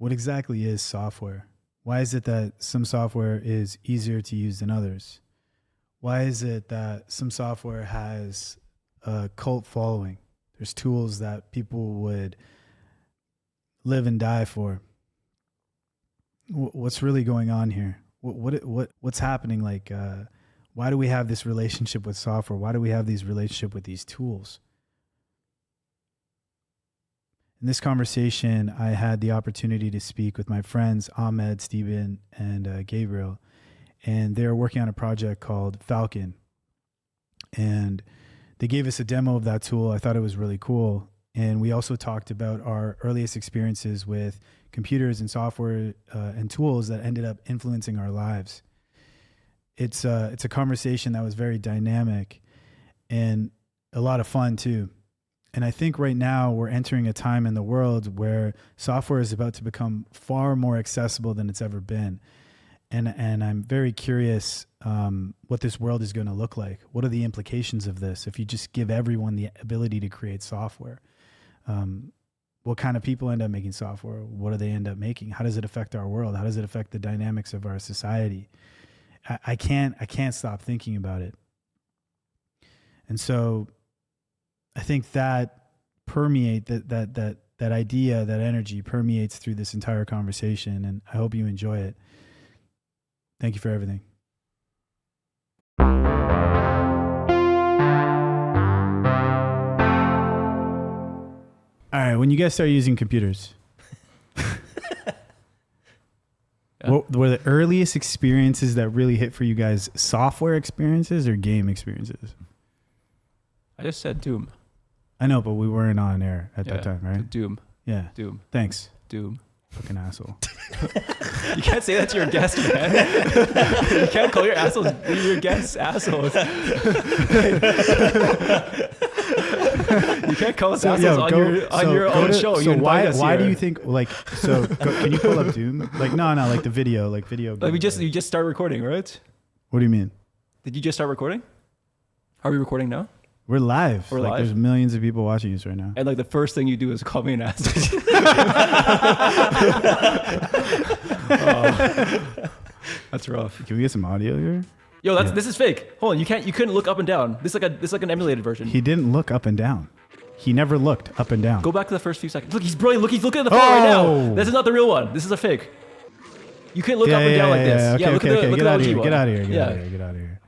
what exactly is software? Why is it that some software is easier to use than others? Why is it that some software has a cult following? There's tools that people would live and die for. What's really going on here? What's happening? Like, why do we have this relationship with software? Why do we have these relationship with these tools? In this conversation, I had the opportunity to speak with my friends Ahmed, Steven, and Gabriel, and they're working on a project called Falcon. And they gave us a demo of that tool. I thought it was really cool. And we also talked about our earliest experiences with computers and software and tools that ended up influencing our lives. It's a conversation that was very dynamic and a lot of fun too. And I think right now we're entering a time in the world where software is about to become far more accessible than it's ever been. And I'm very curious what this world is going to look like. What are the implications of this if you just give everyone the ability to create software? What kind of people end up making software? What do they end up making? How does it affect our world? How does it affect the dynamics of our society? I can't stop thinking about it. And so I think that that idea, that energy permeates through this entire conversation, and I hope you enjoy it. Thank you for everything. All right, when you guys start using computers, what were the earliest experiences that really hit for you guys? Software experiences or game experiences? I just said Doom. I know, but we weren't on air at that time, right? Doom. Yeah. Doom. Thanks. Doom. Fucking asshole. You can't say that to your guest, man. You can't call your assholes your guests assholes. You can't call us assholes on your own show. So why do you think can you pull up Doom? Like no, like the video, like video. Like you just start recording, right? What do you mean? Did you just start recording? Are we recording now? We're live. We're live. There's millions of people watching us right now. And like the first thing you do is call me an asshole. That's rough. Can we get some audio here? Yo, this is fake. Hold on, you couldn't look up and down. This is like an emulated version. He didn't look up and down. He never looked up and down. Go back to the first few seconds. Look, he's brilliant. Look, he's looking at the phone right now. This is not the real one. This is a fake. You can't look up and down like this. Okay, look at get the out of OG here. one. Get out of here. Get out of here.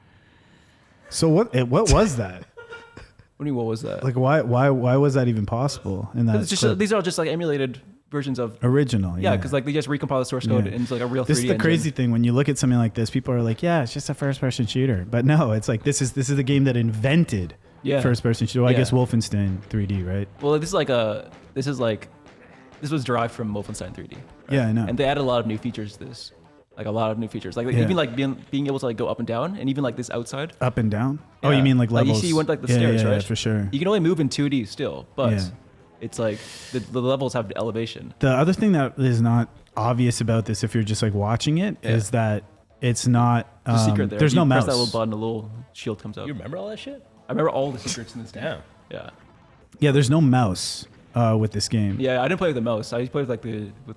So what was that? What do you mean, what was that? Like why was that even possible in that? These are just like emulated versions of original. Yeah, because like they just recompile the source code into like a real 3D This is the engine. crazy thing when you look at something like this. People are like, yeah, it's just a first-person shooter, but no, it's like this is the game that invented first-person shooter. Well, I guess Wolfenstein 3D, right? Well, this was derived from Wolfenstein 3D. Right? Yeah, I know. And they added a lot of new features to this. Like a lot of new features, like even like being able to like go up and down, and even like this outside. Up and down? Yeah. Oh, you mean like levels? You see, you went like the stairs, right? Yeah, for sure. You can only move in 2D still, but it's like the levels have elevation. The other thing that is not obvious about this, if you're just like watching it, is that it's not. There's a secret there. There's no mouse. Press that little button, a little shield comes up. You remember all that shit? I remember all the secrets in this game. Damn. Yeah. Yeah, there's no mouse with this game. Yeah, I didn't play with the mouse. I played with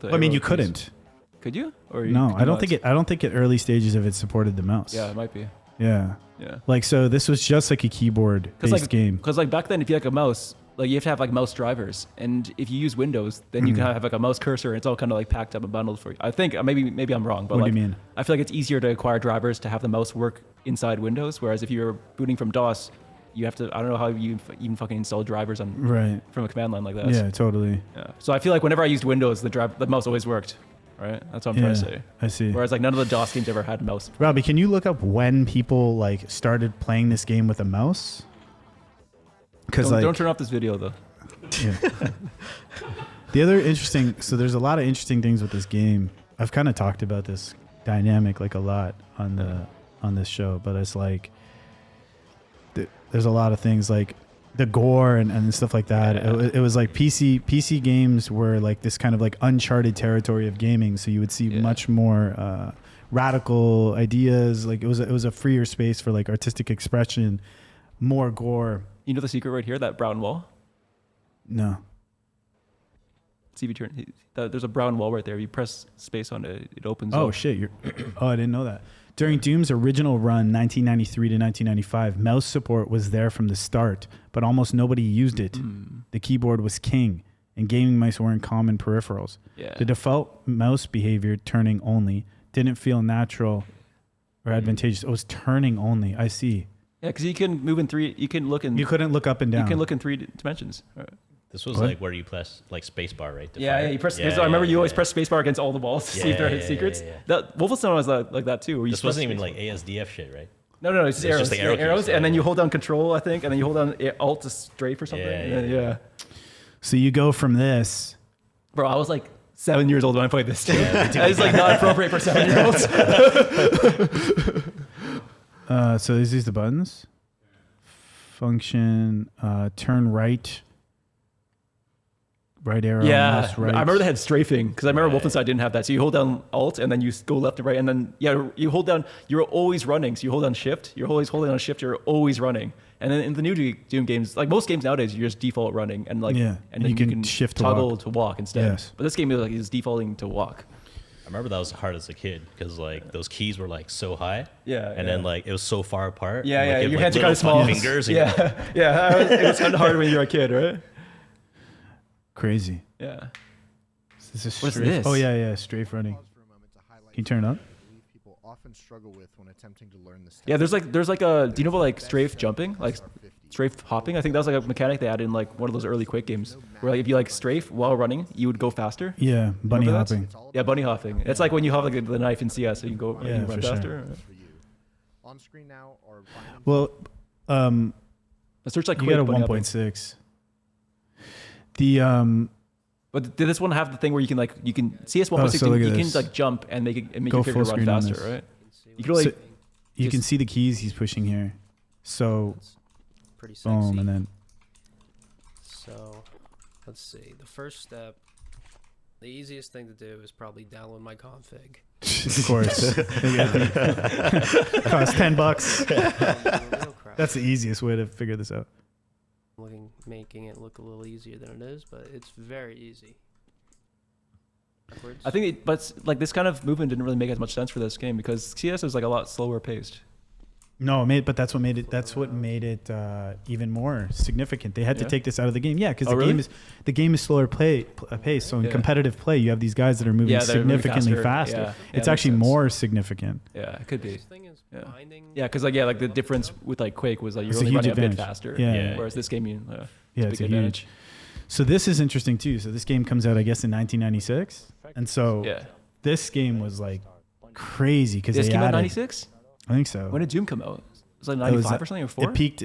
the. I mean, you couldn't. Could you? No, I don't think it. I don't think at early stages of it supported the mouse. Yeah, it might be. Yeah. Yeah. Like so, this was just like a keyboard-based game. Because like back then, if you had like a mouse, like you have to have like mouse drivers, and if you use Windows, then you can have like a mouse cursor, and it's all kind of like packed up and bundled for you. I think maybe I'm wrong, but what do you mean? I feel like it's easier to acquire drivers to have the mouse work inside Windows, whereas if you're booting from DOS, you have to. I don't know how you even fucking install drivers from a command line like that. Yeah, totally. Yeah. So I feel like whenever I used Windows, the mouse always worked. Right, that's what I'm trying to say. I see. Whereas like none of the DOS games ever had a mouse. Robbie, can you look up when people like started playing this game with a mouse? Because don't turn off this video though. Yeah. The other interesting, so there's a lot of interesting things with this game. I've kind of talked about this dynamic like a lot on this show, but it's like there's a lot of things like the gore and stuff like that. It was like PC games were like this kind of like uncharted territory of gaming. So you would see much more radical ideas. Like it was a freer space for like artistic expression, more gore. You know the secret right here, that brown wall? No. CV turn. There's a brown wall right there. You press space on it, it opens. Oh up. shit! I didn't know that. During Doom's original run, 1993 to 1995, mouse support was there from the start, but almost nobody used it. The keyboard was king, and gaming mice weren't common peripherals. Yeah. The default mouse behavior, turning only, didn't feel natural or advantageous. It was turning only. I see. Yeah, because you can move in three. You can look in. You couldn't look up and down. You can look in 3 dimensions. Right. This was like where you press like spacebar, right? Yeah, you press. I remember you always press spacebar against all the walls to see if there are secrets. That Wolfenstein was like that too. Where you this wasn't even like ASDF shit, right? No, it's just arrows. Just like arrows, and then you hold down Control, I think, and then you hold down Alt to strafe or something. Yeah. So you go from this. Bro, I was like 7 years old when I played this game. It's like not appropriate for 7-year-olds. So these the buttons. Function, turn right. Right arrow. Yeah, right. I remember they had strafing because I remember Wolfenstein didn't have that. So you hold down Alt and then you go left and right, and then you hold down. You're always running. So you hold down Shift. You're always holding on Shift. You're always running. And then in the new Doom games, like most games nowadays, you're just default running and and then you can shift toggle to walk instead. Yes. But this game is defaulting to walk. I remember that was hard as a kid because like those keys were like so high. Yeah. And then like it was so far apart. Yeah. Like, Your hands are kind of small. Fingers. Yeah. It was kind of hard when you were a kid, right? Crazy. Yeah. This is What's this? Oh yeah, strafe running. Can you turn it up? People often struggle with when attempting to learn this. Yeah, there's like a. Do you know about like strafe jumping, like strafe hopping? I think that was like a mechanic they added in like one of those early Quake games, where like if you like strafe while running, you would go faster. Yeah, bunny hopping. Yeah, bunny hopping. It's like when you have like the knife in CS, so you can go Yeah, you run for faster. sure. On screen now or Well, Let's search like you Quake got a bunny hopping. 1.6. The But did this one have the thing where you can CS 1.6 so look at you can this. like jump and make Go your character full run screen on faster, this. right? You can only you can see the keys he's pushing here. So Pretty sexy. boom, and then So, let's see. The first step, the easiest thing to do is probably download my config. of course, costs $10. That's the easiest way to figure this out. Making it look a little easier than it is, but it's very easy. Backwards. I think but like this kind of movement didn't really make as much sense for this game because CS is like a lot slower paced. No, but that's what made it even more significant. They had to take this out of the game. Yeah, because the game is slower pace. So in competitive play, you have these guys that are moving significantly faster. It's actually more significant. Yeah, it could be. This thing is binding. Yeah, because like the difference with like Quake was like you're It's a only huge running advantage. a bit faster. Yeah. Whereas this game, it's a huge. So this is interesting ttoo. So this game comes out, I guess, in 1996, and so this game was like crazy because this they came out added. in 96. I think so. When did Doom come out? It was like 95 or something or 4? It peaked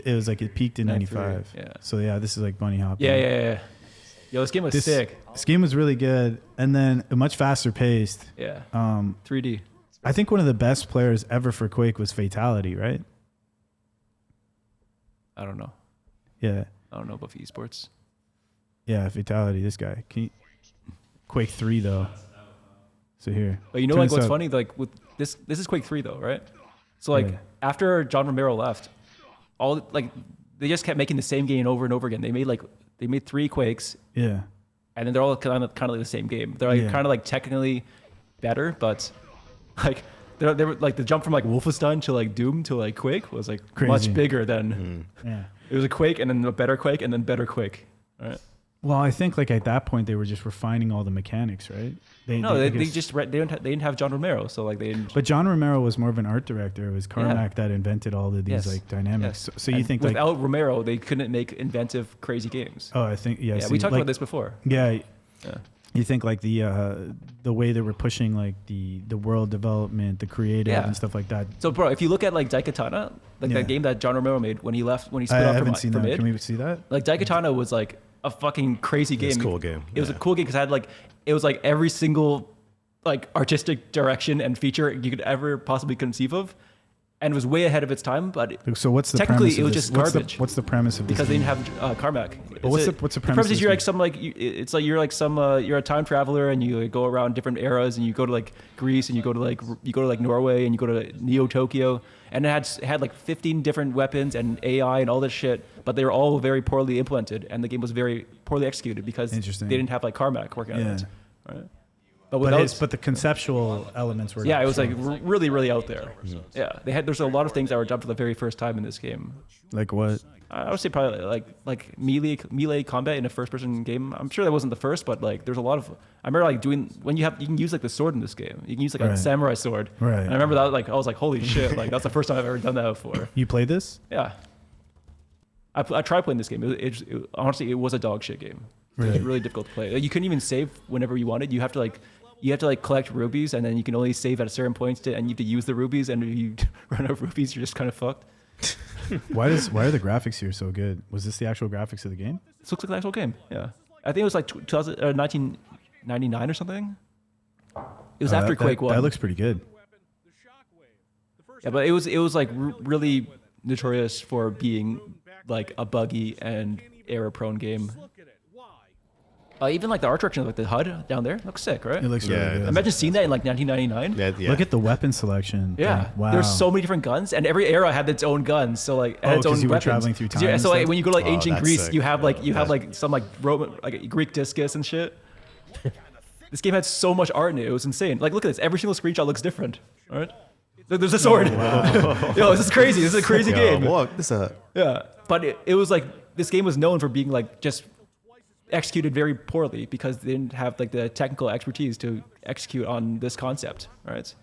in 95. Yeah. So yeah, this is like bunny hopping. Yeah. Yo, this game was sick. This game was really good, and then much faster paced. Yeah. 3D. I think one of the best players ever for Quake was Fatality, right? I don't know. Yeah. I don't know about esports. Yeah, Fatality. This guy. Quake 3 though. So here. But you know, like what's funny, like with this is Quake 3 though, right? So like after John Romero left, they just kept making the same game over and over again. They made 3 Quakes. Yeah. And then they're all kind of like the same game. They're like kind of like technically better, but like they were like the jump from like Wolfenstein to like Doom to like Quake was like much bigger than it was a Quake and then a better Quake and then better Quake. All right. Well, I think like at that point they were just refining all the mechanics, right? They didn't have John Romero, so like they didn't. But John Romero was more of an art director. It was Carmack that invented all of these like dynamics. Yes. So you think without Romero they couldn't make inventive, crazy games. Oh, I think Yeah, we talked about this before. Yeah. You think like the way they were pushing like the world development, the creative and stuff like that. So, bro, if you look at like Daikatana, like that game that John Romero made when he split off from id. Can we see that? Like Daikatana was like a fucking crazy game. It's a cool game. It was a cool game because it was like every single like artistic direction and feature you could ever possibly conceive of. and it was way ahead of its time. But So what's the technically premise it of was this? just garbage. What's the premise of this? because they game? didn't have Carmack. But what's the premise? The premise of is this you're like game? some like it's like you're like some you're a time traveler and you go around different eras and you go to like Greece and you go to like Norway and you go to Neo Tokyo, and it had like 15 different weapons and AI and all this shit, but they were all very poorly implemented and the game was very poorly executed because they Interesting. didn't have like Carmack working on it. Right? But But, without, but the conceptual elements were. yeah, it was like really, really out there. Yeah, there's a lot of things that were done for the very first time in this game. Like what? I would say probably like melee combat in a first person game. I'm sure that wasn't the first, but like there's a lot of. I remember like doing when you can use like the sword in this game. You can use like a Right. samurai sword. Right. And I remember that like I was like holy shit, like that's the first time I've ever done that before. You played this? Yeah. I tried playing this game. Honestly, it was a dog shit game. It was Really? really difficult to play. Like, you couldn't even save whenever you wanted. You have to collect rubies, and then you can only save at a certain point, and you have to use the rubies. And if you run out of rubies, you're just kind of fucked. Why are the graphics here so good? Was this the actual graphics of the game? This looks like an actual game. Yeah, I think it was like 1999 or something. It was after Quake 1. That looks pretty good. Yeah, but it was like really notorious for being like a buggy and error-prone game. Even like the art direction, like the HUD down there, looks sick, right? It looks Yeah, really it good. does. Imagine seeing that in like 1999. Yeah. Look at the weapon selection. Yeah, Wow. there's so many different guns, and every era had its own guns. So like, had Oh, its own 'cause you were weapons. traveling through 'Cause time and so like stuff? when you go to like Oh, ancient that's Greece, sick. you have like Yeah. like some like Roman like Greek discus and shit. This game had so much art in it; it was insane. Like, look at this. Every single screenshot looks different. All right, there's a sword. Yo, this is crazy. This is a crazy game. Look, this Yeah, but it was like this game was known for being like just executed very poorly because they didn't have like the technical expertise to execute on this concept. Right?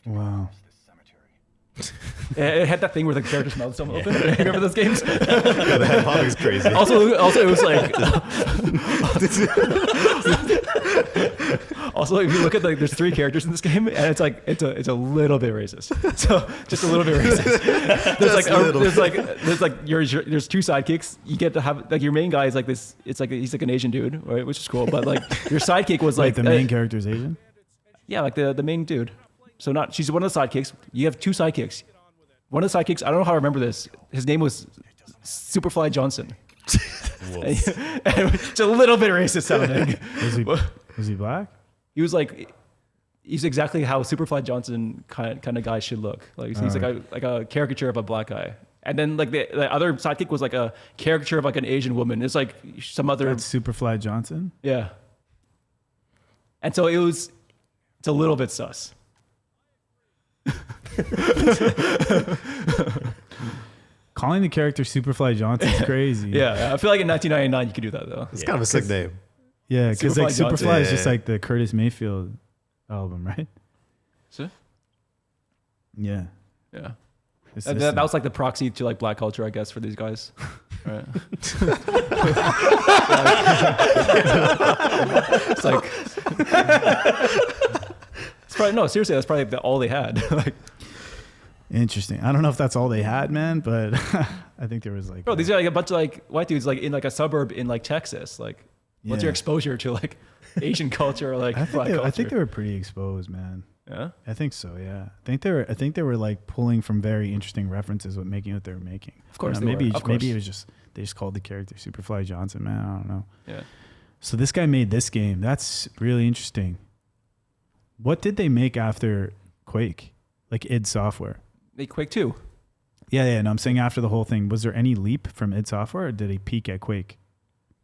Wow. It had that thing where the character's mouths don't open. Remember those games? the head popping is crazy. Also, it was like. Also, if you look at like, there's 3 characters in this game, and it's like it's a little bit racist. So just a little bit racist. There's 2 sidekicks. You get to have like your main guy is like this. It's like he's like an Asian dude, right? Which is cool. But like your sidekick was Like like the main character's Asian? yeah, like the main dude. So she's one of the sidekicks. You have 2 sidekicks. One of the sidekicks, I don't know how I remember this. His name was Superfly Johnson. And it's a little bit racist sounding. Was he black? He was like, he's exactly how Superfly Johnson kind of guy should look. Like he's like a caricature of a black guy. And then like the other sidekick was like a caricature of like an Asian woman. It's like some other That's Superfly Johnson? yeah. And so it's a little bit sus. Calling the character Superfly Johnson is crazy. Yeah, I feel like in 1999 you could do that though. It's kind of a sick name. Yeah, because like Superfly Johnson. Superfly is just Yeah. like the Curtis Mayfield album, right? So, Yeah. yeah. It's That was like the proxy to like black culture, I guess, for these guys. Right. It's like it's probably no, seriously, that's probably all they had. Like, interesting. I don't know if that's all they had, man, but I think there was like bro, these are like a bunch of like white dudes like in like a suburb in like Texas. Like, what's Yeah. your exposure to like Asian culture or like black culture? I think they were pretty exposed, man. Yeah. I think so, yeah. I think they were like pulling from very interesting references with making what they were making. Of course they maybe were. Of maybe course. it was just they just called the character Superfly Johnson, man. I don't know. Yeah. So this guy made this game. That's really interesting. What did they make after Quake? Like id Software. They Quake 2. Yeah, no, I'm saying after the whole thing. Was there any leap from id Software or did they peak at Quake?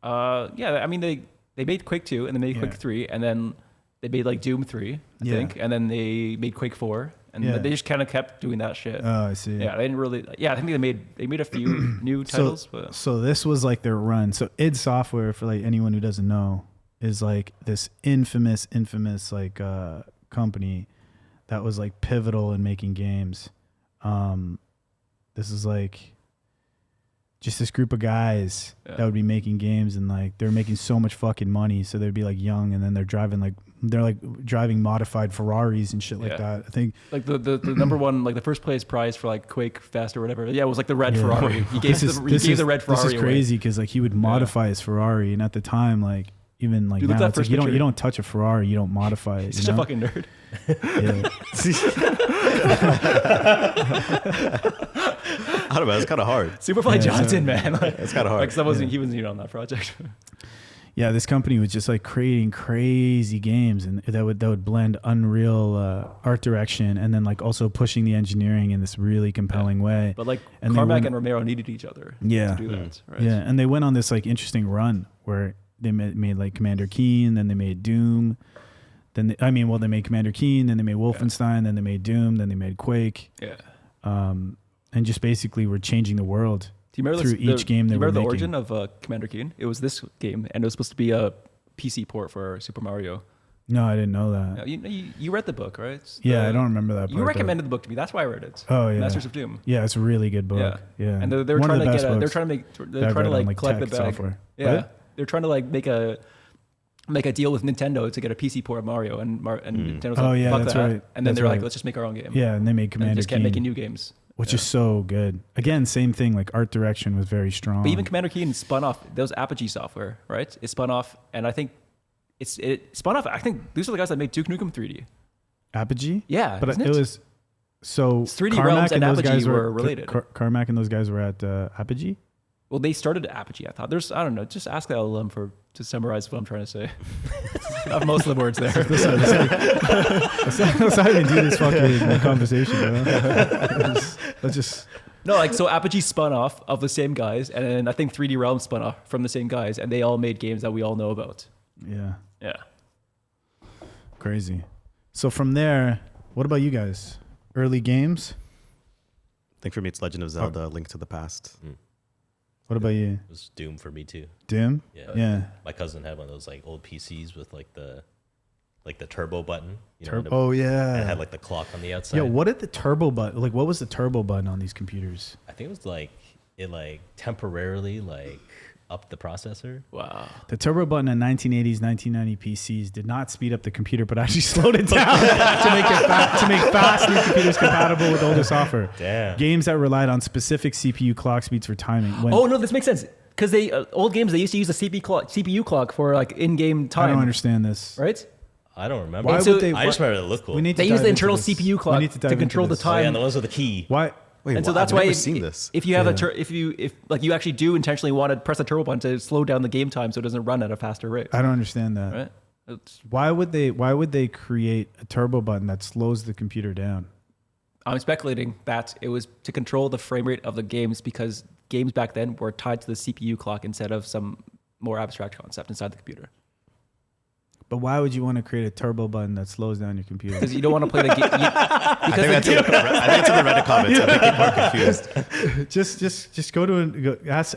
Yeah, I mean they made Quake 2 and they made Yeah. Quake 3 and then they made like Doom 3, I Yeah. think, and then they made Quake 4 and Yeah. they just kind of kept doing that shit. Oh, I see. Yeah, they didn't really. Yeah, I think they made a few new titles, but So this was like their run. So id Software, for like anyone who doesn't know, is like this infamous like company that was like pivotal in making games. This is like just this group of guys Yeah. that would be making games, and like they're making so much fucking money. So they'd be like young, and then they're driving modified Ferraris and shit like Yeah. that. I think like the number one, like the first place prize for like Quake Fast or whatever. Yeah, it was like the red Yeah. Ferrari. He gave the red Ferrari. This is away. crazy because like he would modify his Ferrari, and at the time, like even like Dude, look now, at it's that like first you don't touch a Ferrari, you don't modify it. He's such a fucking nerd. I don't know. It's kind of hard. Superfly Yeah, Johnson, man. Like, It's kind of hard. he wasn't even on that project. Yeah, this company was just like creating crazy games, and that would blend Unreal art direction, and then like also pushing the engineering in this really compelling way. But like And they Carmack went- and Romero needed each other Yeah. to do that, right? Yeah, and they went on this like interesting run where they made like Commander Keen, then they made Doom, then they made Commander Keen, then they made Wolfenstein, then they made Doom, then they made Quake, Yeah. and just basically were changing the world. Do you remember through each game they do you were remember the making. origin of Commander Keen? It was this game, and it was supposed to be a PC port for Super Mario. No, I didn't know that. You read the book, right? It's Yeah, the- I don't remember that part. You though. recommended the book to me. That's why I read it. Oh yeah, Masters of Doom. Yeah, it's a really good book. Yeah, And they were One trying of to the get best they're books trying to that make they're I've trying to read on, like collect the tech bag. software. Yeah. What? They're trying to like make a deal with Nintendo to get a PC port of Mario, and Nintendo's like, Oh, yeah, fuck that's that. right. And then That's they're like, right. let's just make our own game. Yeah, and they made And Commander just kept Keen, making new games. which is so good. Again, same thing. Like art direction was very strong. But even Commander Keen spun off those Apogee software, right? It spun off, and I think it spun off. I think these are the guys that made Duke Nukem 3D. Apogee. Yeah, but isn't it was so It's 3D Carmack Realms and those Apogee guys were related. Carmack and those guys were at Apogee. Well, they started at Apogee. I thought I don't know. Just ask the LLM to summarize what I'm trying to say. I have most of the words there. Let's not even do this fucking conversation. Bro. Let's just. No, like so Apogee spun off of the same guys, and then I think 3D Realms spun off from the same guys, and they all made games that we all know about. Yeah. Yeah. Crazy. So from there, what about you guys? Early games? I think for me, it's Legend of Zelda: Link to the Past. What about you? It was Doom for me too. Doom? Yeah. Yeah. My cousin had one of those like old PCs with like the turbo button. Oh It yeah. had like the clock on the outside. Yeah. What did the turbo button? Like, what was the turbo button on these computers? I think it was like it like temporarily like upped the processor. Wow. The turbo button on 1980s, 1990 PCs did not speed up the computer, but actually slowed it down to make fast new computers compatible with older software. Damn. Games that relied on specific CPU clock speeds for timing. Oh no, this makes sense because they old games they used to use a CPU clock for like in-game I time. don't understand this. Right? I don't remember. Why And so- would they? I just remember it looked cool. We need to They use dive the into internal this. CPU We clock need to dive to into control the this. Oh, time. yeah, and the ones with the key. Why? Wait, And so what? that's I've why never seen this. if you have Yeah. if like you actually do intentionally want to press a turbo button to slow down the game time so it doesn't run at a faster rate, I don't understand that. right? It's, Why would they create a turbo button that slows the computer down? I'm speculating that it was to control the frame rate of the games because games back then were tied to the CPU clock instead of some more abstract concept inside the computer. But why would you want to create a turbo button that slows down your computer? Because you don't want to play the game. I think that's in the Reddit comments. I think people are confused. just go to ask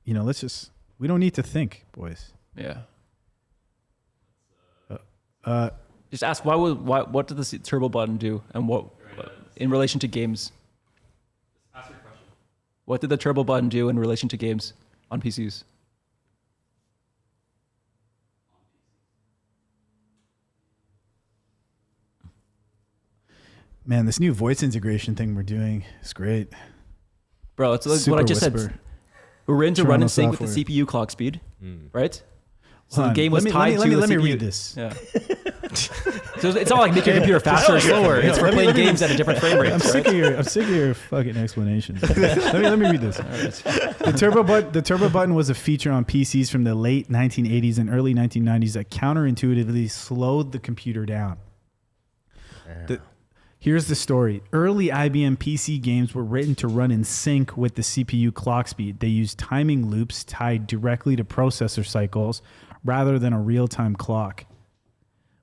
let's just, we don't need to think, boys. Yeah. Uh, Just ask what did the turbo button do and what in relation to games? Ask your question. What did the turbo button do in relation to games on PCs? Man, this new voice integration thing we're doing is great. Bro, it's like Super what I just whisper. said. We're in to run Toronto in sync with software. the CPU clock speed, right? So Hold the on. game was let tied me, to let me the CPU. read this. Yeah. So it's not like make your computer faster or slower. It's for playing games at a different frame rate. I'm sick of your fucking explanations. let me read this. The turbo button was a feature on PCs from the late 1980s and early 1990s that counterintuitively slowed the computer down. Here's the story. Early IBM PC games were written to run in sync with the CPU clock speed. They used timing loops tied directly to processor cycles rather than a real-time clock.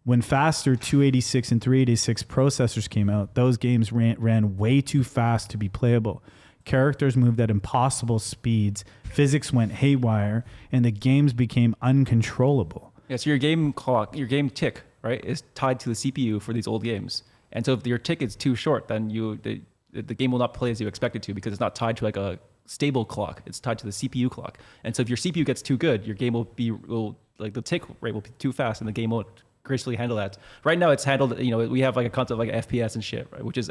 When faster 286 and 386 processors came out, those games ran way too fast to be playable. Characters moved at impossible speeds, physics went haywire, and the games became uncontrollable. Yeah, so your game clock, your game tick, right, is tied to the CPU for these old games. And so if your tick is too short, then the game will not play as you expect it to because it's not tied to like a stable clock. It's tied to the CPU clock. And so if your CPU gets too good, your game will like the tick rate will be too fast and the game won't gracefully handle that. Right now it's handled, we have like a concept like FPS and shit, right, which is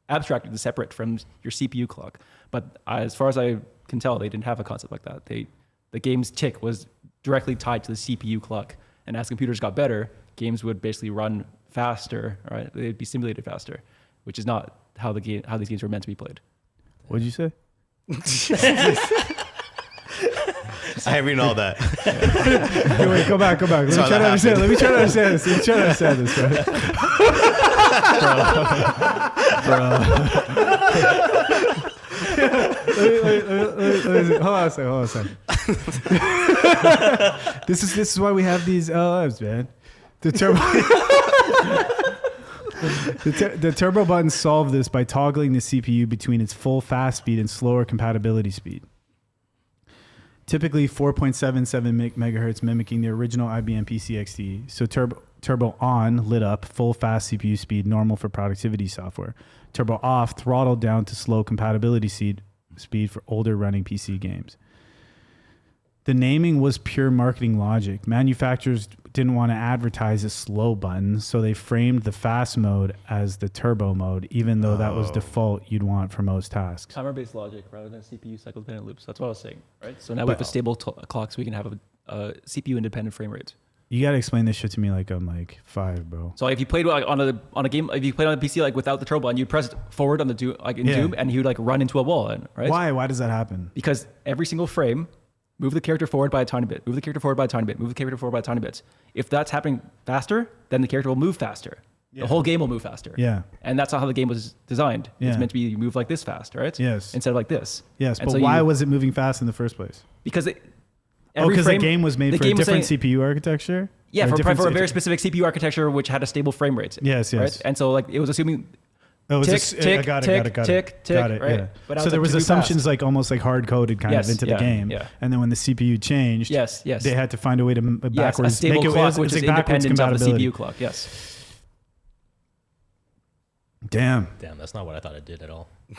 abstracted and separate from your CPU clock. But as far as I can tell, they didn't have a concept like that. The game's tick was directly tied to the CPU clock. And as computers got better, games would basically run faster, right? They'd be simulated faster, which is not how these games were meant to be played. What'd you say? I haven't read all that. Hey, wait, go back. Let me try to understand this, right? Bro. Hold on a second. This is why we have these LLMs, man. The turbo buttons solve this by toggling the CPU between its full fast speed and slower compatibility speed. Typically 4.77 megahertz, mimicking the original IBM PC XT. So turbo on, lit up, full fast CPU speed, normal for productivity software. Turbo off, throttled down to slow compatibility speed for older running PC games. The naming was pure marketing logic. Manufacturers didn't want to advertise a slow button, so they framed the fast mode as the turbo mode, even though that was default you'd want for most tasks. Timer-based logic rather than CPU cycle-dependent loops. That's what I was saying, right? So now we have a stable clock, so we can have a CPU-independent frame rate. You gotta explain this shit to me like I'm like 5, bro. So if you played on a game, if you played on a PC like without the turbo button, you press forward on the Doom and he would like run into a wall, right? Why does that happen? Because every single frame, move the character forward by a tiny bit, move the character forward by a tiny bit, move the character forward by a tiny bit. If that's happening faster, then the character will move faster. Yeah. The whole game will move faster. Yeah. And that's not how the game was designed. Yeah. It's meant to be move like this fast, right? Yes. Instead of like this. Yes, and but so why was it moving fast in the first place? Because because the game was made for a different CPU architecture? Yeah, for a very specific CPU architecture which had a stable frame rate. Yes. Right? And so like it was assuming tick, tick, right? Yeah. But so there was assumptions like almost like hard coded kind of into the game. Yeah. And then when the CPU changed, they had to find a way to backwards a stable make clock it which is independent of the CPU clock. Yes. Damn, that's not what I thought it did at all. We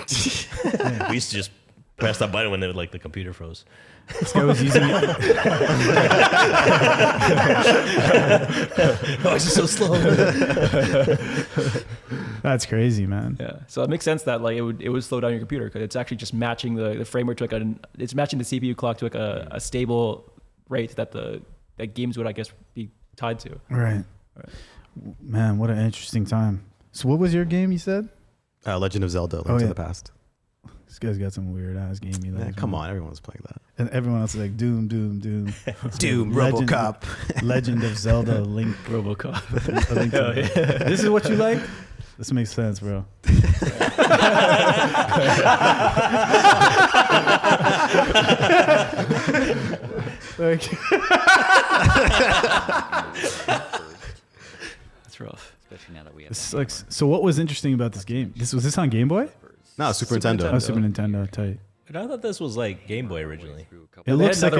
used to just press that button when the computer froze. This guy was using it. Oh, it's just so slow. That's crazy, man. Yeah. So it makes sense that like it would slow down your computer because it's actually just matching the frame rate to it's matching the CPU clock to like a stable rate that games would, I guess, be tied to. Right. Man, what an interesting time. So what was your game you said? Legend of Zelda, Link to the Past. This guy's got some weird ass game. Come on, everyone's playing that. And everyone else is like Doom. Doom, Legend, RoboCop. Legend of Zelda, Link. RoboCop. This is what you like? This makes sense, bro. That's rough. Especially now that we have. So what was interesting about this game? Was this on Game Boy? No, Super Nintendo. Oh, Super Nintendo, tight. And I thought this was like Game Boy originally. It looks like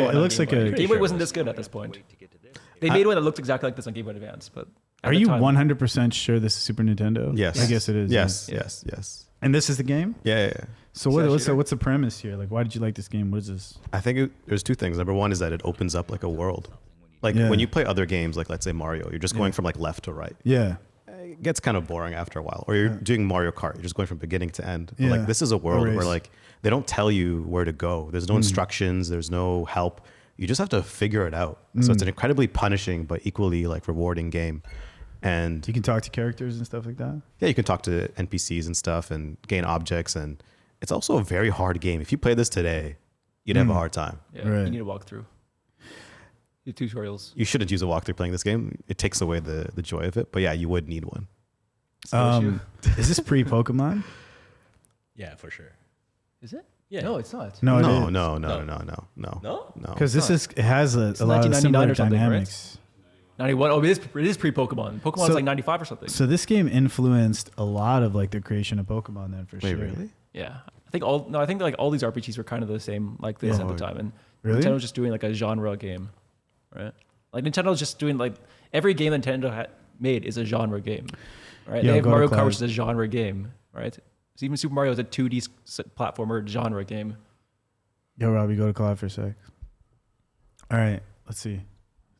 a. Game Boy wasn't this good at this point. They made one that looked exactly like this on Game Boy Advance, but. Are you 100% sure this is Super Nintendo? Yes. I guess it is. Yes. And this is the game? Yeah. So what's the premise here? Like, why did you like this game? What is this? I think there's two things. Number one is that it opens up like a world. Like when you play other games, like let's say Mario, you're just going from like left to right. Yeah. It gets kind of boring after a while. Or you're doing Mario Kart, you're just going from beginning to end. But like this is a world where like they don't tell you where to go. There's no instructions, there's no help. You just have to figure it out. So it's an incredibly punishing but equally like rewarding game. And you can talk to characters and stuff like that. Yeah, you can talk to NPCs and stuff and gain objects. And it's also a very hard game. If you play this today, you'd have a hard time. Yeah, you need to walk through. The tutorials. You shouldn't use a walkthrough playing this game. It takes away the joy of it. But yeah, you would need one. Is this pre-Pokemon? Yeah, for sure. Is it? Yeah. No, it's not. No. Because it has a lot of similar dynamics. Right? 91. Oh, it is pre-Pokemon. Pokemon's like 95 or something. So this game influenced a lot of like the creation of Pokemon then for sure. Wait, really? Yeah. I think like all these RPGs were kind of the same like this at the time. And Nintendo was just doing like a genre game, right? Like Nintendo was just doing like every game Nintendo made is a genre game, right? They have Mario Kart, which is a genre game, right? So even Super Mario is a 2D platformer genre game. Yo, Robbie, go to Cloud for a sec. All right, let's see.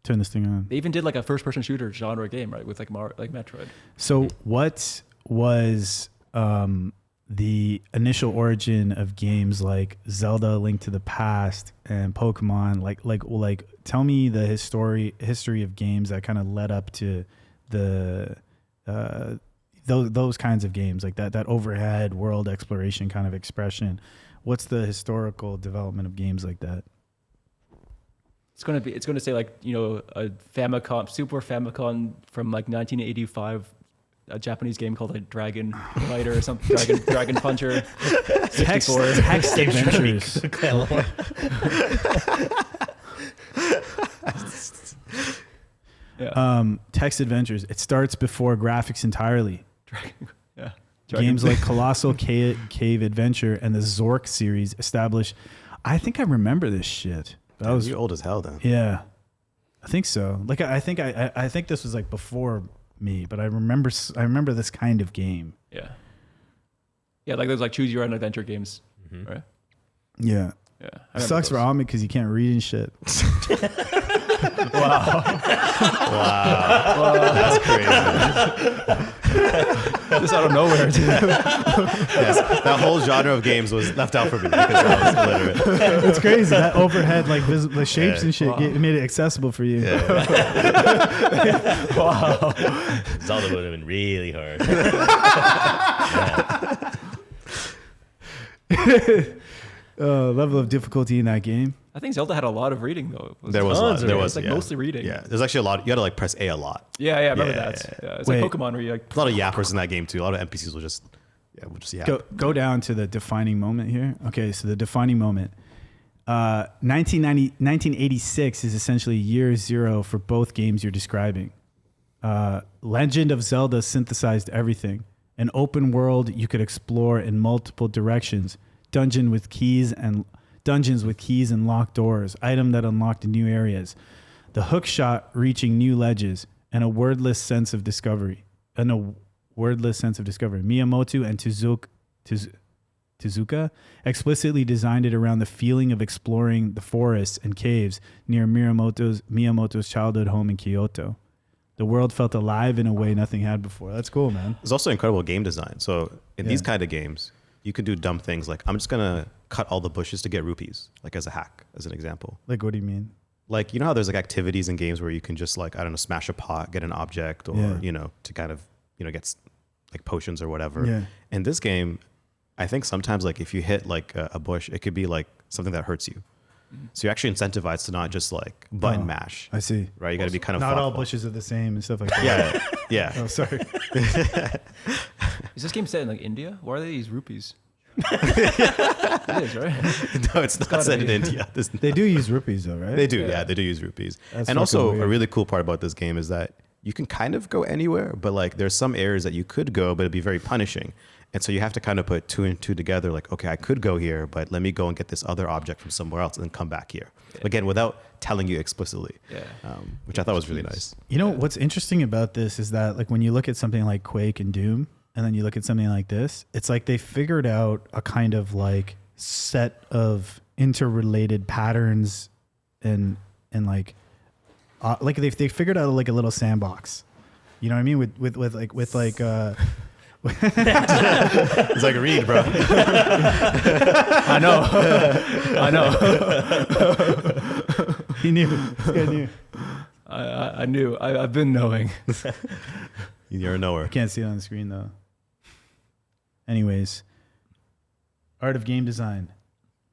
Turn this thing on. They even did like a first-person shooter genre game, right, with like Metroid. So what was the initial origin of games like Zelda, Link to the Past, and Pokemon. Like tell me the history of games that kind of led up to the those kinds of games, like that overhead world exploration kind of expression. What's the historical development of games like that? It's going to say like, you know, a Famicom, Super Famicom from like 1985, a Japanese game called like Dragon Fighter or something, Dragon Puncher. Text adventures. Text adventures. It starts before graphics entirely. Games like Colossal Cave Adventure and the Zork series established. I think I remember this shit. That was old as hell then. Yeah, I think so. Like I think this was like before me, but I remember this kind of game. Yeah, like those like choose your own adventure games, right? Yeah. It sucks for Ahmed because you can't read and shit. Wow, that's crazy. Just out of nowhere, too. Yes, that whole genre of games was left out for me because I was illiterate. It's crazy. That overhead, like the shapes and shit, it made it accessible for you. Yeah. Wow. Zelda would have been really hard. Level of difficulty in that game. I think Zelda had a lot of reading though. There was mostly reading. Yeah, there's actually a lot. You had to like press A a lot. Yeah, I remember that. Yeah. It's like Pokemon where you like a lot of yappers in that game too. A lot of NPCs will just yap. Go down to the defining moment here. Okay, so the defining moment. 1986 is essentially year zero for both games you're describing. Legend of Zelda synthesized everything. An open world you could explore in multiple directions. Dungeons with keys and locked doors, item that unlocked new areas, the hook shot reaching new ledges, and a wordless sense of discovery. Miyamoto and Tezuka explicitly designed it around the feeling of exploring the forests and caves near Miyamoto's childhood home in Kyoto. The world felt alive in a way nothing had before. That's cool, man. There's also incredible game design. So in these kind of games, you can do dumb things like, I'm just going to cut all the bushes to get rupees, like as a hack, as an example. Like, what do you mean? Like, you know how there's like activities in games where you can just like, I don't know, smash a pot, get an object, or, you know, to kind of, you know, get like potions or whatever. Yeah. In this game, I think sometimes like if you hit like a bush, it could be like something that hurts you. So you're actually incentivized to not just like button mash. I see. Right? You got to be kind of not thoughtful. all bushes are the same and stuff like that. Yeah. Oh, sorry. Is this game set in like India? Why are they these rupees? It is, right? No, it's not set in India. They do use rupees though, right? They do. Yeah, they do use rupees. And also weird. A really cool part about this game is that you can kind of go anywhere, but like there's some areas that you could go, but it'd be very punishing. And so you have to kind of put two and two together. Like, okay, I could go here, but let me go and get this other object from somewhere else and then come back here. Yeah. Again, without telling you explicitly, which I thought was really nice. You know, what's interesting about this is that like when you look at something like Quake and Doom, and then you look at something like this, it's like they figured out a kind of like set of interrelated patterns and like they figured out like a little sandbox. You know what I mean? With it's like read, bro. I know. He knew. This guy knew. I knew. I've been knowing. You're a knower. I can't see it on the screen though. Anyways, Art of Game Design.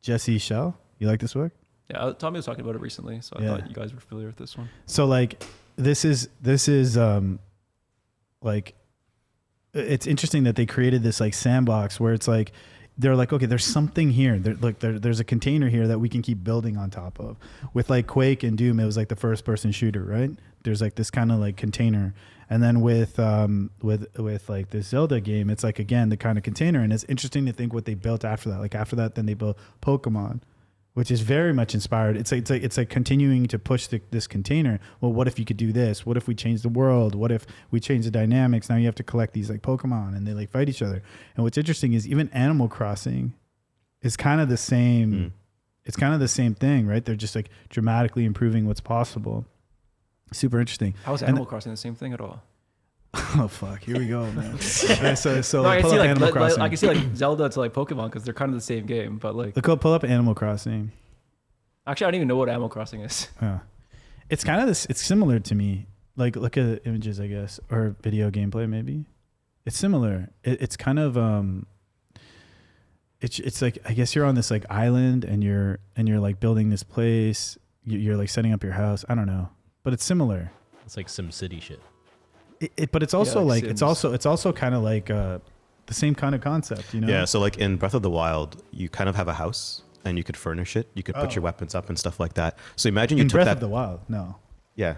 Jesse Schell, you like this work? Yeah, Tommy was talking about it recently, so I thought you guys were familiar with this one. So like, this is like, it's interesting that they created this like sandbox where it's like, they're like, okay, there's something here. There's a container here that we can keep building on top of. With like Quake and Doom, it was like the first person shooter, right? There's like this kind of like container. And then with like the Zelda game, it's like, again, the kind of container. And it's interesting to think what they built after that. Like after that, then they built Pokemon, which is very much inspired. It's like continuing to push this container. Well, what if you could do this? What if we change the world? What if we change the dynamics? Now you have to collect these like Pokemon and they like fight each other. And what's interesting is even Animal Crossing is kind of the same. It's kind of the same thing, right? They're just like dramatically improving what's possible. Super interesting. How is Animal Crossing the same thing at all? Oh fuck! Here we go, man. Okay, so No, I pull can see up like Animal Crossing. I can see like Zelda to like Pokemon because they're kind of the same game, but like Pull up Animal Crossing. actually I don't even know what Animal Crossing is. It's kind of this. It's similar to me. Like look at images, I guess, or video gameplay maybe. It's similar. It's kind of It's like I guess you're on this like island and you're like building this place. You're like setting up your house. I don't know, but it's similar. It's like some city shit. But it's also like like Sims. it's also kind of like the same kind of concept, you know? Yeah. So like in Breath of the Wild, you kind of have a house and you could furnish it. You could put Oh. your weapons up and stuff like that. So imagine you In took Breath that. of the Wild, no. Yeah.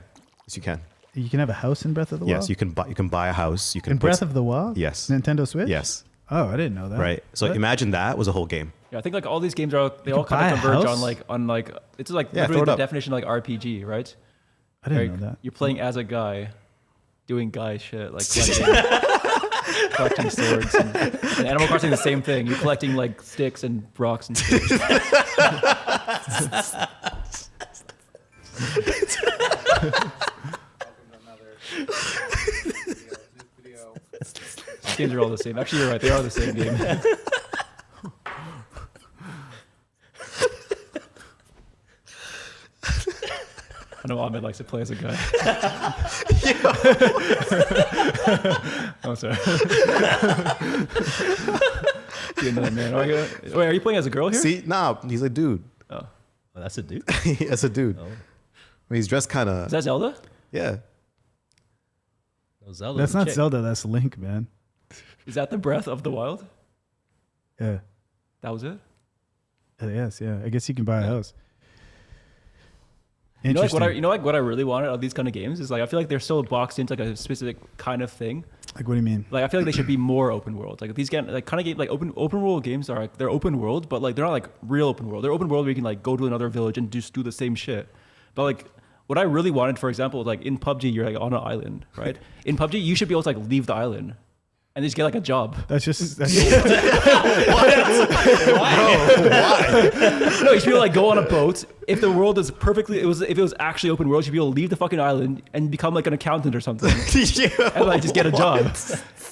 Yes, you can. You can have a house in Breath of the Wild. Yes, you can buy a house. You can In put Breath of the Wild. Yes. Nintendo Switch. Yes. Oh, I didn't know that. Right. So What? imagine that was a whole game. Yeah, I think like all these games are they You all could kind buy of a converge house? on like it's like Yeah, literally throw it the up. definition of like RPG, right? I didn't Like, know that. You're playing as a guy, doing guy shit like collecting swords. And Animal Crossing the same thing. You're collecting like sticks and rocks and sticks. These games are all the same. Actually, you're right. They are the same game. I know Ahmed likes to play as a guy. Oh, sorry. Be another man. Wait, are you playing as a girl here? See, nah, he's a dude. Oh. Oh, that's a dude. That's a dude. Oh. I mean, he's dressed kind Is of. that Zelda? Yeah. No, Zelda. That's not Zelda. That's Link, man. Is that the Breath of the Wild? Yeah. That was it? Yes. Yeah. I guess you can buy a house. You know, like Interesting. what I really wanted of these kind of games is like I feel like they're so boxed into like a specific kind of thing. Like, what do you mean? Like I feel like they should be more open world. Like these kind of game like open world games are like they're open world, but like they're not like real open world. They're open world where you can like go to another village and just do the same shit. But like what I really wanted, for example, like in PUBG, you're like on an island, right? In PUBG, you should be able to like leave the island and just get like a job. That's just No, you should be able to like go on a boat. If the world is perfectly, if it was actually open world, you should be able to leave the fucking island and become like an accountant or something, and like just get a job.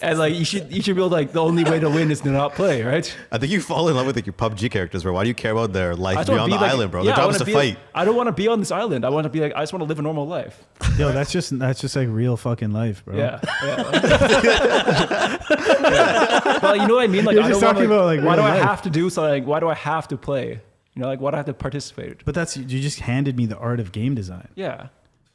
And like you should be able to, like the only way to win is to not play, right? I think you fall in love with like your PUBG characters, bro. Why do you care about their life just wanna beyond the be, like- island, bro? yeah, Their I job is wanna to be, fight. I don't want to be on this island. I want to be like I just want to live a normal life. yo. That's just like real fucking life, bro. Yeah. Yeah. But like, you know what I mean? Like You're I just don't want talking about, like, why do real I life. have to do something? Why do I have to play? You know, like why do I have to participate? But you just handed me the art of game design. Yeah.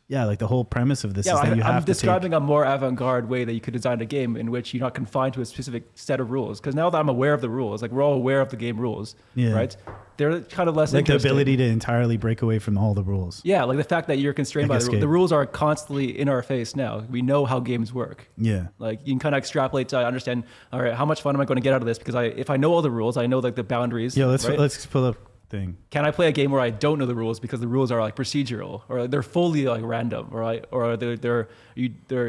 Yeah, like the whole premise of this Yeah, is that you I'm have to describing a more avant-garde way that you could design a game in which you're not confined to a specific set of rules. Because now that I'm aware of the rules, like we're all aware of the game rules, Yeah. right? They're kind of less take like the interesting. ability to entirely break away from all the rules. Yeah, like the fact that you're constrained Like by escape. the rules are constantly in our face now. We know how games work. Yeah. Like you can kind of extrapolate to understand, all right, how much fun am I going to get out of this? Because if I know all the rules, I know like the boundaries. Yeah, right? let's pull up thing. Can I play a game where I don't know the rules because the rules are like procedural or they're fully like random or they're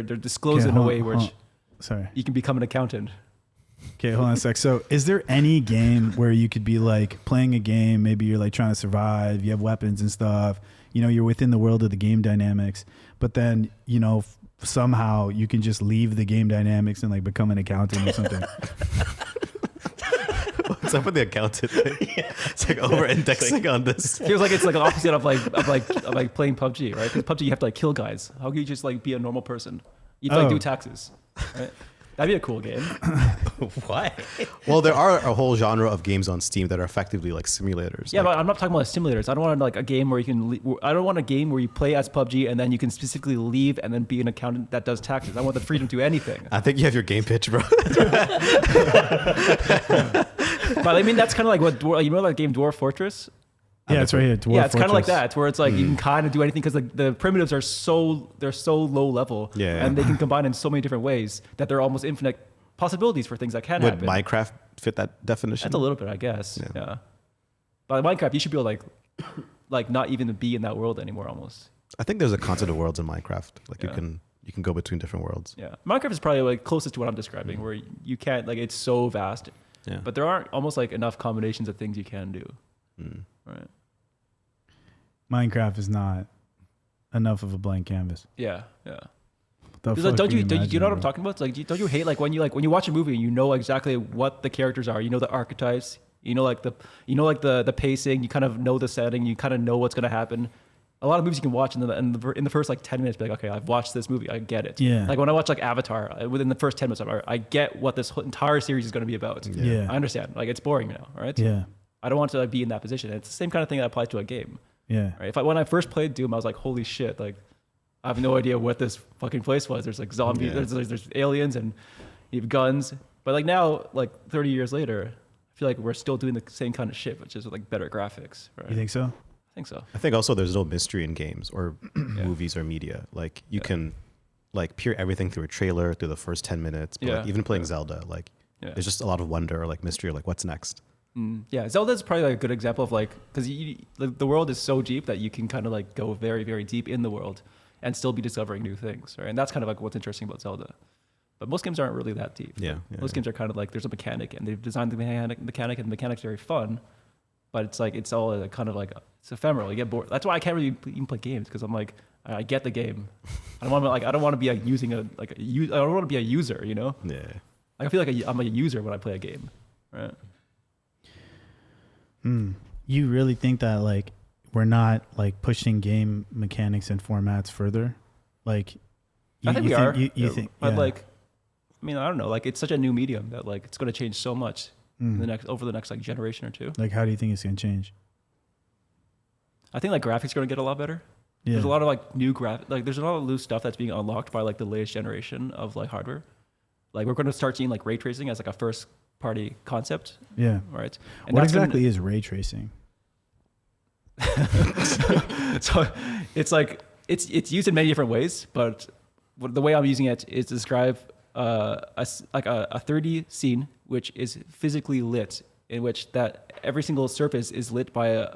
disclosed Okay, in a hold- way which hold- Sorry. you can become an accountant. Okay, hold on a sec. So, is there any game where you could be like playing a game? Maybe you're like trying to survive. You have weapons and stuff. You know, you're within the world of the game dynamics. But then, you know, somehow you can just leave the game dynamics and like become an accountant or something. What's up with the accountant thing? It's like over indexing on this. Feels like it's like an opposite of like playing PUBG, right? Because PUBG you have to like kill guys. How can you just like be a normal person? You have to like Oh. do taxes, right? That'd be a cool game. Why? Well, there are a whole genre of games on Steam that are effectively like simulators. Yeah, like, but I'm not talking about simulators. I don't want like a game where you can. I don't want a game where you play as PUBG and then you can specifically leave and then be an accountant that does taxes. I want the freedom to do anything. I think you have your game pitch, bro. But I mean, that's kind of like what you know that game Dwarf Fortress. Yeah, it's right here. Dwarf Yeah, it's kind of like Fortress. that. It's where it's like you can kind of do anything because the primitives are so low level, Yeah. and they can combine in so many different ways that there are almost infinite possibilities for things that can Would happen. Minecraft fit that definition? That's a little bit, I guess. Yeah. Yeah. But Minecraft, you should be able to like not even be in that world anymore, almost. I think there's a concept of worlds in Minecraft. Like Yeah. you can go between different worlds. Yeah, Minecraft is probably like closest to what I'm describing, where you can't like it's so vast, Yeah. but there aren't almost like enough combinations of things you can do. Right? Minecraft is not enough of a blank canvas. Yeah, yeah. Don't you know what I'm talking about? It's like, don't you hate like when you watch a movie and you know exactly what the characters are, you know the archetypes, you know like the pacing, you kind of know the setting, you kind of know what's gonna happen. A lot of movies you can watch in the first like 10 minutes, be like, okay, I've watched this movie, I get it. Yeah. Like when I watch like Avatar, within the first 10 minutes, I get what this entire series is going to be about. Yeah. I understand. Like it's boring now, right? Yeah. I don't want to like, be in that position. It's the same kind of thing that applies to a game. Yeah. Right. When I first played Doom, I was like, holy shit! Like, I have no idea what this fucking place was. There's like zombies, there's aliens, and you have guns. But like now, like 30 years later, I feel like we're still doing the same kind of shit, which is with like better graphics. Right? You think so? I think so. I think also there's no mystery in games or movies or media. Like you can like peer everything through a trailer, through the first 10 minutes. But like, even playing Zelda, like there's just a lot of wonder or like mystery or like what's next. Yeah, Zelda is probably like a good example of like, because the world is so deep that you can kind of like go very, very deep in the world and still be discovering new things, right? And that's kind of like what's interesting about Zelda. But most games aren't really that deep. Most games are kind of like there's a mechanic and they've designed the mechanic and the mechanic's very fun, but it's like it's all kind of like it's ephemeral. You get bored. That's why I can't really even play games because I'm like I get the game. I don't want to be like using I don't want to be a user, you know? Yeah. I feel like I'm a user when I play a game, right? You really think that like we're not like pushing game mechanics and formats further? Like, I think we are. You think, but like, I mean, I don't know. Like, it's such a new medium that like it's going to change so much over the next like generation or two. Like, how do you think it's going to change? I think like graphics are going to get a lot better. Yeah. There's a lot of like new there's a lot of new stuff that's being unlocked by like the latest generation of like hardware. Like we're going to start seeing like ray tracing as like a first party concept. Yeah. Right. And what exactly is ray tracing? So it's like it's used in many different ways, but the way I'm using it is to describe a 3D scene which is physically lit, in which that every single surface is lit by a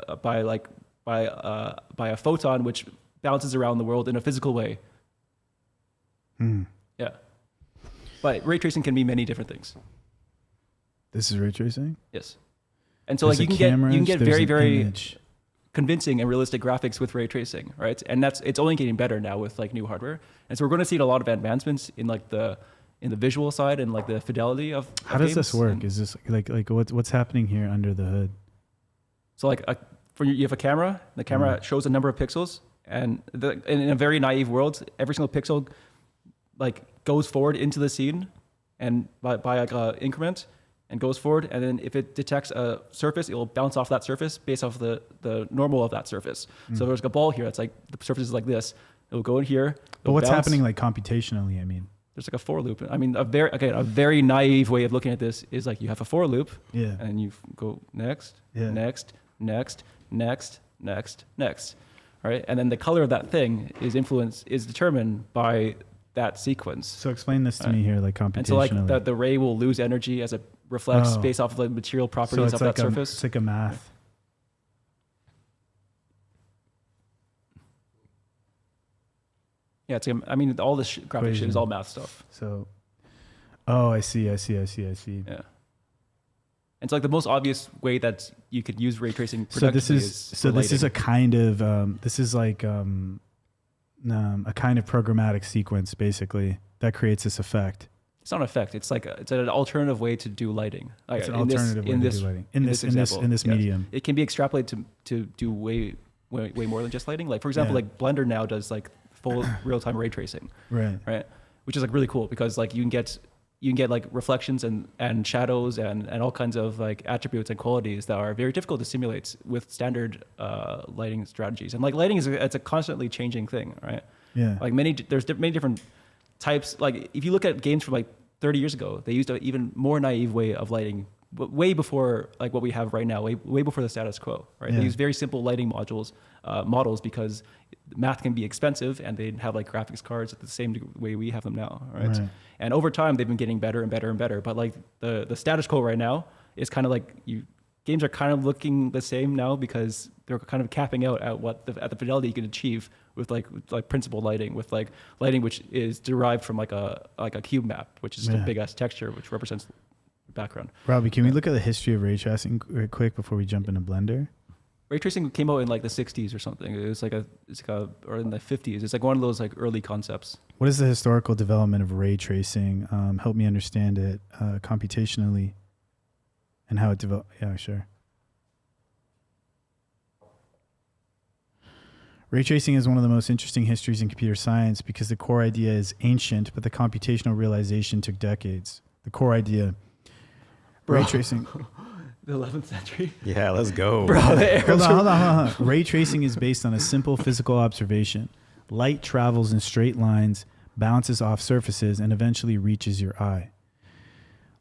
photon which bounces around the world in a physical way. Yeah. But ray tracing can be many different things. This is ray tracing? Yes. And so like you can get very, very convincing and realistic graphics with ray tracing, right? And it's only getting better now with like new hardware. And so we're going to see a lot of advancements in like the visual side and like the fidelity of How does this work? Is this like what's happening here under the hood? So like you have a camera, the camera shows a number of pixels, and in a very naive world, every single pixel like goes forward into the scene and by like a increment and goes forward, and then if it detects a surface, it will bounce off that surface based off the normal of that surface. So there's like a ball here, it's like the surface is like this. It will go in here. But what's happening like computationally? I mean, there's like a for loop. I mean, a very naive way of looking at this is like you have a for loop, and you go next, next, right? And then the color of that thing is determined by that sequence. So explain this to me here, like computationally. And so like the ray will lose energy as it reflects based off of the material properties of that surface. It's like a math. Yeah, I mean, all this graphic shit is all math stuff. So, I see. Yeah. It's like the most obvious way that you could use ray tracing So productively this is a kind of a kind of programmatic sequence basically that creates this effect. It's not an effect. It's like it's an alternative way to do lighting. It's an alternative way to do lighting in this medium. It can be extrapolated to do way more than just lighting. Like for example, like Blender now does like full real-time ray tracing. Right. Which is like really cool because like you can get like reflections and shadows and all kinds of like attributes and qualities that are very difficult to simulate with standard lighting strategies. And like lighting it's a constantly changing thing, right? Yeah. Like there's many different types. Like if you look at games from like 30 years ago, they used an even more naive way of lighting, way before like what we have right now, way before the status quo, right? They use very simple lighting models because math can be expensive and they have like graphics cards at the same way we have them now, right? And over time they've been getting better and better and better. But like the status quo right now is kind of like games are kind of looking the same now because they're kind of capping out at the fidelity you can achieve with like principal lighting, with like lighting which is derived from like a cube map, which is a big ass texture which represents background. Robbie, can we look at the history of ray tracing real quick before we jump into Blender? ray tracing came out in like the 60s or something. It's like or in the 50s. It's like one of those like early concepts. What is the historical development of ray tracing? Help me understand it computationally and how it developed. Yeah, sure. Ray tracing is one of the most interesting histories in computer science because the core idea is ancient, but the computational realization took decades. The core idea, ray tracing. The 11th century? Yeah, let's go. Bro, Hold on. Ray tracing is based on a simple physical observation. Light travels in straight lines, bounces off surfaces, and eventually reaches your eye.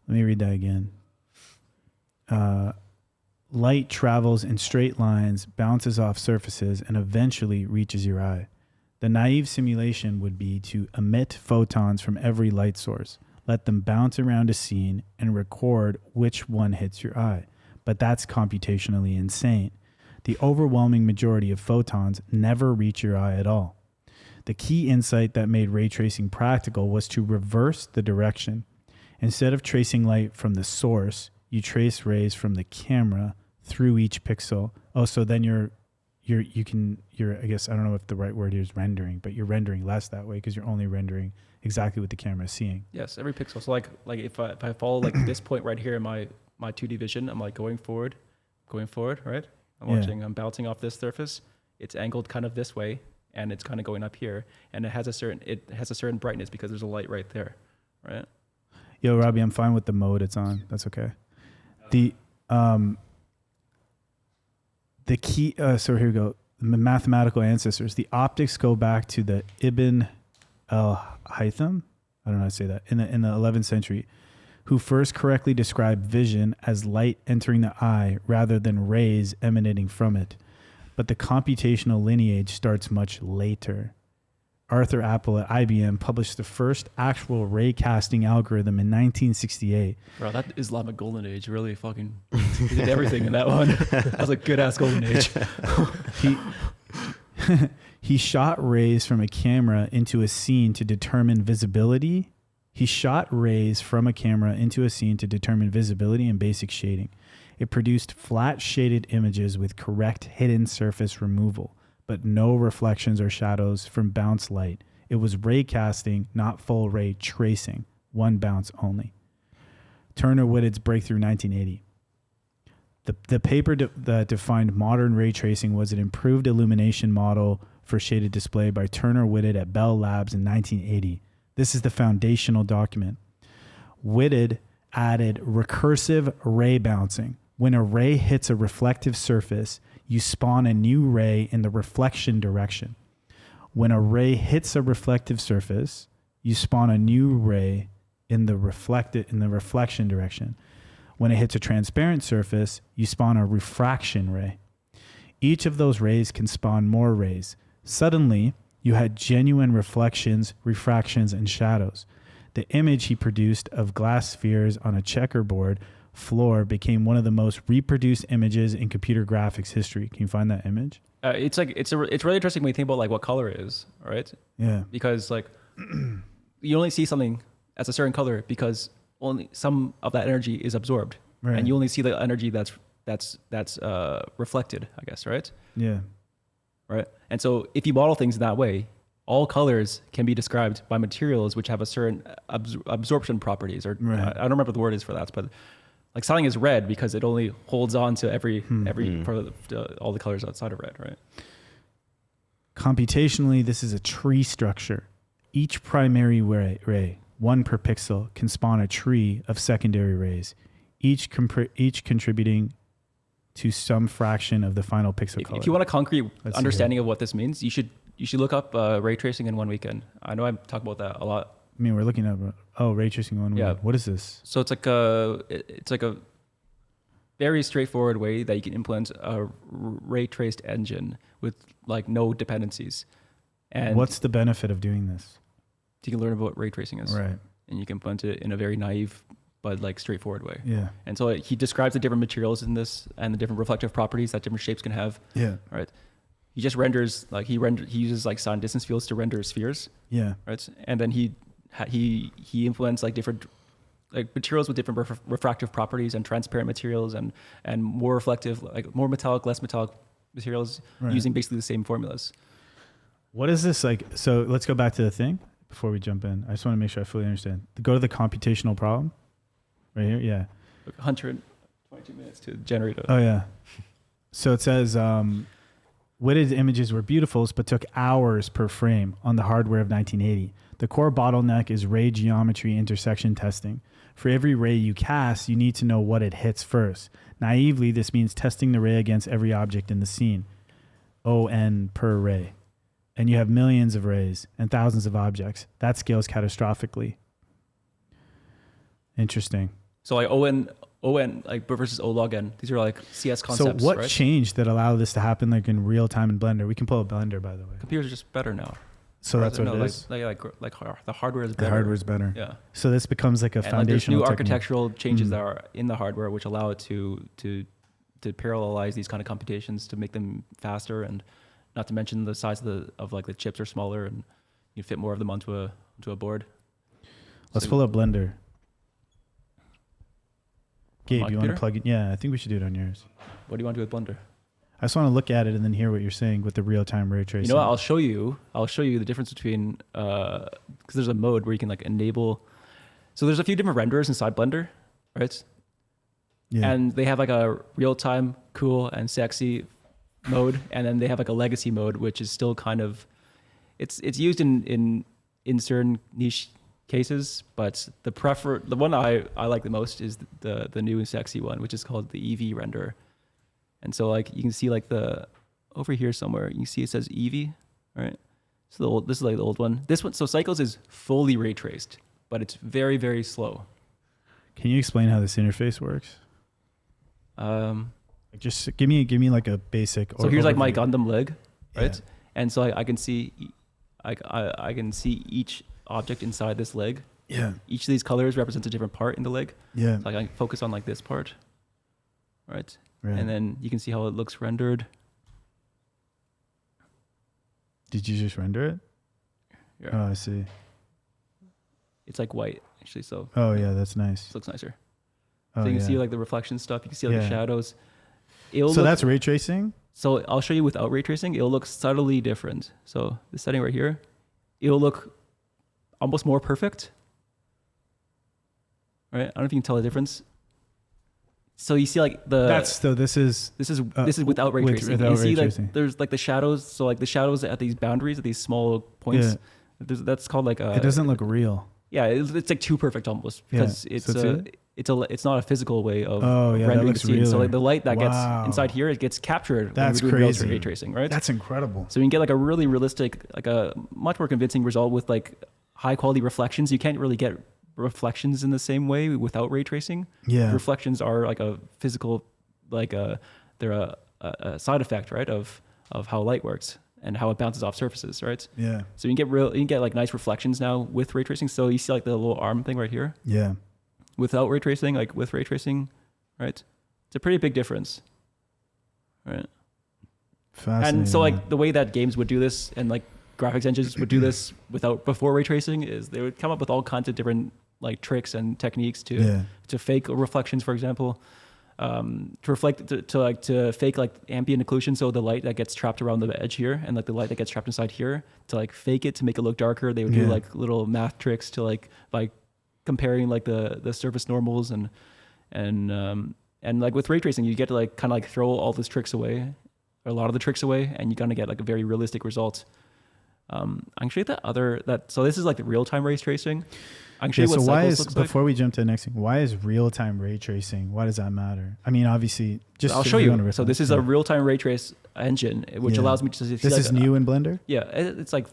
Let me read that again. Light travels in straight lines, bounces off surfaces, and eventually reaches your eye. The naive simulation would be to emit photons from every light source, let them bounce around a scene, and record which one hits your eye. But that's computationally insane. The overwhelming majority of photons never reach your eye at all. The key insight that made ray tracing practical was to reverse the direction. Instead of tracing light from the source, you trace rays from the camera through each pixel. Oh, so then you're I guess, I don't know if the right word here is rendering, but you're rendering less that way because you're only rendering exactly what the camera is seeing. Yes, every pixel. So like if I follow like this point right here in my 2D vision, I'm like going forward, right? I'm bouncing off this surface. It's angled kind of this way, and it's kind of going up here, and it has a certain brightness because there's a light right there, right? Yo, Robbie, I'm fine with the mode it's on. That's okay. The key, so here we go. Mathematical ancestors. The optics go back to the Ibn al-Haytham, I don't know how to say that, in the 11th century, who first correctly described vision as light entering the eye rather than rays emanating from it. But the computational lineage starts much later. Arthur Appel at IBM published the first actual ray casting algorithm in 1968. Bro, that Islamic golden age really fucking did everything in that one. That was a good ass golden age. He shot rays from a camera into a scene to determine visibility. He shot rays from a camera into a scene to determine visibility and basic shading. It produced flat shaded images with correct hidden surface removal, but no reflections or shadows from bounce light. It was ray casting, not full ray tracing, one bounce only. Turner Whitted's breakthrough 1980. The paper that defined modern ray tracing was an improved illumination model for shaded display by Turner Whitted at Bell Labs in 1980. This is the foundational document. Whitted added recursive ray bouncing. When a ray hits a reflective surface, you spawn a new ray in the reflection direction. When a ray hits a reflective surface, you spawn a new ray in the reflection direction. When it hits a transparent surface, you spawn a refraction ray. Each of those rays can spawn more rays. Suddenly, you had genuine reflections, refractions, and shadows. The image he produced of glass spheres on a checkerboard floor became one of the most reproduced images in computer graphics history. Can you find that image? It's really interesting when you think about like what color is, right? Yeah. Because like you only see something as a certain color because only some of that energy is absorbed, right. And you only see the energy that's reflected, I guess, right? Yeah. Right. And so if you model things in that way, all colors can be described by materials which have a certain absorption properties, or right. I don't remember what the word is for that, but like something is red because it only holds on to every part of all the colors outside of red, right? Computationally, this is a tree structure. Each primary ray, one per pixel, can spawn a tree of secondary rays, each contributing to some fraction of the final pixel color. If you want a concrete understanding of what this means, you should look up ray tracing in one weekend. I know I talk about that a lot. I mean, we're looking at ray tracing in one weekend. What is this? So it's like a very straightforward way that you can implement a ray traced engine with like no dependencies. And what's the benefit of doing this? You can learn about what ray tracing is, right? And you can implement it in a very naive but like straightforward way. Yeah. And so he describes the different materials in this and the different reflective properties that different shapes can have. Yeah. Right. He just renders like he uses like sign distance fields to render spheres. Yeah. Right. And then he implements like different like materials with different refractive properties and transparent materials and more reflective, like more metallic, less metallic materials using basically the same formulas. What is this like? So let's go back to the thing before we jump in. I just want to make sure I fully understand. Go to the computational problem right here. Yeah. 122 minutes to generate Oh, yeah. So it says, Whitted images were beautiful, but took hours per frame on the hardware of 1980. The core bottleneck is ray geometry intersection testing. For every ray you cast, you need to know what it hits first. Naively, this means testing the ray against every object in the scene, ON per ray. And you have millions of rays and thousands of objects. That scales catastrophically. Interesting. So like ON like versus O log n. These are like CS concepts. So what right? changed that allowed this to happen like in real time in Blender? We can pull up Blender, by the way. Computers are just better now. So that's what it is. Like the hardware is better. The hardware is better. Yeah. So this becomes like a and foundational like there's new technique. architectural changes that are in the hardware which allow it to parallelize these kind of computations to make them faster, and not to mention the size of like the chips are smaller and you fit more of them onto a board. Let's pull up Blender. Gabe, you want to computer? plug in? Yeah, I think we should do it on yours. What do you want to do with Blender? I just want to look at it and then hear what you're saying with the real-time ray tracing. You know what? I'll show you the difference between because there's a mode where you can like enable. So there's a few different renderers inside Blender, right? Yeah. And they have like a real-time, cool and sexy mode, and then they have like a legacy mode, which is still kind of it's used in certain niche cases, but the one I like the most is the new and sexy one, which is called the EV renderer. And so like you can see like over here somewhere, you can see it says EV, right? So this is like the old one. This one, so Cycles is fully ray traced, but it's very, very slow. Can you explain how this interface works? Like just give me like a basic. So here's like my Gundam leg, right? Yeah. And so I can see, I can see each object inside this leg. Yeah. Each of these colors represents a different part in the leg. Yeah. So I can focus on like this part, right? Right. And then you can see how it looks rendered. Did you just render it? Yeah. Oh, I see. It's like white actually, so Oh yeah, that's nice. it looks nicer. Oh, So you can yeah. see like the reflection stuff. You can see like the Yeah. shadows. So that's ray tracing? So I'll show you without ray tracing. It'll look subtly different. So the setting right here, it'll look almost more perfect. Right? I don't know if you can tell the difference. So you see like This is this is without ray tracing. without You see ray like tracing. there's like the shadows. So like the shadows at these boundaries, at these small points. Yeah. That's called like it doesn't look real. Yeah, it's like too perfect almost because Yeah. So it's not a physical way of Oh, yeah, that rendering the looks scene. So realer. like the light that Wow. gets inside here, it gets captured That's when we're doing crazy. ray tracing, right? That's incredible. So you can get like a really realistic, like a much more convincing result with like high quality reflections. You can't really get reflections in the same way without ray tracing. Yeah. Reflections are like a physical, they're a side effect, right, of how light works and how it bounces off surfaces, right? Yeah. So you can get like nice reflections now with ray tracing. So you see like the little arm thing right here Yeah. without ray tracing, like with ray tracing, right? It's a pretty big difference, right? Fascinating. And so like the way that games would do this and like graphics engines would do this before ray tracing is they would come up with all kinds of different like tricks and techniques to fake reflections, for example, to fake like ambient occlusion. So the light that gets trapped around the edge here and like the light that gets trapped inside here, to like fake it to make it look darker. They would do like little math tricks to like by comparing like the surface normals and like with ray tracing, you get to like kind of like throw all those tricks away, or a lot of the tricks away, and you kind of get like a very realistic result. Actually, so this is like the real-time ray tracing. Actually, so what why Cycles is, looks before we jump to the next thing, why is real-time ray tracing? Why does that matter? I mean, obviously, just I'll if show you you. want to So this is a real-time ray trace engine, which allows me to see. This like is new in Blender? Yeah, it's like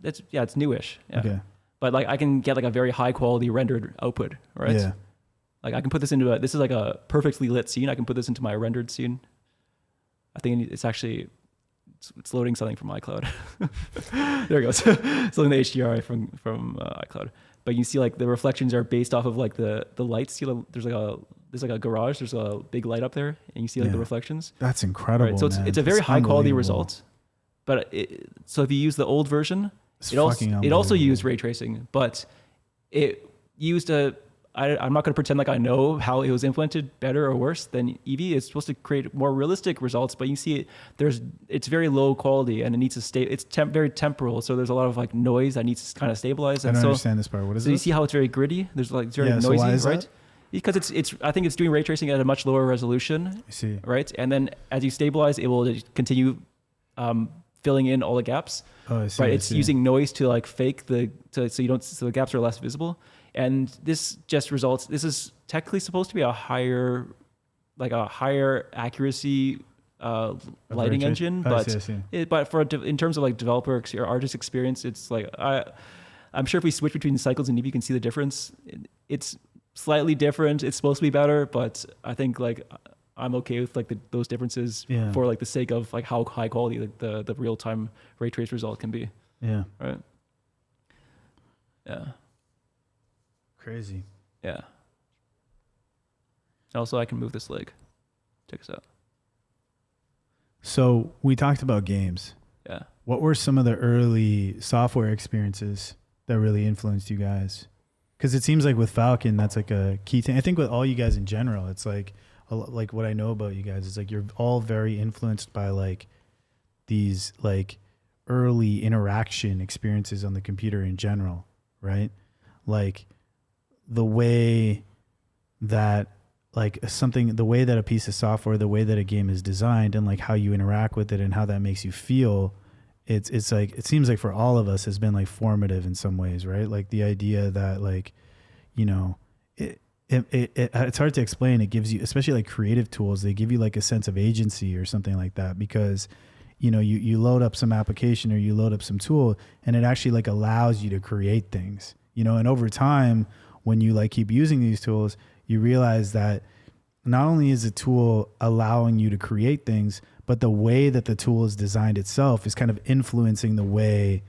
it's newish. Yeah. Okay. But like I can get like a very high quality rendered output, right? Yeah. Like I can put this into this is like a perfectly lit scene. I can put this into my rendered scene. I think it's actually it's loading something from iCloud. There it goes. It's loading the HDRI from iCloud. But you see like the reflections are based off of like the lights. See, there's like a garage. There's a big light up there, and you see like the reflections. That's incredible. Right. So man. it's a very high quality unbelievable. result. But so if you use the old version, It's it also fucking used unbelievable. ray tracing, but it used a I'm not going to pretend like I know how it was implemented better or worse than Eevee. It's supposed to create more realistic results, but you see it's very low quality and it needs to stay. It's very temporal, so there's a lot of like noise that needs to kind of stabilize. I don't understand this part. What is it? So you see how it's very gritty. There's like it's very noisy, so why is right? That? Because it's I think it's doing ray tracing at a much lower resolution. I see. Right, and then as you stabilize, it will continue filling in all the gaps. Oh, I see. Right, it's using noise to like fake so the gaps are less visible. And this just results. This is technically supposed to be a higher accuracy lighting engine, but in terms of like developer or artist experience, it's like I'm sure if we switch between cycles and Eevee, you can see the difference. It's slightly different. It's supposed to be better, but I think like I'm okay with like those differences for like the sake of like how high quality like the real time ray trace result can be. Yeah. Right. Yeah. Crazy. Yeah. Also, I can move this leg. Check us out. So we talked about games. Yeah. What were some of the early software experiences that really influenced you guys? Because it seems like with Falcon, that's like a key thing. I think with all you guys in general, it's like what I know about you guys is like you're all very influenced by like these like early interaction experiences on the computer in general, right? Like the way that the way that a piece of software, the way that a game is designed and like how you interact with it and how that makes you feel, it's like, it seems like for all of us has been like formative in some ways, right? Like the idea that like, you know, it's hard to explain. It gives you, especially like creative tools, they give you like a sense of agency or something like that because, you know, you load up some application or you load up some tool and it actually like allows you to create things, you know, and over time, when you like keep using these tools, you realize that not only is a tool allowing you to create things, but the way that the tool is designed itself is kind of influencing the way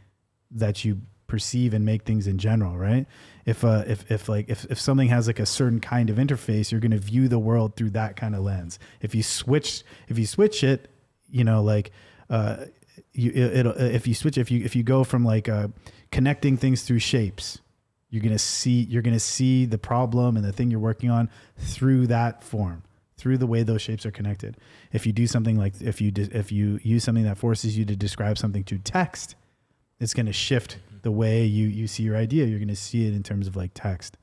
that you perceive and make things in general, right? If something has like a certain kind of interface, you're going to view the world through that kind of lens. If you switch it, you know, like if you go from like connecting things through shapes, you're gonna see the problem and the thing you're working on through that form, through the way those shapes are connected. If you do something like if you use something that forces you to describe something to text, it's gonna shift the way you see your idea. You're gonna see it in terms of like text.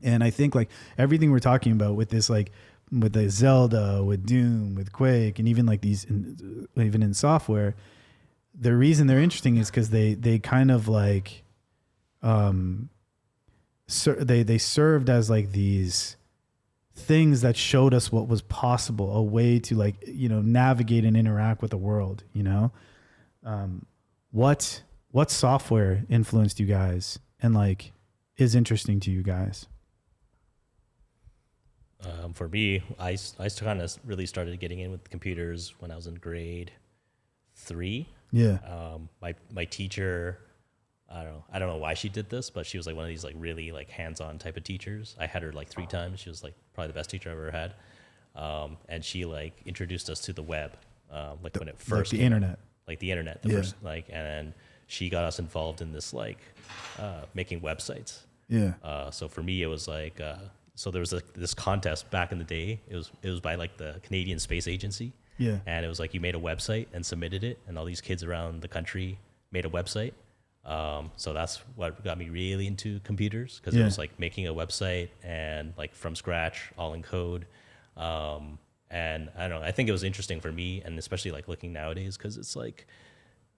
And I think like everything we're talking about with this, like with the Zelda, with Doom, with Quake, and even like these, even in software, the reason they're interesting is because they kind of like. They served as like these things that showed us what was possible, a way to like, you know, navigate and interact with the world, you know? What software influenced you guys and like is interesting to you guys? For me, I kind of really started getting in with computers when I was in grade 3. Yeah. My teacher, I don't know why she did this, but she was like one of these like really like hands-on type of teachers. I had her like 3 times. She was like probably the best teacher I've ever had. And she like introduced us to the web, like when it first like the internet. Like the internet, first, like, and then she got us involved in this like making websites. Yeah. So for me, it was like so there was this contest back in the day. It was by like the Canadian Space Agency. Yeah. And it was like you made a website and submitted it, and all these kids around the country made a website. So that's what got me really into computers, because it was like making a website and like from scratch, all in code. And I don't know, I think it was interesting for me, and especially like looking nowadays, because it's like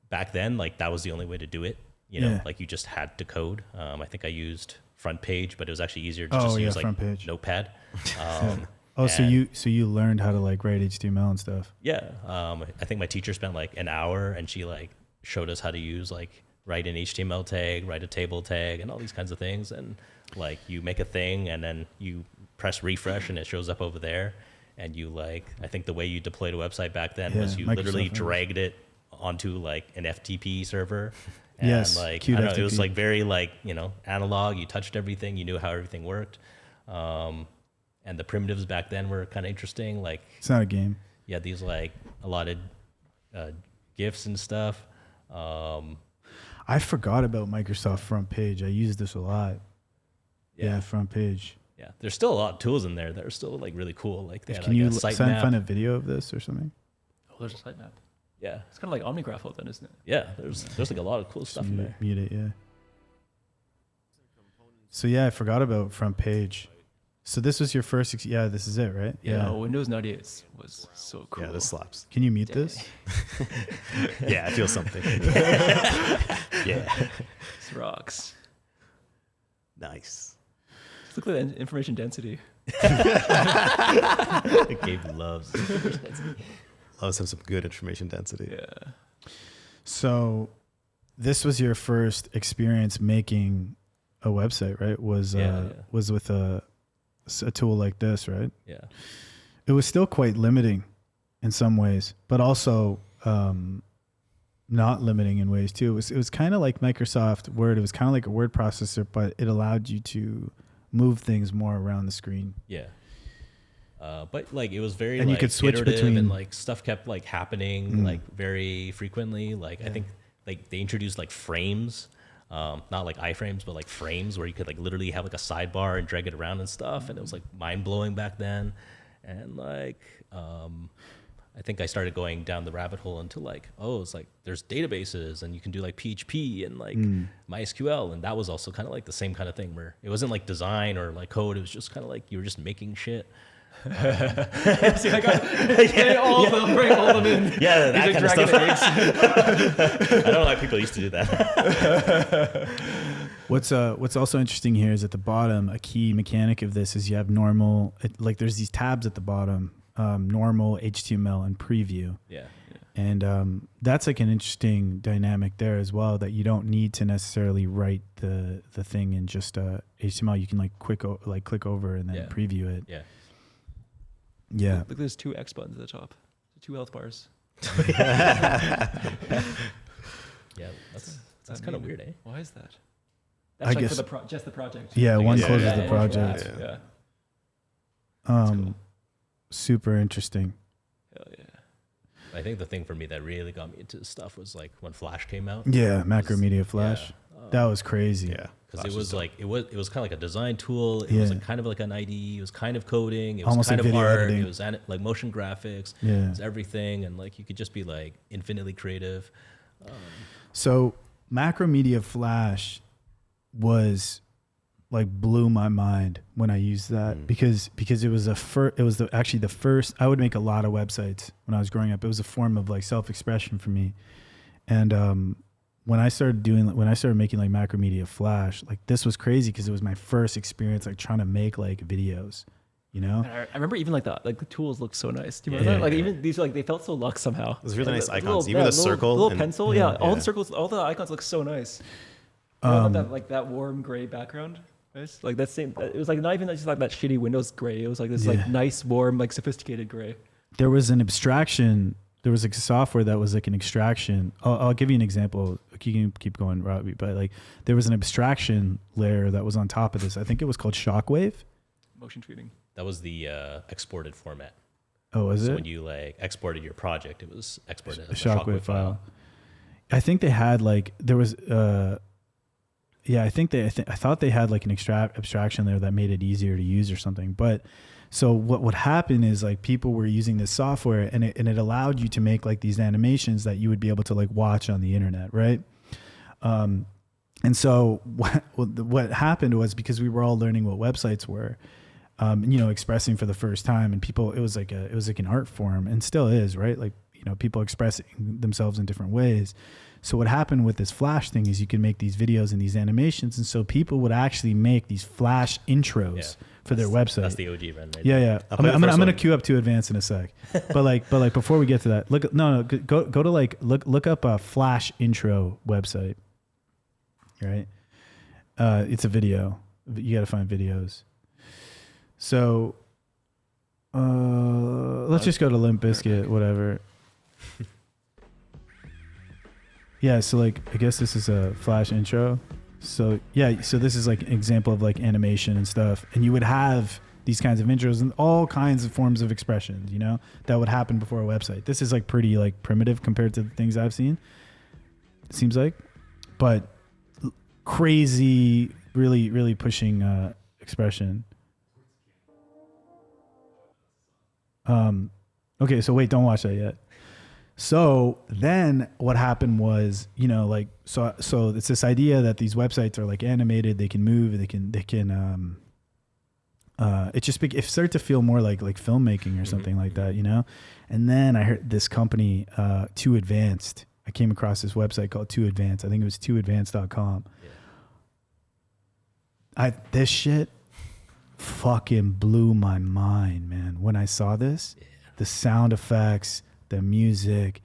back then, like that was the only way to do it. You know, like you just had to code. I think I used Front Page, but it was actually easier to just use like Notepad. So you learned how to like write HTML and stuff. Yeah. I think my teacher spent like an hour, and she like showed us how to use like write an HTML tag, write a table tag, and all these kinds of things. And like you make a thing, and then you press refresh, and it shows up over there. And you like, I think the way you deployed a website back then was you literally dragged it onto like an FTP server. And like, I don't know, it was like very like, you know, analog. You touched everything. You knew how everything worked. And the primitives back then were kind of interesting. Like, it's not a game. You had these like a lot of GIFs and stuff. I forgot about Microsoft Front Page. I used this a lot. Yeah, front page. Yeah, there's still a lot of tools in there that are still like really cool. Like they had, Can like, you a sitemap. find a video of this or something? Oh, there's a sitemap. Yeah, It's kind of like OmniGraffle then, isn't it? yeah. There's like a lot of cool stuff in there. Mute it, yeah. So yeah, I forgot about front page. So this was your first, yeah, this is it, right? Yeah. Windows 98 was so cool. Yeah, this slaps. Can you mute this? Yeah, I feel something. Yeah. This rocks. Nice. Just look at the information density. Gabe loves. Loves have some good information density. Yeah. So this was your first experience making a website, right? Was with a tool like this, right? Yeah. It was still quite limiting in some ways, but also not limiting in ways too. It was kind of like Microsoft Word. It was kind of like a word processor, but it allowed you to move things more around the screen. Yeah. But like it was very and like you could switch iterative between and like stuff kept like happening like very frequently. Like I think like they introduced like frames, not like iframes, but like frames where you could like literally have like a sidebar and drag it around and stuff. And it was like mind blowing back then. And like I think I started going down the rabbit hole into like, oh, it's like there's databases and you can do like PHP and like MySQL. And that was also kind of like the same kind of thing where it wasn't like design or like code. It was just kind of like you were just making shit. See, I got all of them, bring all of them in. Yeah, that He's kind like of stuff. I know a lot of people used to do that. What's also interesting here is at the bottom, a key mechanic of this is you have normal, like there's these tabs at the bottom, normal, HTML, and preview. Yeah. And that's like an interesting dynamic there as well, that you don't need to necessarily write the thing in just HTML. You can like click over and then preview it. Yeah. Yeah. Look, there's 2 X buttons at the top, 2 health bars. Yeah, that's kind of weird, eh? Why is that? I That's like guess- for just the project. Yeah, one guess- closes yeah, the yeah, project. Yeah. Super interesting. Hell yeah. I think the thing for me that really got me into stuff was like when Flash came out. Yeah, Macromedia Flash. Yeah. That was crazy. Yeah. Because Flash it was dope. like it was kind of like a design tool. It Yeah. was like kind of like an IDE. It was kind of coding. It was Almost kind like of video art. editing. It was like motion graphics. Yeah. It was everything, and like you could just be like infinitely creative. So Macromedia Flash was like blew my mind when I used that because it was actually the first. I would make a lot of websites when I was growing up. It was a form of like self-expression for me. And when I started making like Macromedia Flash, like this was crazy because it was my first experience like trying to make like videos, you know? And I remember even like the tools looked so nice. Do you remember that? Like even these like they felt so luxe somehow. It was really nice Like, icons. Even the circle. little and- pencil. Yeah, all the circles, all the icons look so nice. That warm gray background. Right? Like that same. It was like not even just like that shitty Windows gray. It was like this like nice, warm, like sophisticated gray. There was an abstraction. There was like software that was like an extraction. I'll give you an example. You can keep going, Robbie, but like there was an abstraction layer that was on top of this. I think it was called Shockwave. Motion tweeting. That was the exported format. Oh, was So it? when you like exported your project, it was exported A as a Shockwave file. I think they had like there was I thought they had like an abstraction there that made it easier to use or something. But so what would happen is like people were using this software and it allowed you to make like these animations that you would be able to like watch on the internet, right? And so what happened was because we were all learning what websites were, expressing for the first time, and people, it was like an art form, and still is, right? Like, people expressing themselves in different ways. So what happened with this Flash thing is you can make these videos and these animations, and so people would actually make these Flash intros for their website. That's the OG run, right? Yeah. I'm gonna queue up 2 Advanced in a sec, but like before we get to that, go to like look up a Flash intro website. Right, it's a video. You got to find videos. So let's just go to Limp Bizkit, whatever. Yeah, so like I guess this is a Flash intro. So yeah, so this is like an example of like animation and stuff, and you would have these kinds of intros and all kinds of forms of expressions, that would happen before a website. This is like pretty like primitive compared to the things I've seen. It seems like, but crazy, really, really pushing expression. Okay, so wait, don't watch that yet. So then what happened was, you know, like, so it's this idea that these websites are like animated, they can move, it it started to feel more like filmmaking or something like that, you know? And then I heard this company, Too Advanced. I came across this website called Too Advanced. I think it was tooadvanced.com. Yeah. This shit fucking blew my mind, man. When I saw this, the sound effects, the music,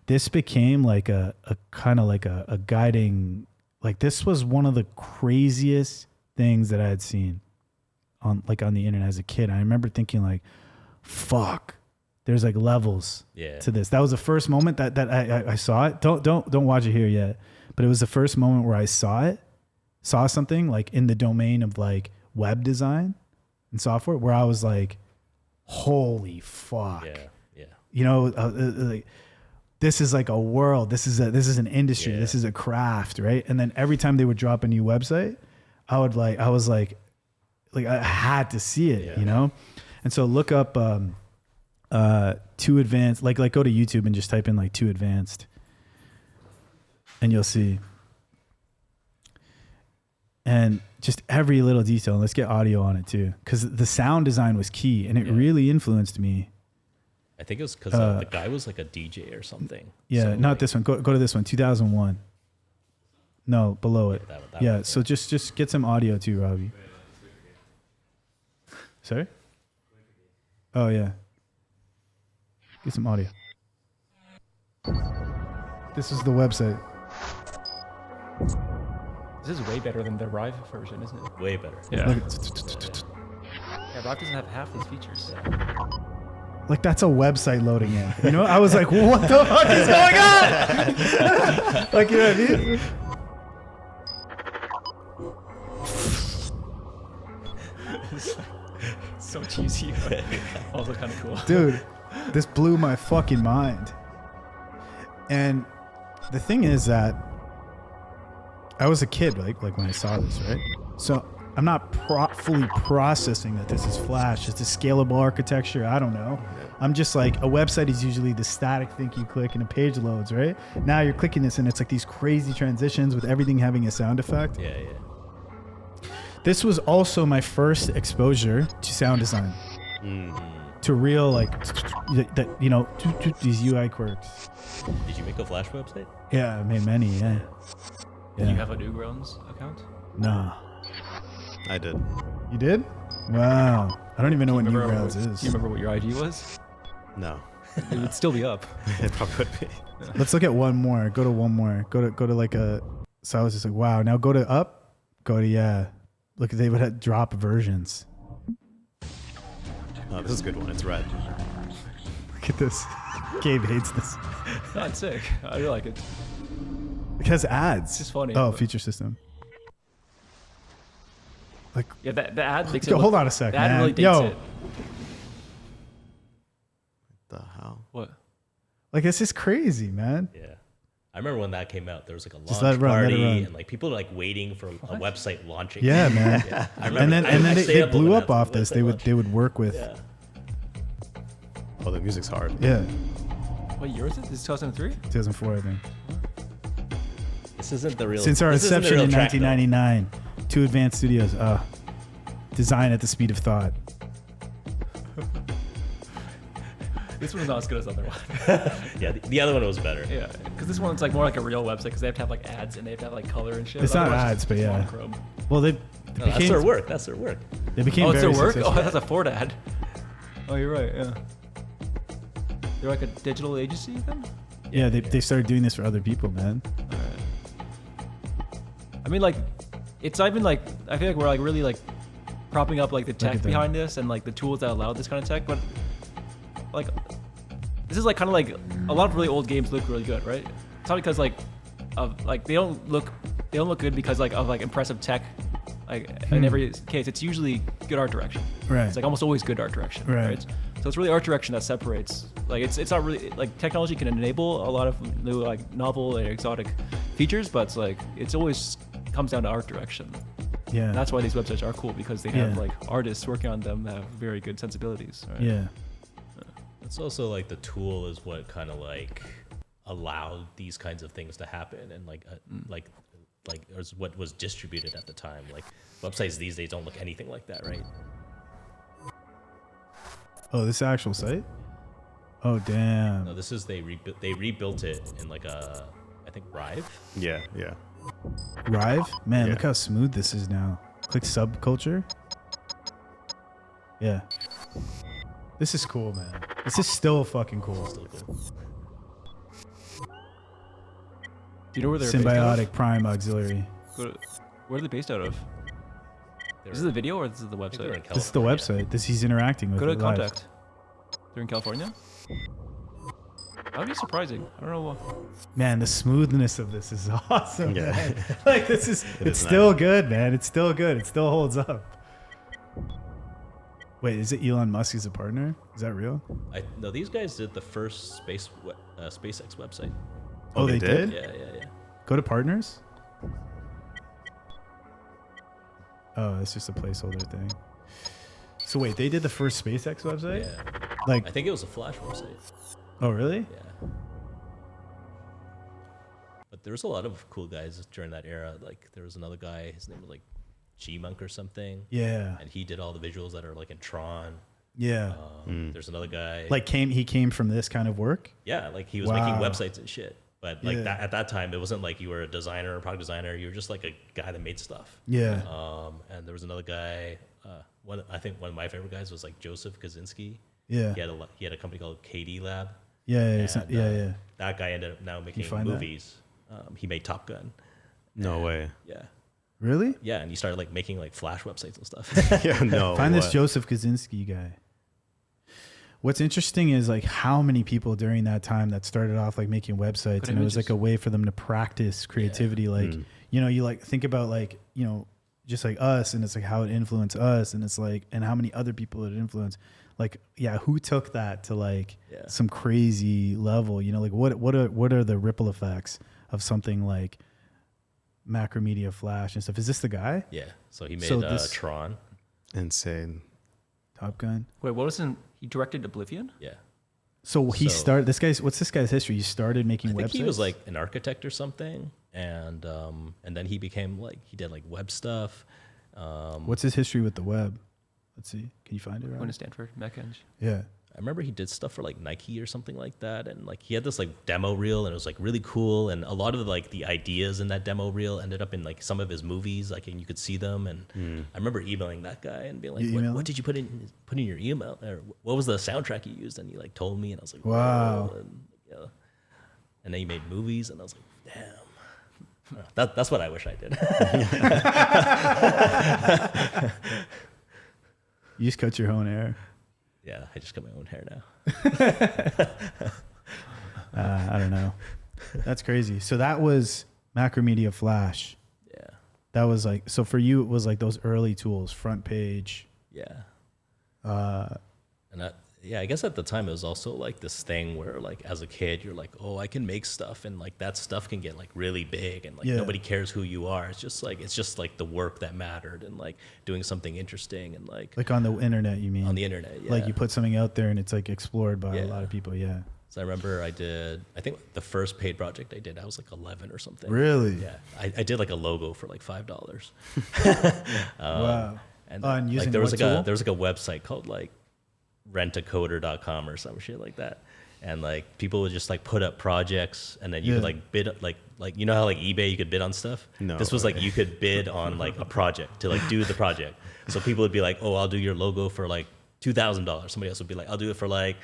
this became like a kind of like a guiding, like this was one of the craziest things that I had seen on the internet as a kid. I remember thinking like, fuck, there's like levels to this. That was the first moment that I saw it. Don't watch it here yet, but it was the first moment where I saw something like in the domain of like web design and software where I was like, holy fuck. You know, like this is like a world. This is an industry. This is a craft, right? And then every time they would drop a new website, I was like I had to see it, you know? And so look up Too Advanced, like go to YouTube and just type in like Too Advanced and you'll see. And just every little detail. And let's get audio on it too, because the sound design was key and it really influenced me. I think it was because the guy was like a DJ or something. Yeah, so not like, this one. Go to this one, 2001. No, below it. That yeah, one, so just get some audio too, Robbie. Sorry? Oh, yeah. Get some audio. This is the website. This is way better than the Rive version, isn't it? Way better. Yeah. Look, Yeah, Rive doesn't have half these features. like that's a website loading in. You know, I was like, what the fuck is going on? Like, you know what I mean? So cheesy, but also kind of cool. Dude, this blew my fucking mind. And the thing is that I was a kid, like when I saw this, right? So I'm not fully processing that this is Flash. It's a scalable architecture. I don't know. I'm just like, a website is usually the static thing you click and a page loads, right? Now you're clicking this and it's like these crazy transitions with everything having a sound effect. Yeah. This was also my first exposure to sound design. To real, like, that, you know, these UI quirks. Did you make a Flash website? Yeah, I made many, yeah. Do you have a Newgrounds account? No. I did. You did? Wow. I don't even know what Newgrounds is. Do you remember what your ID was? No. It would still be up. It probably would be. Let's look at one more. Go to one more. Go to like a. So I was just like, wow. Now go to up. Go to Look, they would have drop versions. Oh, this is a good one. It's red. Look at this. Gabe hates this. That's sick. I really like it. It has ads. It's just funny. Oh, feature system. Like, yeah, the ad makes it. Hold on a sec, the ad man. really dates it. The hell? What? Like, it's just crazy, man. Yeah. I remember when that came out, there was like a Just launch let it run, let it party run. and like people were like waiting for a website launching. Yeah, man. Yeah. I remember, And then they blew up off this. this. They would work with. Yeah. Oh, the music's hard. Yeah. What year is it? This is 2003? 2004, I think. This isn't the real. Since our this isn't the inception real in track, though. 1999, Too Advanced Studios. Design at the speed of thought. This one's not as good as the other one. Yeah, the other one was better. Yeah, because this one's like more like a real website because they have to have like ads and they have to have like color and shit. It's not Otherwise, ads, but it's yeah. monochrome. Well, they No, that's became their work. That's their work. they became Oh, it's very their work? successful. Oh, that's a Ford ad. Oh, you're right, yeah. They're like a digital agency then? Yeah, they started doing this for other people, man. I mean, like, it's not even like, I feel like we're like really like propping up like the tech at them. behind this and like the tools that allow this kind of tech, but like, this is like kind of like a lot of really old games look really good, right? It's not because like of like they don't look good because like of like impressive tech. Like in every case, it's usually good art direction. Right. It's like almost always good art direction. Right. So it's really art direction that separates. Like it's not really like technology can enable a lot of new like novel and exotic features, but it's like it's always comes down to art direction. Yeah. That's why these websites are cool, because they have like artists working on them that have very good sensibilities. Right? Yeah. It's also like the tool is what kind of like allowed these kinds of things to happen, and like is what was distributed at the time. Like websites these days don't look anything like that, right? Oh, this actual site? Oh, damn. No, this is they rebuilt it in like a, I think, Rive. Yeah. Rive? Man, Yeah. look how smooth this is now. Click subculture. Yeah. This is cool, man. This is still fucking cool. Still cool. Do you know where they're based out Symbiotic of? Prime Auxiliary. Where are they based out of? Is this the video or this is the I think they're in website? This is the California. website. This he's interacting with. Go to it live. contact. They're in California? That would be surprising. I don't know what. Man, the smoothness of this is awesome. Yeah. Man. Like this is It it's is still nice. good, man. It's still good. It still holds up. Wait, is it Elon Musk as a partner? Is that real? No, these guys did the first SpaceX website. Oh, they did? Yeah. Go to partners? Oh, it's just a placeholder thing. So wait, they did the first SpaceX website? Yeah. Like, I think it was a Flash website. oh really? Yeah. But there was a lot of cool guys during that era. Like there was another guy, his name was like G-Monk or something. Yeah. And he did all the visuals that are like in Tron. Yeah. There's another guy. Like he came from this kind of work? yeah, like he was Wow. making websites and shit. But like Yeah. at that time, it wasn't like you were a designer or product designer. You were just like a guy that made stuff. Yeah. And there was another guy. I think one of my favorite guys was like Joseph Kaczynski. Yeah. He had a company called KD Lab. Yeah, And, yeah. That guy ended up now making find that? movies. He made Top Gun. No way. Yeah. Really? Yeah, and he started like making like Flash websites and stuff. Yeah, no. Find this what? Joseph Kaczynski guy. What's interesting is like how many people during that time that started off like making websites, Good and it was images. like a way for them to practice creativity. Like, you know, you like think about like, you know, just like us, and it's like how it influenced us, and it's like, and how many other people it influenced. Like, yeah, who took that to like some crazy level? You know, like what are the ripple effects of something like Macromedia Flash and stuff? Is this the guy? Yeah. So he made So this- Tron. Insane. Top Gun. Wait, what was in? He directed Oblivion? Yeah. So he So- started. What's this guy's history? He started making I think websites. he was like an architect or something, and then he became like he did like web stuff. What's his history with the web? Let's see. Can you find it? Went Right? to Stanford, MechEng. Yeah. I remember he did stuff for like Nike or something like that, and like he had this like demo reel, and it was like really cool, and a lot of like the ideas in that demo reel ended up in like some of his movies, like, and you could see them. And I remember emailing that guy and being like, You emailed what him? did you put in your email, or what was the soundtrack you used? And he like told me, and I was like, Wow. whoa. And, yeah. And then he made movies, and I was like, damn. That's what I wish I did. You just cut your own hair. Yeah, I just cut my own hair now. I don't know. That's crazy. So that was Macromedia Flash. Yeah, That was like, so for you, it was like those early tools, front page. yeah. Uh, And I guess at the time it was also like this thing where like as a kid you're like, oh, I can make stuff, and like that stuff can get like really big, and like Yeah. nobody cares who you are. It's just like the work that mattered, and like doing something interesting, and like like on the internet, you mean? on the internet. Yeah. Like you put something out there and it's like explored by a Yeah. lot of people. Yeah. So I remember I think the first paid project I did, I was like 11 or something. Really? Yeah. I did like a logo for like $5. Wow. And Oh, and like using there was what like tool? there was like a website called like rentacoder.com or some shit like that, and like people would just like put up projects, and then you could Yeah. like bid, like you know how like eBay you could bid on stuff. No This was like way. you could bid on like a project to like do the project. So people would be like, oh, I'll do your logo for like $2,000. Somebody else would be like, I'll do it for like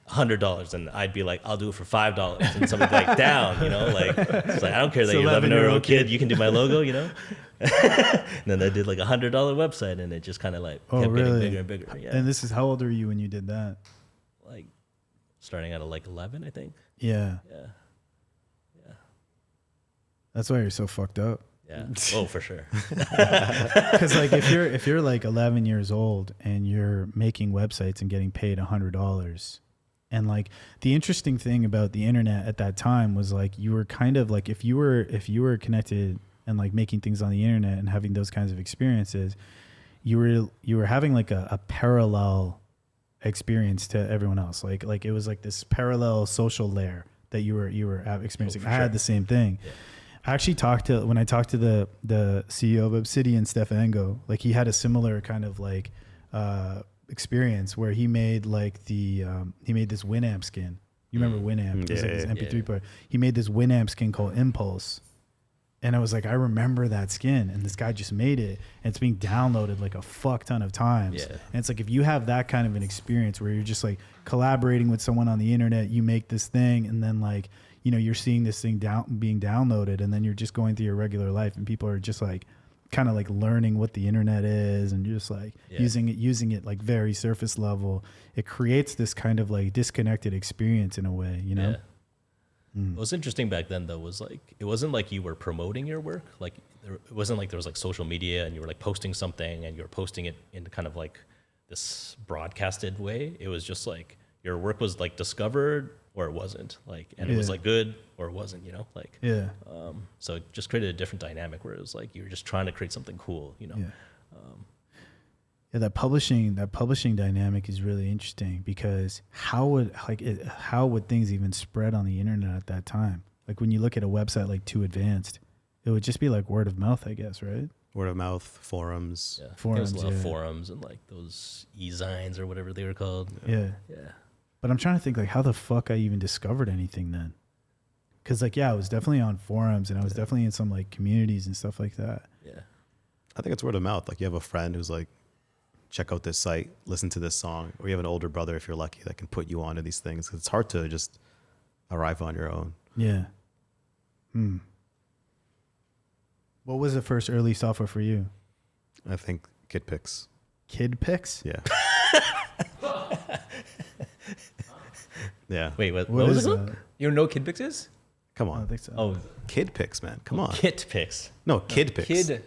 $100, and I'd be like, I'll do it for $5, and somebody'd be like, down, you know, like it's like I don't care that It's you're 11-year-old 11-year-old kid, you can do my logo, you know. And then I did like $100 website, and it just kind of like Oh, kept really? getting bigger and bigger. Yeah, And this is, how old were you when you did that? like starting out at like 11, I think. Yeah. Yeah, That's why you're so fucked up. yeah. Oh, for sure. Because like if you're like 11 years old and you're making websites and getting paid $100, and like the interesting thing about the internet at that time was like you were kind of like if you were connected and like making things on the internet and having those kinds of experiences, you were having like a parallel experience to everyone else. Like it was like this parallel social layer that you were experiencing. I had the same thing. Yeah. I actually when I talked to the CEO of Obsidian, Steph Ango, like he had a similar kind of like experience where he made like he made this Winamp skin. You remember Winamp? It was like this MP3 player. He made this Winamp skin called Impulse. And I was like, I remember that skin, and this guy just made it, and it's being downloaded like a fuck ton of times. Yeah. And it's like, if you have that kind of an experience where you're just like collaborating with someone on the internet, you make this thing, and then like, you know, you're seeing this thing being downloaded, and then you're just going through your regular life, and people are just like kind of like learning what the internet is, and you're just like using it like very surface level. It creates this kind of like disconnected experience in a way, you know? Yeah. What was interesting back then, though, was like it wasn't like you were promoting your work. Like it wasn't like there was like social media and you were like posting something and you were posting it in kind of like this broadcasted way. It was just like your work was like discovered or it wasn't, like, and it was like good or it wasn't, you know, like so it just created a different dynamic where it was like you were just trying to create something cool, you know. That publishing dynamic is really interesting, because how would things even spread on the internet at that time? Like when you look at a website like Too Advanced, it would just be like word of mouth, I guess, right? Word of mouth, forums. Yeah, forums, there was a lot of forums and like those e-zines or whatever they were called. Yeah. But I'm trying to think like how the fuck I even discovered anything then. Because like, I was definitely on forums and I was definitely in some like communities and stuff like that. Yeah. I think it's word of mouth. Like you have a friend who's like, check out this site, listen to this song, or you have an older brother, if you're lucky, that can put you onto these things. It's hard to just arrive on your own. Yeah. What was the first early software for you? I think KidPix. KidPix? Yeah. Yeah. Wait, what was it? You don't know what KidPix is? Come on. I don't think so. Oh, KidPix, man. Come on. KidPix. No, KidPix.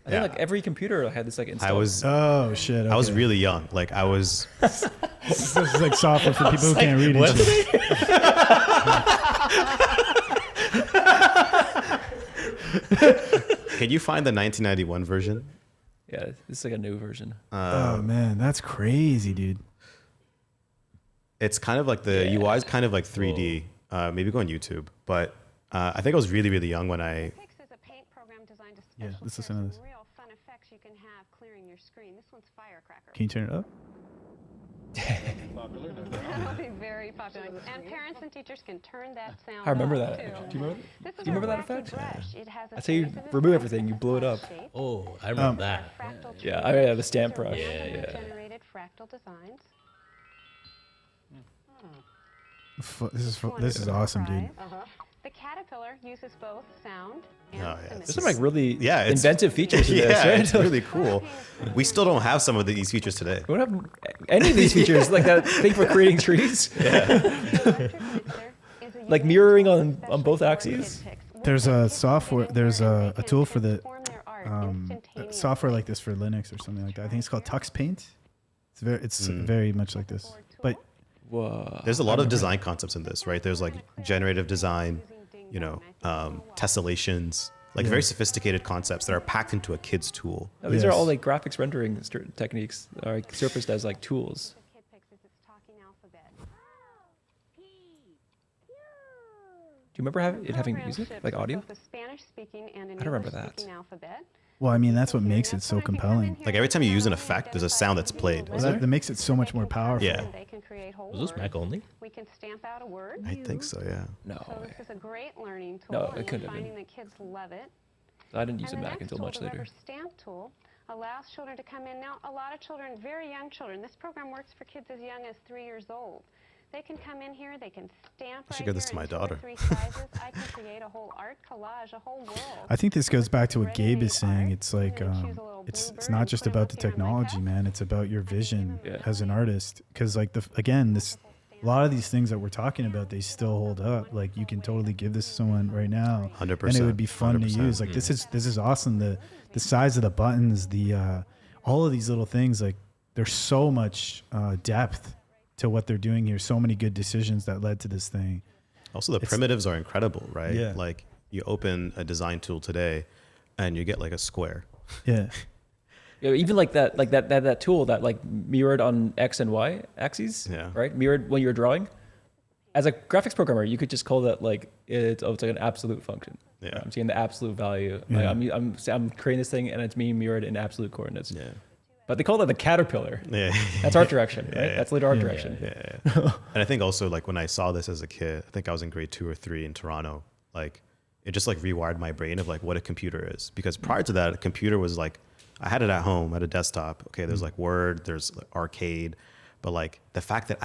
I think like every computer had this like installed. Oh shit! Okay. I was really young. Like I was. This is like software for people who can't read and shit. Can you find the 1991 version? Yeah, this is like a new version. Oh man, that's crazy, dude. It's kind of like the UI is kind of like 3D. Maybe go on YouTube. But I think I was really, really young when I. Let's listen to this. Real fun effects you can have clearing your screen. This one's Firecracker. Can you turn it up? That'll be very popular. And parents and teachers can turn that sound I remember off, that. too. Do you remember that effect? It has a I say you series of remove everything, you blow it up. shapes, Oh, I remember that. fractal Yeah, trees. I have the stamp brush. These are Yeah. randomly generated fractal designs. This is awesome, dude. The caterpillar uses both sound and Oh, yeah. symmetry. There's some like really it's- inventive features in Yeah, this, right? it's really cool. We still don't have some of these features today. We don't have any of these features, like that thing for creating trees. Like mirroring on both axes. There's a software. There's a tool for the software like this for Linux or something like that. I think it's called Tux Paint. It's very much like this. But Whoa. There's a lot of design concepts in this, right? There's like generative design, you know, tessellations, like very sophisticated concepts that are packed into a kid's tool. No, these are all like graphics rendering techniques, like surfaced as like tools. Do you remember it having music, like audio? I don't remember that. well, I mean, that's what makes it so compelling. Like every time you use an effect, there's a sound that's played. Well, that makes it so much more powerful. Yeah. Was this Mac only? We can stamp out a word. I think so, yeah. No, So this is a great learning tool. No, it and couldn't have finding been. that kids love it. I didn't use a And the Mac next until tool, much the later. rubber stamp tool, allows children to come in. Now, a lot of children, very young children, this program works for kids as young as 3 years old. They can come in here, they can stamp I should right give this here to my in 2 or daughter. 3 sizes. I can create a whole art collage, a whole world. I think this goes back to what Ready-made Gabe is saying. art. It's like You can choose a little it's bluebird not and just put 'em about up the here on my technology, desk. man. It's about your vision Yeah. as an artist. Because like a lot of these things that we're talking about, they still hold up. Like you can totally give this to someone right now, 100%. and it would be fun 100%. to use. Like this is awesome. The size of the buttons, all of these little things. Like there's so much depth to what they're doing here. So many good decisions that led to this thing. Also, the primitives are incredible, right? Yeah. Like you open a design tool today and you get like a square. Yeah. Yeah, even like that tool that like mirrored on X and Y axes, right? Mirrored when you're drawing. As a graphics programmer, you could just call that like it's like an absolute function. Yeah. Right? I'm seeing the absolute value. Yeah. Like I'm creating this thing and it's being mirrored in absolute coordinates. Yeah. But they call that the caterpillar. Yeah. That's art direction, right? Yeah. That's literal art direction. Yeah. And I think also like when I saw this as a kid, I think I was in grade 2 or 3 in Toronto, like it just like rewired my brain of like what a computer is. Because prior to that, a computer was like, I had it at home at a desktop. Okay, there's like Word, there's like arcade, but like the fact that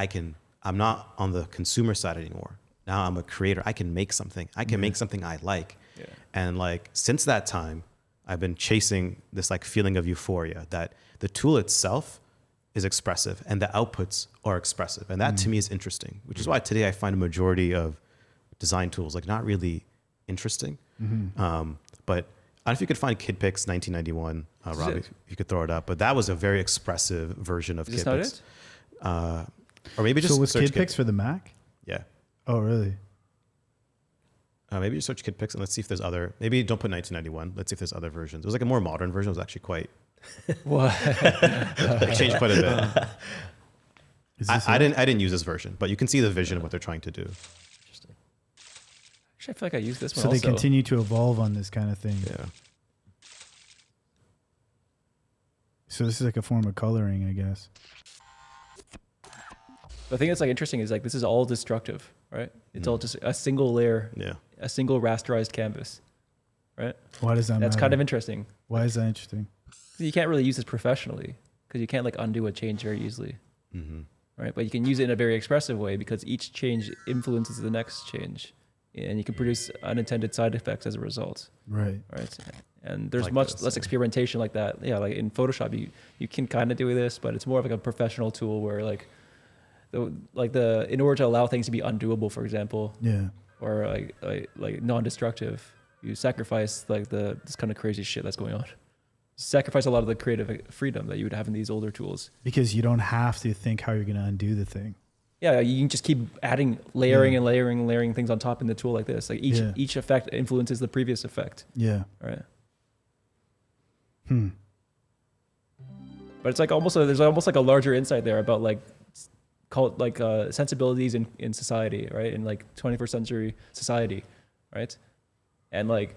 I'm not on the consumer side anymore. Now I'm a creator. I can make something. I can make something I like. Yeah. And like since that time, I've been chasing this like feeling of euphoria that the tool itself is expressive and the outputs are expressive. And that to me is interesting, which is why today I find a majority of design tools like not really interesting. But I don't know if you could find KidPix 1991, Robbie, if you could throw it up. But that was a very expressive version of KidPix. Is this not it? Or maybe just So was search KidPix for the Mac? Yeah. Oh, really? Maybe just search KidPix and let's see if there's other. Maybe don't put 1991. Let's see if there's other versions. It was like a more modern version. It was actually quite. What? It changed quite a bit. Is this I it? didn't use this version, but you can see the vision of what they're trying to do. Interesting. Actually, I feel like I used this one So also. they continue to evolve on this kind of thing. Yeah. So this is like a form of coloring, I guess. The thing that's like interesting is like this is all destructive, right? It's all just a single layer, Yeah. a single rasterized canvas, right? Why does that That's matter? kind of interesting. Why is that interesting? You can't really use this professionally because you can't like undo a change very easily, right? But you can use it in a very expressive way because each change influences the next change, and you can produce unintended side effects as a result, Right. right? And there's Like much this, less yeah. experimentation like that. Yeah, like in Photoshop, you can kind of do this, but it's more of like a professional tool where like in order to allow things to be undoable, for example, Yeah. or like non-destructive, you sacrifice like this kind of crazy shit that's going on. Sacrifice a lot of the creative freedom that you would have in these older tools. Because you don't have to think how you're going to undo the thing. Yeah, you can just keep adding, layering and layering and layering things on top in the tool like this. Like each effect influences the previous effect. Yeah. Right. Hmm. But it's like there's almost like a larger insight there about like sensibilities in society, right? In like 21st century society, right? And like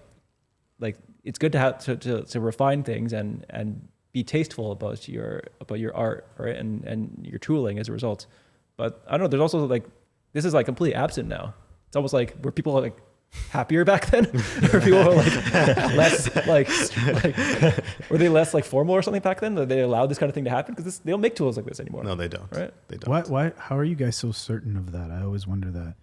it's good to have to refine things and be tasteful about your art, right? And your tooling as a result. But I don't know, there's also like this is like completely absent now. It's almost like were people like happier back then? Or people were like less like were they less like formal or something back then? That they allowed this kind of thing to happen? Because they don't make tools like this anymore. No, they don't. Right? They don't. Why? How are you guys so certain of that? I always wonder that.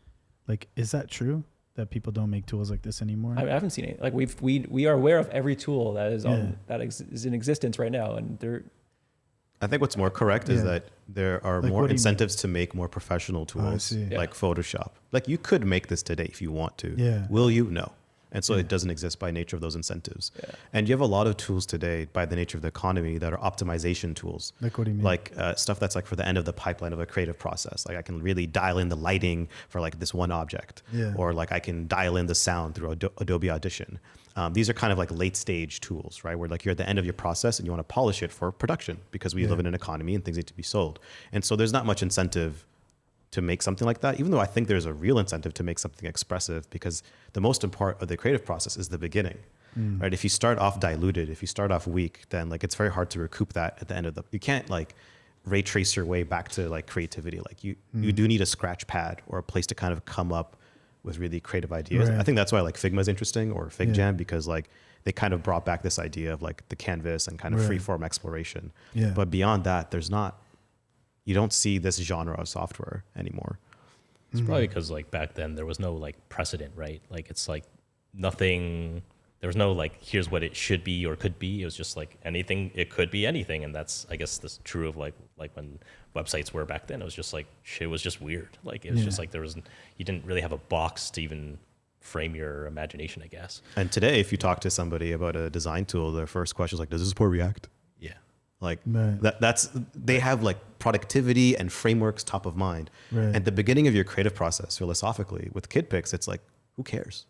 Like, is that true that people don't make tools like this anymore? I haven't seen it. Like we are aware of every tool that is is in existence right now, and they're. I think what's more correct is that there are Like, more what do you incentives to make more professional tools see. like Photoshop. Like you could make this today if you want to. Yeah. Will you? No. And so it doesn't exist by nature of those incentives. Yeah. And you have a lot of tools today by the nature of the economy that are optimization tools. Like what do you mean? Like stuff that's like for the end of the pipeline of a creative process. Like I can really dial in the lighting for like this one object. Yeah. Or like I can dial in the sound through Adobe Audition. These are kind of like late stage tools, right? Where like you're at the end of your process and you want to polish it for production because we live in an economy and things need to be sold. And so there's not much incentive to make something like that, even though I think there's a real incentive to make something expressive because the most important part of the creative process is the beginning, right? If you start off diluted, if you start off weak, then like it's very hard to recoup that at the end of you can't like ray trace your way back to like creativity. Like you do need a scratch pad or a place to kind of come up with really creative ideas. Right. I think that's why like Figma is interesting or FigJam because like they kind of brought back this idea of like the canvas and kind of free form exploration. Yeah. But beyond that, you don't see this genre of software anymore. It's probably because like back then there was no like precedent, right? Like it's like nothing. There was no like here's what it should be or could be. It was just like anything. It could be anything, and that's I guess that's true of like when websites were back then. It was just like shit was just weird. Like it was just like you didn't really have a box to even frame your imagination, I guess. And today, if you talk to somebody about a design tool, their first question is like, does this support React? Yeah. Like Right. they have like productivity and frameworks top of mind. Right. At the beginning of your creative process, philosophically, with KidPix, it's like, who cares?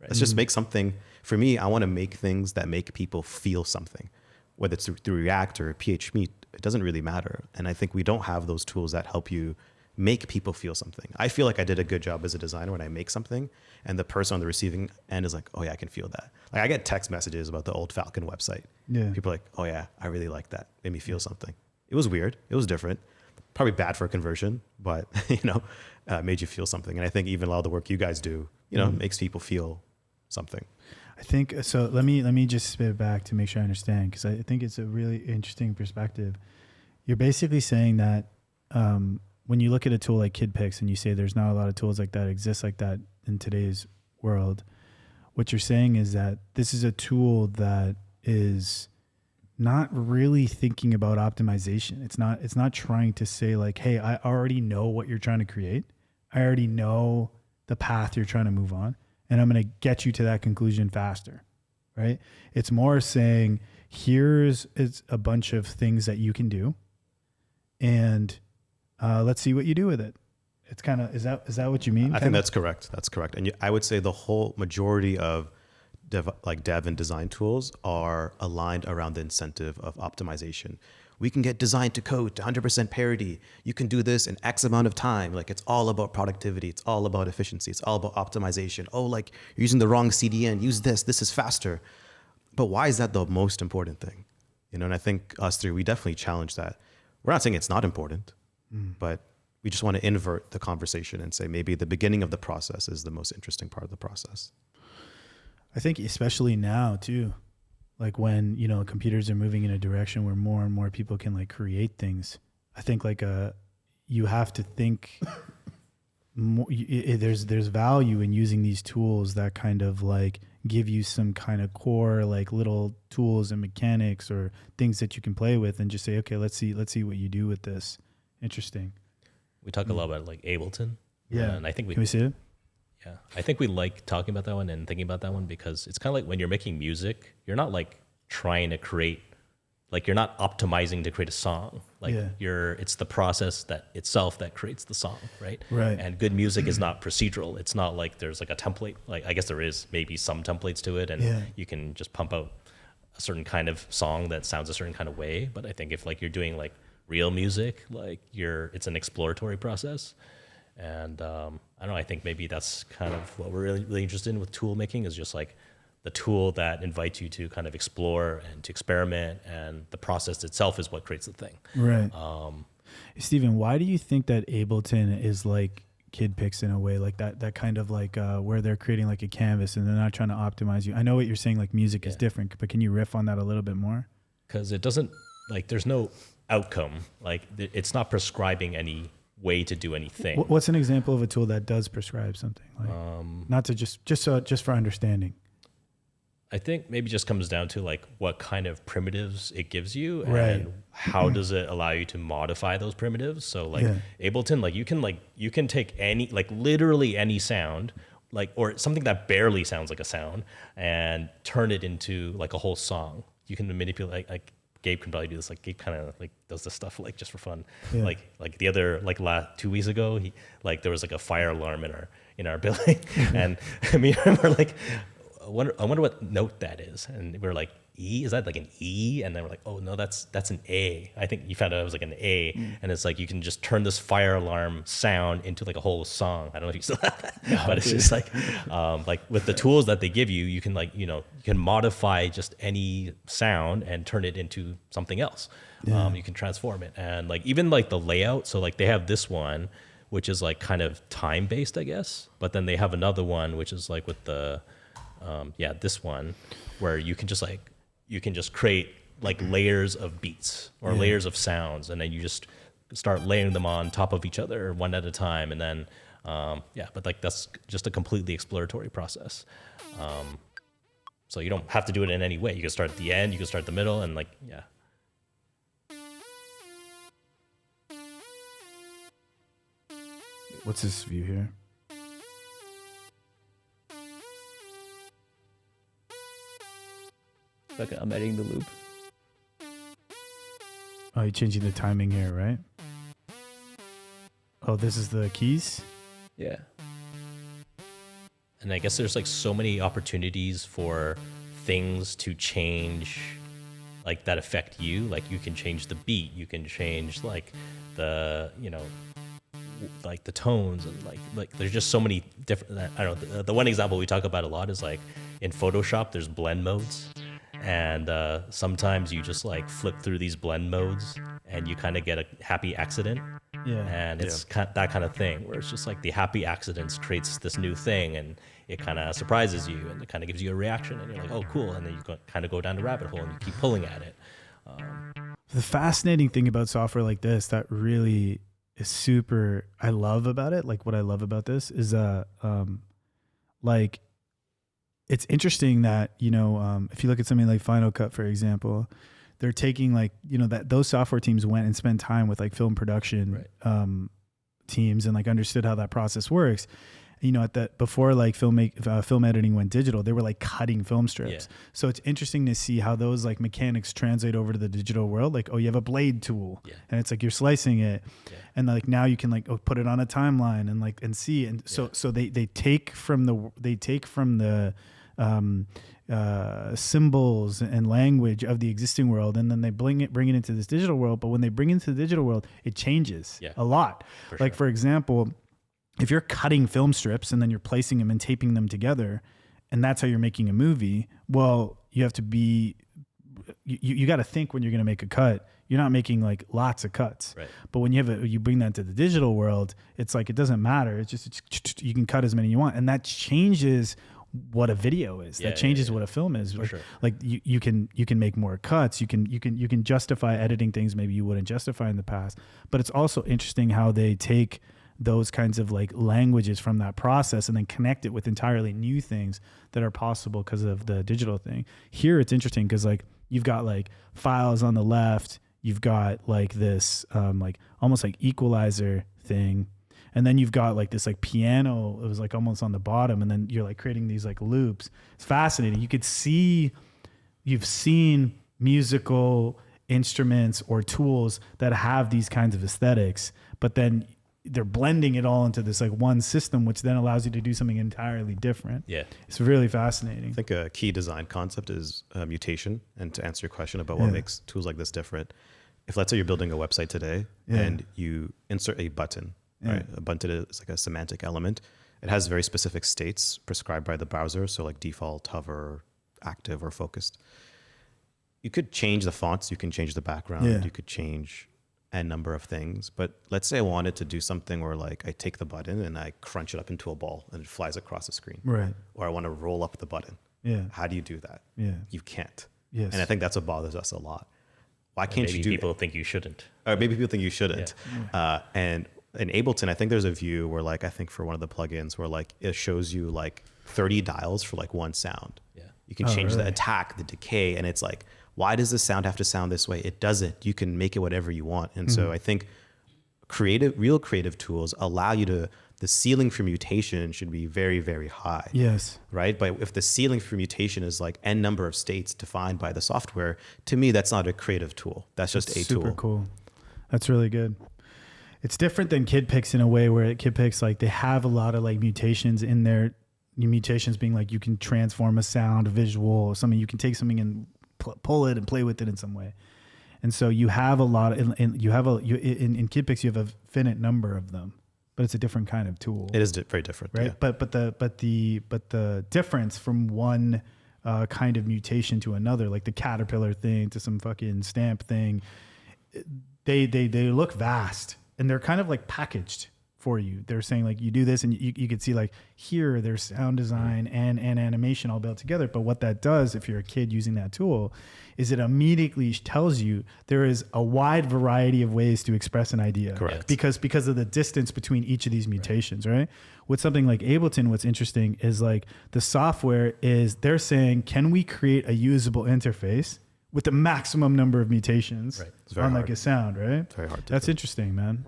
Right. Let's just make something. For me, I want to make things that make people feel something, whether it's through React or PHP, it doesn't really matter. And I think we don't have those tools that help you make people feel something. I feel like I did a good job as a designer when I make something and the person on the receiving end is like, oh yeah, I can feel that. Like I get text messages about the old Falcon website. Yeah. People are like, oh yeah, I really like that. Made me feel something. It was weird. It was different. Probably bad for conversion, but made you feel something. And I think even a lot of the work you guys do, makes people feel something. I think so. Let me just spit it back to make sure I understand, because I think it's a really interesting perspective. You're basically saying that when you look at a tool like KidPix and you say there's not a lot of tools like that exist like that in today's world, what you're saying is that this is a tool that is not really thinking about optimization. It's not trying to say like, hey, I already know what you're trying to create. I already know the path you're trying to move on, and I'm going to get you to that conclusion faster, right? It's more saying, it's a bunch of things that you can do, and let's see what you do with it. It's kind of, is that what you mean? I think that's correct. That's correct. And I would say the whole majority of dev and design tools are aligned around the incentive of optimization. We can get design to code to 100% parity. You can do this in X amount of time. Like it's all about productivity. It's all about efficiency. It's all about optimization. Oh, like you're using the wrong CDN. Use this. This is faster. But why is that the most important thing? And I think us three, we definitely challenge that. We're not saying it's not important, but we just want to invert the conversation and say maybe the beginning of the process is the most interesting part of the process. I think especially now too, like when, computers are moving in a direction where more and more people can like create things. I think like you have to think more, there's value in using these tools that kind of like give you some kind of core, like little tools and mechanics or things that you can play with and just say, okay, let's see what you do with this. Interesting. We talk a lot about like Ableton. Yeah. And I think can we see it? Yeah. I think we like talking about that one and thinking about that one because it's kind of like when you're making music, you're not like trying to create, like you're not optimizing to create a song. Like it's the process that itself that creates the song, right? Right. And good music is not procedural. It's not like there's like a template. Like I guess there is maybe some templates to it and you can just pump out a certain kind of song that sounds a certain kind of way. But I think if like you're doing like real music, like it's an exploratory process. And I don't know, I think maybe that's kind of what we're really interested in with tool making is just like the tool that invites you to kind of explore and to experiment, and the process itself is what creates the thing. Right. Stephen, why do you think that Ableton is like KidPix in a way, like that kind of like where they're creating like a canvas and they're not trying to optimize you? I know what you're saying, like music is different, but can you riff on that a little bit more? Because it doesn't, like there's no outcome. Like it's not prescribing any way to do anything. What's an example of a tool that does prescribe something? Like, not to just for understanding. I think maybe just comes down to like what kind of primitives it gives you and how does it allow you to modify those primitives. So like Ableton, like you can take any, like literally any sound, like, or something that barely sounds like a sound and turn it into like a whole song. You can manipulate, like Gabe can probably do this. Like Gabe kind of like does this stuff like just for fun. Yeah. Like the other, like 2 weeks ago, there was like a fire alarm in our building. And I mean, I remember like, I wonder what note that is. And we were like, E? Is that like an E? And then we're like, oh no, that's an A. I think you found out it was like an A. And it's like, you can just turn this fire alarm sound into like a whole song. I don't know if you still have that, but it's just like with the tools that they give you, you can like, you can modify just any sound and turn it into something else. Yeah. You can transform it. And like, even like the layout. So like they have this one, which is like kind of time-based, I guess. But then they have another one, which is like with the, this one where you can just create like layers of beats or layers of sounds, and then you just start layering them on top of each other one at a time, and then but like that's just a completely exploratory process. So you don't have to do it in any way. You can start at the end, you can start at the middle, and like What's this view here? Okay, I'm editing the loop. Oh, you're changing the timing here, right? Oh, this is the keys? Yeah. And I guess there's like so many opportunities for things to change, like that affect you. Like you can change the beat, you can change like the, you know, like the tones, and like there's just so many different. I don't know. The one example we talk about a lot is like in Photoshop, there's blend modes, and sometimes you just like flip through these blend modes, and you kind of get a happy accident. Yeah. And it's that kind of thing where it's just like the happy accidents creates this new thing, and it kind of surprises you, and it kind of gives you a reaction, and you're like, oh, cool. And then you kind of go down the rabbit hole and you keep pulling at it. The fascinating thing about software like this that really is super, I love about it. Like what I love about this is, like it's interesting that, you know, if you look at something like Final Cut, for example, they're taking like, you know, that those software teams went and spent time with like film production teams and like understood how that process works. You know, at that before like film editing went digital, they were like cutting film strips. Yeah. So it's interesting to see how those like mechanics translate over to the digital world. Like, oh, you have a blade tool, and it's like you're slicing it, and like now you can like put it on a timeline and like and see. And so they take from the symbols and language of the existing world, and then they bring it into this digital world. But when they bring it into the digital world, it changes a lot. For example, if you're cutting film strips and then you're placing them and taping them together, and that's how you're making a movie, well, you have to be, you got to think when you're going to make a cut. You're not making like lots of cuts. Right. But when you bring that to the digital world, it's like, it doesn't matter. It's just, you can cut as many you want. And that changes what a video is. That changes what a film is. Like, like you can make more cuts. You can justify editing things maybe you wouldn't justify in the past. But it's also interesting how they take those kinds of like languages from that process and then connect it with entirely new things that are possible because of the digital thing. Here it's interesting because like you've got like files on the left, you've got like this like almost like equalizer thing, and then you've got like this like piano, it was like almost on the bottom, and then you're like creating these like loops. It's fascinating. You could see, you've seen musical instruments or tools that have these kinds of aesthetics, but then they're blending it all into this like one system, which then allows you to do something entirely different. Yeah. It's really fascinating. I think a key design concept is mutation. And to answer your question about what makes tools like this different, if let's say you're building a website today and you insert a button, right? A button is like a semantic element. It has very specific states prescribed by the browser. So like default, hover, active, or focused. You could change the fonts. You can change the background. You could change a number of things. But let's say I wanted to do something where like I take the button and I crunch it up into a ball and it flies across the screen. Right. Or I want to roll up the button. Yeah. How do you do that? Yeah. You can't. Yes. And I think that's what bothers us a lot. Why can't you do it? Maybe people think you shouldn't. Or maybe people think you shouldn't. Yeah. And in Ableton, I think there's a view where like, I think for one of the plugins where like it shows you like 30 dials for like one sound. Yeah. You can change the attack, the decay, and it's like, why does this sound have to sound this way? It doesn't. You can make it whatever you want. And so I think real creative tools allow you to, the ceiling for mutation should be very, very high. Yes. Right? But if the ceiling for mutation is like n number of states defined by the software, to me, that's not a creative tool. That's just a tool. Super cool. That's really good. It's different than KidPix in a way where at KidPix, like they have a lot of like mutations in there. Mutations being like, you can transform a sound, a visual, or something. You can take something and pull it and play with it in some way. And so you have a lot of, in KidPix, you have a finite number of them, but it's a different kind of tool. It is very different. Right. Yeah. But the difference from one kind of mutation to another, like the caterpillar thing to some fucking stamp thing, they look vast and they're kind of like packaged for you. They're saying like, you do this and you could see like here, there's sound design and animation all built together. But what that does, if you're a kid using that tool, is it immediately tells you there is a wide variety of ways to express an idea. Correct. Because of the distance between each of these mutations, right? With something like Ableton, what's interesting is like the software is, they're saying, can we create a usable interface with the maximum number of mutations on like a sound, right? It's very hard. That's interesting, man.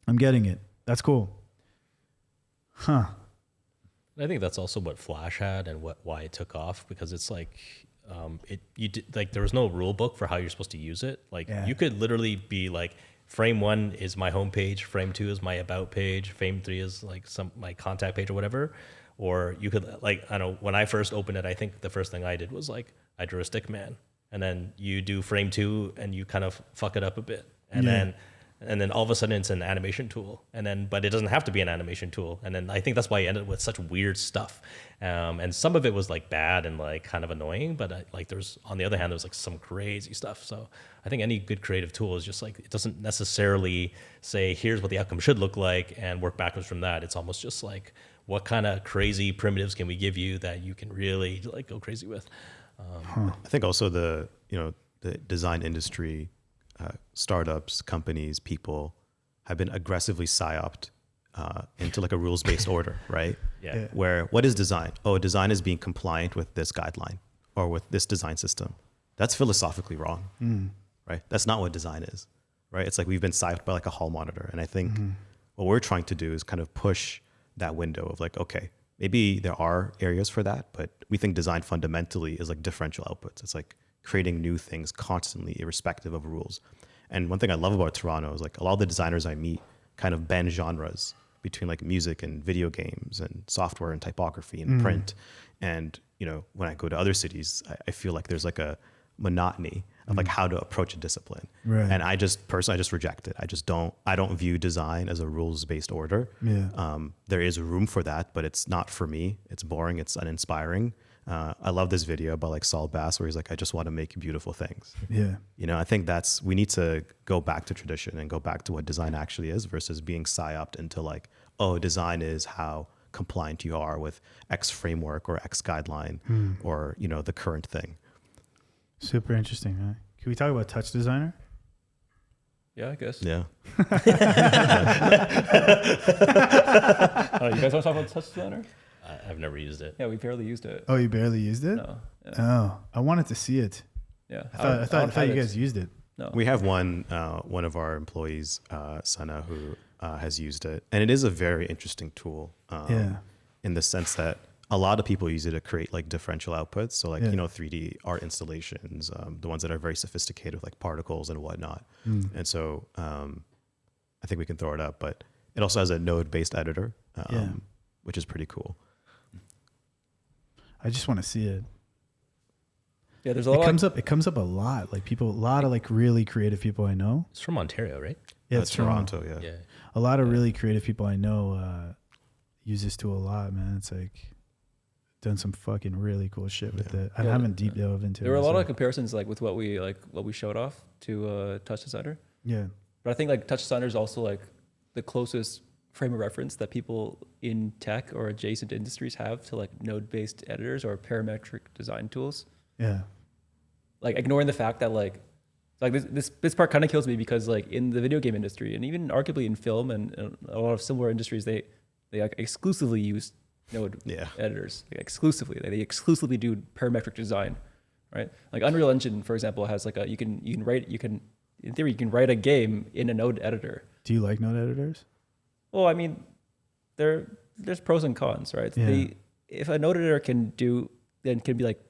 I'm getting it. That's cool. Huh. I think that's also what Flash had and why it took off, because it's like there was no rule book for how you're supposed to use it. Like you could literally be like, frame 1 is my home page, frame 2 is my about page, frame 3 is like my contact page or whatever. Or you could like, I don't know, when I first opened it, I think the first thing I did was like, I drew a stick man, and then you do frame 2 and you kind of fuck it up a bit. And then all of a sudden it's an animation tool, but it doesn't have to be an animation tool. And then I think that's why I ended up with such weird stuff. And some of it was like bad and like kind of annoying, but like there's, on the other hand, there's like some crazy stuff. So I think any good creative tool is just like, it doesn't necessarily say, here's what the outcome should look like and work backwards from that. It's almost just like, what kind of crazy primitives can we give you that you can really like go crazy with? I think also the design industry, startups, companies, people have been aggressively psyoped into like a rules-based order, right? Yeah. Where what is design? Oh, design is being compliant with this guideline or with this design system. That's philosophically wrong, right? That's not what design is, right? It's like we've been psyoped by like a hall monitor. And I think what we're trying to do is kind of push that window of like, okay, maybe there are areas for that, but we think design fundamentally is like differential outputs. It's like creating new things constantly, irrespective of rules. And one thing I love about Toronto is like a lot of the designers I meet kind of bend genres between like music and video games and software and typography and print. And, when I go to other cities, I feel like there's like a monotony of like how to approach a discipline. Right. And I just reject it. I don't view design as a rules-based order. Yeah. There is room for that, but it's not for me. It's boring. It's uninspiring. I love this video about like Saul Bass where he's like, I just want to make beautiful things. Yeah. I think we need to go back to tradition and go back to what design actually is versus being psyoped into like, oh, design is how compliant you are with X framework or X guideline or, the current thing. Super interesting, man. Can we talk about Touch Designer? Yeah, I guess. Yeah. You guys want to talk about Touch Designer? I've never used it. Yeah, we barely used it. Oh, you barely used it? No. Yeah. Oh, I wanted to see it. Yeah. I thought you guys used it. No. We have one of our employees, Sana, who has used it. And it is a very interesting tool in the sense that a lot of people use it to create like differential outputs. So like, 3D art installations, the ones that are very sophisticated with like particles and whatnot. And so I think we can throw it up, but it also has a node-based editor, which is pretty cool. I just want to see it. Yeah, there's a lot. It comes up a lot. Like a lot of like really creative people I know. It's from Ontario, right? Yeah, it's Toronto. Yeah. A lot of really creative people I know use this tool a lot, man. It's like done some fucking really cool shit with it. I haven't deep dove into it. There were a lot of comparisons like with what we showed off to Touch Designer. Yeah. But I think like Touch Designer is also like the closest frame of reference that people in tech or adjacent industries have to like node-based editors or parametric design tools. Yeah. Like ignoring the fact that like this part kind of kills me because like in the video game industry and even arguably in film and a lot of similar industries, they like exclusively use node editors. Like exclusively. They exclusively do parametric design, right? Like Unreal Engine, for example, has like in theory you can write a game in a node editor. Do you like node editors? Well, I mean, there's pros and cons, right? Yeah. If a node editor can be like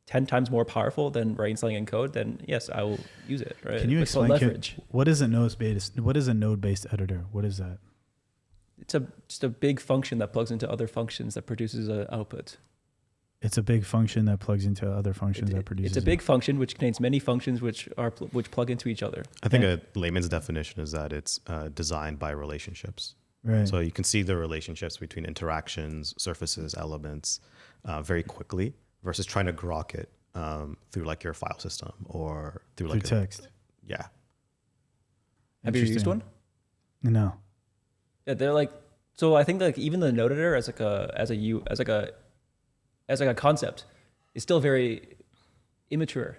10 times more powerful than writing something in code, then yes, I will use it, right? Can you explain leverage? What is a node-based editor? What is that? It's just a big function that plugs into other functions that produces an output. It's a big function that plugs into other functions that produces. It's a big function which contains many functions which plug into each other. I think a layman's definition is that it's designed by relationships. Right. So you can see the relationships between interactions, surfaces, elements very quickly versus trying to grok it through like your file system or through text. Yeah. Have you used one? No. Yeah, they're like, so I think like even the node editor as a concept is still very immature.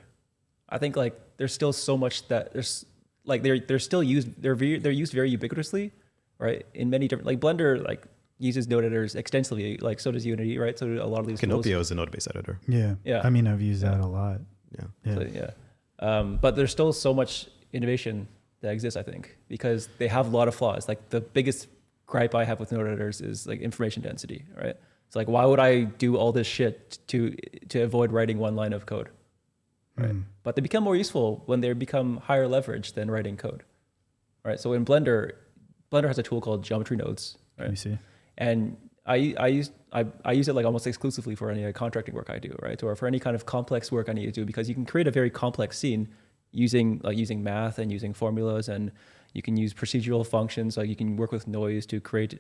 I think like there's still so much that there's like they're still used they're used very ubiquitously, right? In many different like Blender like uses node editors extensively, like so does Unity, right? So do a lot of these Canopio is a node-based editor. Yeah. Yeah. I mean, I've used that a lot. Yeah. So, but there's still so much innovation that exists, I think, because they have a lot of flaws. Like the biggest gripe I have with node editors is like information density, right? It's like, why would I do all this shit to avoid writing one line of code, right? But they become more useful when they become higher leverage than writing code, right? So in Blender has a tool called geometry nodes, right? Let me see. And I use it like almost exclusively for any contracting work I do, right? Or for any kind of complex work I need to do, because you can create a very complex scene using math and using formulas, and you can use procedural functions. Like you can work with noise to create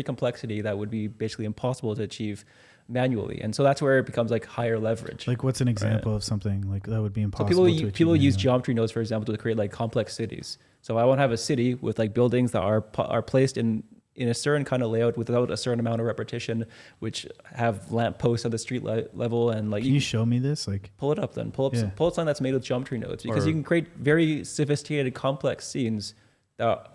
complexity that would be basically impossible to achieve manually. And so that's where it becomes like higher leverage. Like what's an example of something like that would be impossible so to achieve? People use geometry nodes, for example, to create like complex cities. So I want to have a city with like buildings that are placed in a certain kind of layout without a certain amount of repetition, which have lamp posts at the street level. And like, can you show me this? Like, pull it up then. Pull up something that's made with geometry nodes, because you can create very sophisticated, complex scenes that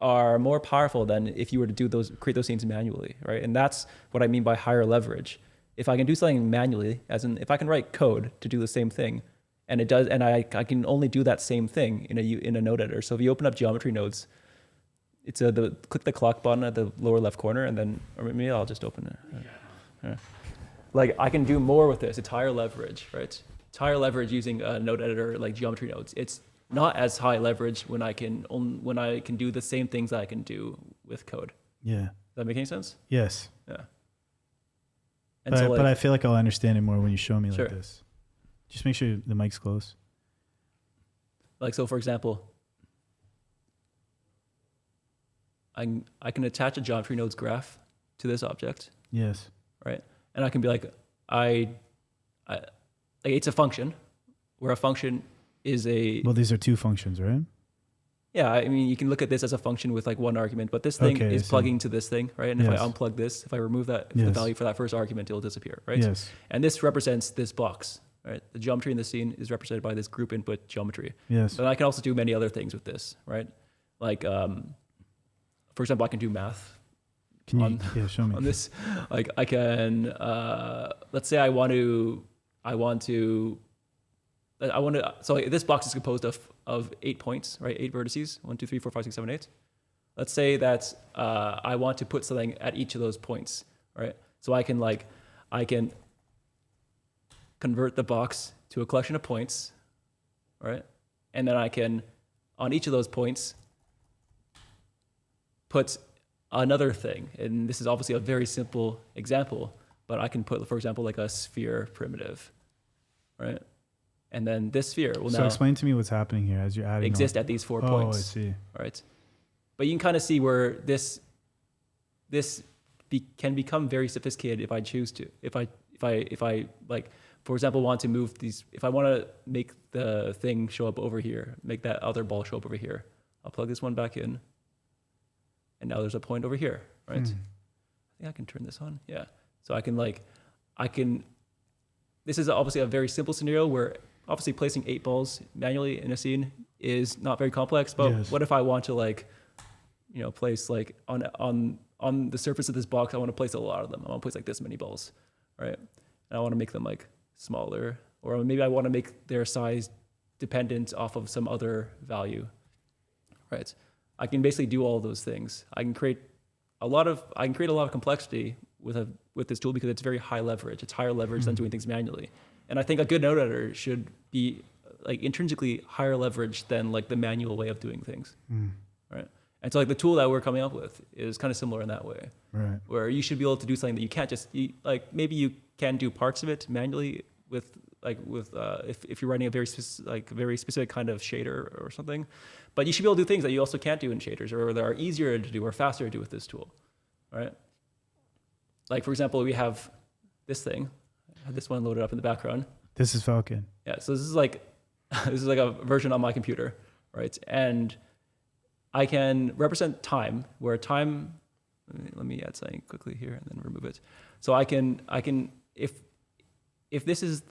are more powerful than if you were to create those scenes manually, right? And that's what I mean by higher leverage. If I can do something manually, as in if I can write code to do the same thing, and it does, and I can only do that same thing in a node editor. So if you open up geometry nodes, it's click the clock button at the lower left corner, and then, or maybe I'll just open it. Yeah. Like I can do more with this. It's higher leverage, right? It's higher leverage using a node editor like geometry nodes. It's not as high leverage when I can do the same things that I can do with code. Yeah. Does that make any sense? Yes. Yeah. But I feel like I'll understand it more when you show me sure. like this. Just make sure the mic's close. Like, so for example, I can attach a geometry nodes graph to this object. Yes. Right. And I can be like, it's a function, where a function is well, these are two functions, right? Yeah, I mean, you can look at this as a function with like one argument, but this thing is plugging to this thing, right? And if I unplug this, if I remove that, the value for that first argument, it'll disappear, right? Yes. And this represents this box, right? The geometry in the scene is represented by this group input geometry. Yes. But I can also do many other things with this, right? Like, for example, I can do math. Can you show me on this? Like, I can, let's say I want to. So this box is composed of 8 points, right? 8 vertices, 1, 2, 3, 4, 5, 6, 7, 8. Let's say that I want to put something at each of those points, right? So I can convert the box to a collection of points, right? And then I can, on each of those points, put another thing. And this is obviously a very simple example, but I can put, for example, like a sphere primitive, right? And then this sphere will now... So explain to me what's happening here as you're adding... exist at these 4 points. Oh, I see. Right? But you can kind of see where this can become very sophisticated if I choose to. If I like, for example, want to move these... If I want to make the thing show up over here, make that other ball show up over here, I'll plug this one back in. And now there's a point over here, right? I think I can turn this on. Yeah. So I can... This is obviously a very simple scenario where... Obviously, placing 8 balls manually in a scene is not very complex. But what if I want to place like on the surface of this box? I want to place a lot of them. I want to place like this many balls, right? And I want to make them like smaller, or maybe I want to make their size dependent off of some other value, right? I can basically do all those things. I can create a lot of complexity with this tool because it's very high leverage. It's higher leverage than doing things manually. And I think a good node editor should be like intrinsically higher leverage than like the manual way of doing things, right? And so like the tool that we're coming up with is kind of similar in that way, right? Where you should be able to do something that you can't just maybe you can do parts of it manually if you're writing a very specific kind of shader or something, but you should be able to do things that you also can't do in shaders or that are easier to do or faster to do with this tool, right? Like for example, we have this thing. I have this one loaded up in the background. This is Falcon. Yeah, so this is like a version on my computer, right? And I can represent time, where time. Let me add something quickly here and then remove it. So I can if this is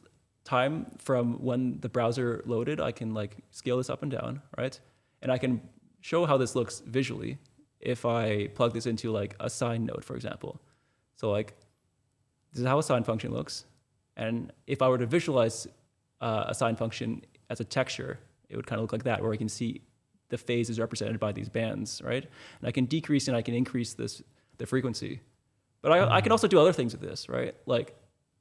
time from when the browser loaded, I can like scale this up and down, right? And I can show how this looks visually if I plug this into like a sine node, for example. So like this is how a sine function looks. And if I were to visualize a sine function as a texture, it would kind of look like that, where I can see the phase is represented by these bands, right? And I can decrease and I can increase the frequency. But I can also do other things with this, right? Like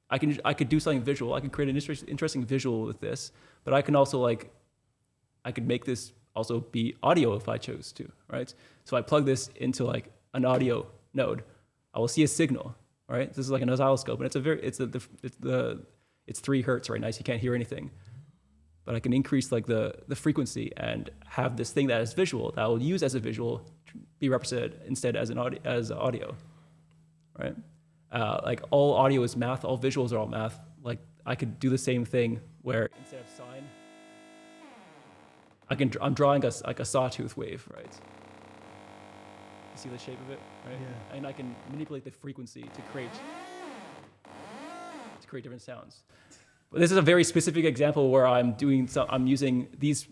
I could do something visual. I could create an interesting visual with this. But I can also I could make this also be audio if I chose to, right? So I plug this into like an audio node, I will see a signal. Right? This is like an oscilloscope, and it's 3 hertz right now, so you can't hear anything. But I can increase like the frequency and have this thing that is visual that I will use as a visual be represented instead as audio, right? Like all audio is math, all visuals are all math. Like I could do the same thing where instead of sine, I'm drawing a sawtooth wave, right? You see the shape of it, right? Yeah. And I can manipulate the frequency to create different sounds. But this is a very specific example where I'm using these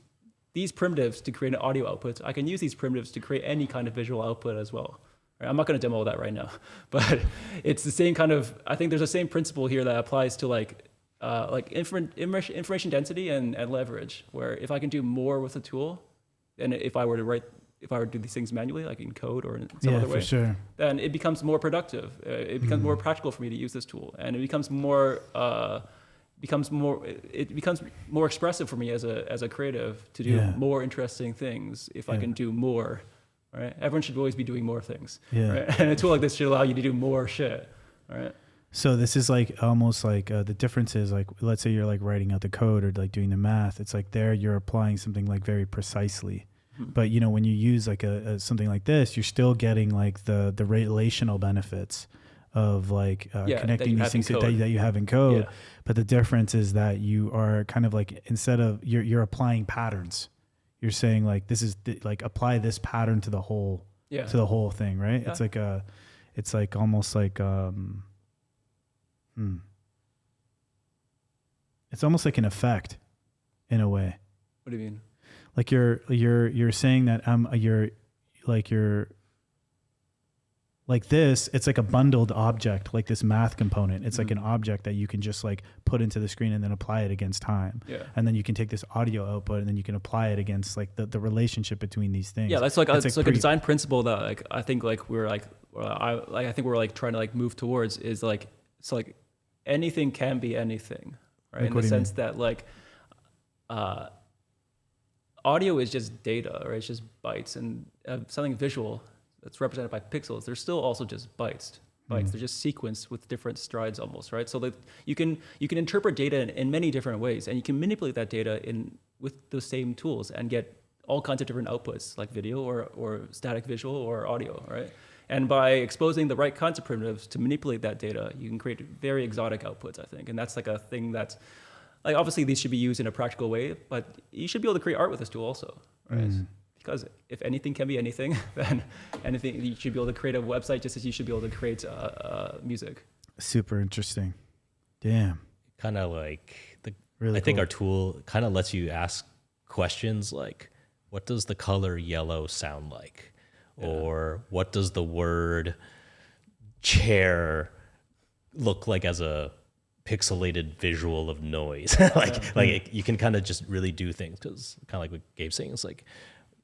primitives to create an audio output. I can use these primitives to create any kind of visual output as well. Right? I'm not going to demo that right now, but it's the same kind of. I think there's the same principle here that applies to like information density and leverage. Where if I can do more with a tool, than if I were to do these things manually, like in code or in some other way, sure. Then it becomes more productive. It becomes more practical for me to use this tool, and it becomes more more expressive for me as a creative to do more interesting things if I can do more. Right? Everyone should always be doing more things. Yeah. Right? And a tool like this should allow you to do more shit. Right? So this is like almost like the difference is like, let's say you're like writing out the code or like doing the math. It's like there you're applying something like very precisely. But you know, when you use like a something like this, you're still getting like the relational benefits of like connecting these things that you have in code. Yeah. But the difference is that you are kind of like, instead of you're applying patterns, you're saying like, this is like apply this pattern to the whole thing, right? Yeah. It's like almost like it's almost like an effect in a way. What do you mean? Like you're saying that you're like this, it's like a bundled object, like this math component. It's like an object that you can just like put into the screen and then apply it against time. Yeah. And then you can take this audio output and then you can apply it against like the relationship between these things. Yeah, that's like it's like a design principle that like I think like we're like I think we're like trying to like move towards is like, it's like anything can be anything, right? Like, in the sense that like audio is just data, right? It's just bytes, and something visual that's represented by pixels, they're still also just bytes. They're just sequenced with different strides almost, right? So that you can interpret data in many different ways, and you can manipulate that data with those same tools and get all kinds of different outputs, like video or static visual or audio, right? And by exposing the right kinds of primitives to manipulate that data, you can create very exotic outputs, I think. And that's like a thing that's, like, obviously these should be used in a practical way, but you should be able to create art with this tool also, right? Because if anything can be anything, then anything, you should be able to create a website just as you should be able to create music. Super interesting. Damn. Kind of like, I think our tool kind of lets you ask questions like, what does the color yellow sound like? Yeah. Or what does the word chair look like as a pixelated visual of noise? Like you can kind of just really do things, because kind of like what Gabe's saying, it's like,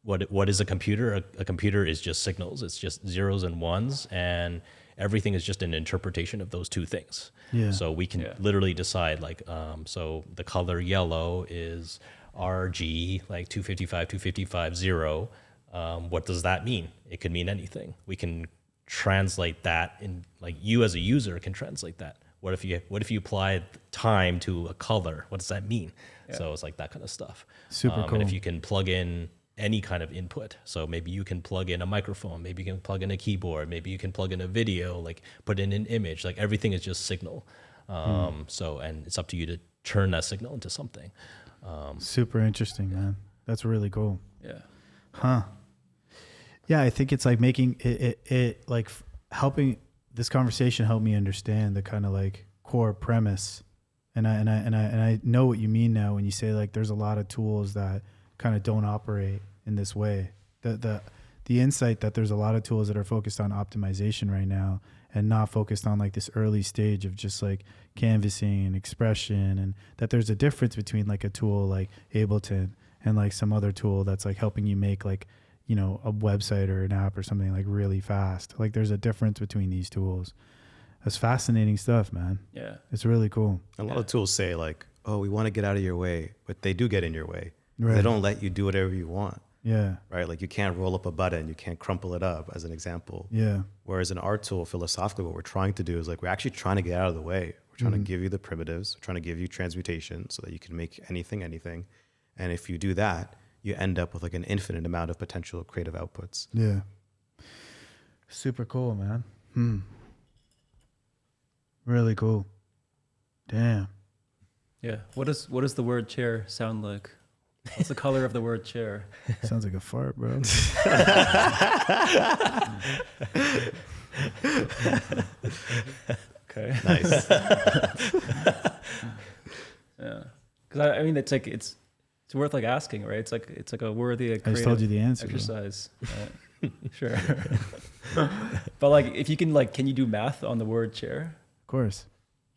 what is a computer? A computer is just signals. It's just zeros and ones, and everything is just an interpretation of those two things. Yeah. So we can literally decide like, so the color yellow is RG, like 255, 0. What does that mean? It could mean anything. We can translate that in, like, you as a user can translate that. What if you apply time to a color? What does that mean? Yeah. So it's like that kind of stuff. Super cool. And if you can plug in any kind of input, so maybe you can plug in a microphone, maybe you can plug in a keyboard, maybe you can plug in a video, like put in an image, like everything is just signal. So, and it's up to you to turn that signal into something. Super interesting, man. That's really cool. Yeah. Huh. Yeah, I think it's like making it like helping this conversation help me understand the kind of like core premise. And I know what you mean now when you say like there's a lot of tools that kind of don't operate in this way. The insight that there's a lot of tools that are focused on optimization right now and not focused on like this early stage of just like canvassing and expression, and that there's a difference between like a tool like Ableton and like some other tool that's like helping you make like, you know, a website or an app or something like really fast. Like there's a difference between these tools. That's fascinating stuff, man. Yeah. It's really cool. A lot of tools say like, oh, we want to get out of your way, but they do get in your way. Right. They don't let you do whatever you want. Yeah. Right? Like you can't roll up a button, you can't crumple it up, as an example. Yeah. Whereas an art tool, philosophically, what we're trying to do is like, we're actually trying to get out of the way. We're trying to give you the primitives, we're trying to give you transmutation so that you can make anything. And if you do that, you end up with like an infinite amount of potential creative outputs. Yeah. Super cool, man. Really cool. Damn. Yeah. What does the word chair sound like? What's the color of the word chair? Sounds like a fart, bro. Okay. Nice. Yeah. Because I mean, it's worth like asking, right? It's like a worthy I just told you the answer. exercise. Right? Sure. But like, if you can you do math on the word chair? Of course.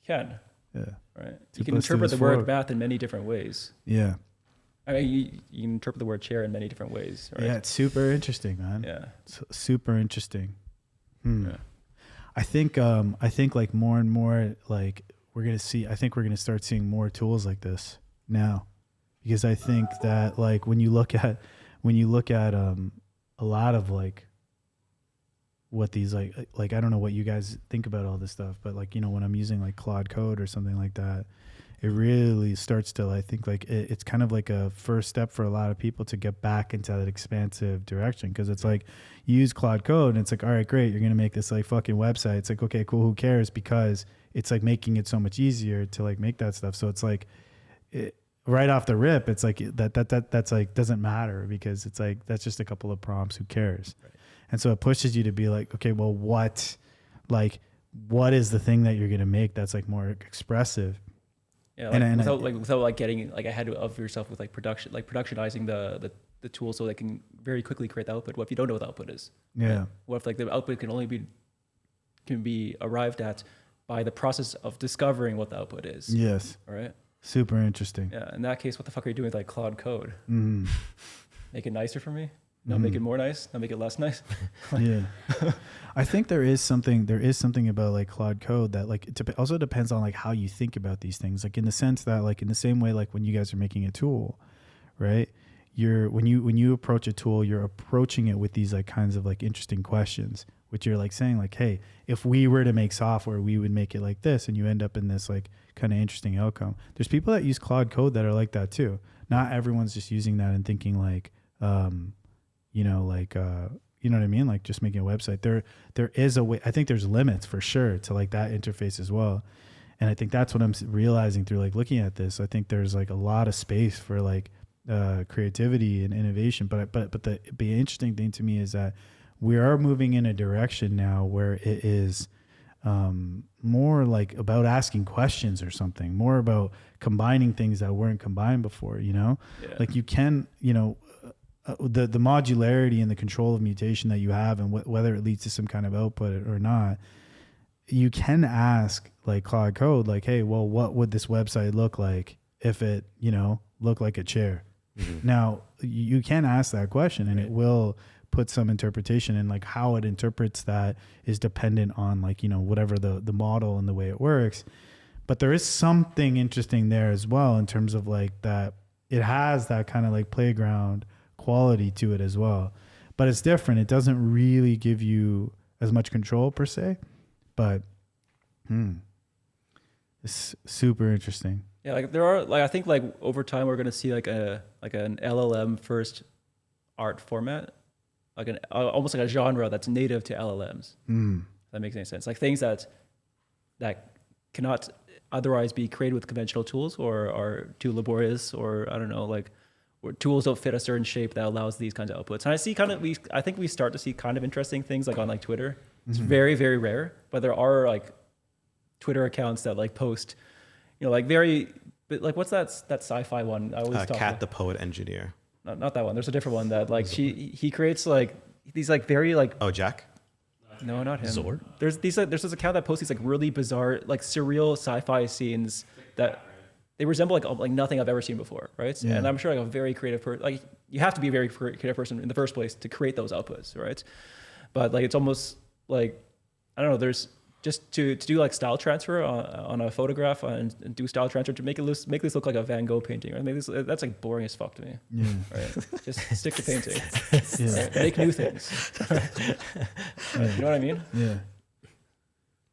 You can. Yeah. Right. 2 You can plus 2 interpret is the word 4. math in many different ways. Yeah. I mean, you can interpret the word chair in many different ways. Right? Yeah, it's super interesting, man. Yeah. It's super interesting. Yeah. I think like more and more, like we're gonna start seeing more tools like this now, because I think that like when you look at a lot of like what these like I don't know what you guys think about all this stuff, but like, you know, when I'm using like Claude Code or something like that, it really starts to, I think like it's kind of like a first step for a lot of people to get back into that expansive direction. Cause it's like you use Claude Code and it's like, all right, great. You're going to make this like fucking website. It's like, okay, cool. Who cares? Because it's like making it so much easier to like make that stuff. So it's like right off the rip, it's like that's like, doesn't matter, because it's like, that's just a couple of prompts. Who cares? Right. And so it pushes you to be like, okay, well, what is the thing that you're going to make that's like more expressive? Yeah, like without getting like ahead of yourself with like productionizing the tool so they can very quickly create the output. What if you don't know what the output is? Yeah. Right? What if like the output can be arrived at by the process of discovering what the output is? Yes. All right. Super interesting. Yeah. In that case, what the fuck are you doing with like Claude Code? Mm. Make it nicer for me? No, make it more nice. No, make it less nice. Yeah, I think there is something about like Claude Code that like it also depends on like how you think about these things. Like in the sense that like in the same way like when you guys are making a tool, right? When you approach a tool, you're approaching it with these like kinds of like interesting questions, which you're like saying like, hey, if we were to make software, we would make it like this, and you end up in this like kind of interesting outcome. There's people that use Claude Code that are like that too. Not everyone's just using that and thinking like, you know what I mean? Like just making a website. There is a way. I think there's limits for sure to like that interface as well. And I think that's what I'm realizing through like looking at this. I think there's like a lot of space for like creativity and innovation. But the interesting thing to me is that we are moving in a direction now where it is more like about asking questions or something, more about combining things that weren't combined before, you know? Yeah. Like you can, you know, the modularity and the control of mutation that you have, and whether it leads to some kind of output or not, you can ask like Claude Code, like, hey, well, what would this website look like if it, you know, looked like a chair? Mm-hmm. Now you can ask that question, and it will put some interpretation, and like how it interprets that is dependent on like, you know, whatever the model and the way it works. But there is something interesting there as well in terms of like that it has that kind of like playground quality to it as well, but it's different. It doesn't really give you as much control per se, but it's super interesting. Yeah, like there are like I think like over time we're gonna see like an LLM first art format, like almost like a genre that's native to LLMs. If that makes any sense. Like things that cannot otherwise be created with conventional tools or are too laborious, or I don't know, like where tools don't fit a certain shape that allows these kinds of outputs. And I think we start to see kind of interesting things like on like Twitter. It's very, very rare, but there are like Twitter accounts that like post, you know, like but like what's that sci-fi one? I always talk Cat about. the Poet Engineer. Not that one. There's a different one that like he creates like these like very like. Oh, Jack? No, not him. Zord? There's this account that posts these like really bizarre, like surreal sci-fi scenes that they resemble like nothing I've ever seen before, right? Yeah. And I'm sure like a very creative person, like you have to be a very creative person in the first place to create those outputs, right? But like it's almost like I don't know. There's just to do like style transfer on a photograph and do style transfer to make this look like a Van Gogh painting, right? That's like boring as fuck to me. Yeah. Right? Just stick to painting. Yeah. Right? Make new things. You know what I mean? Yeah.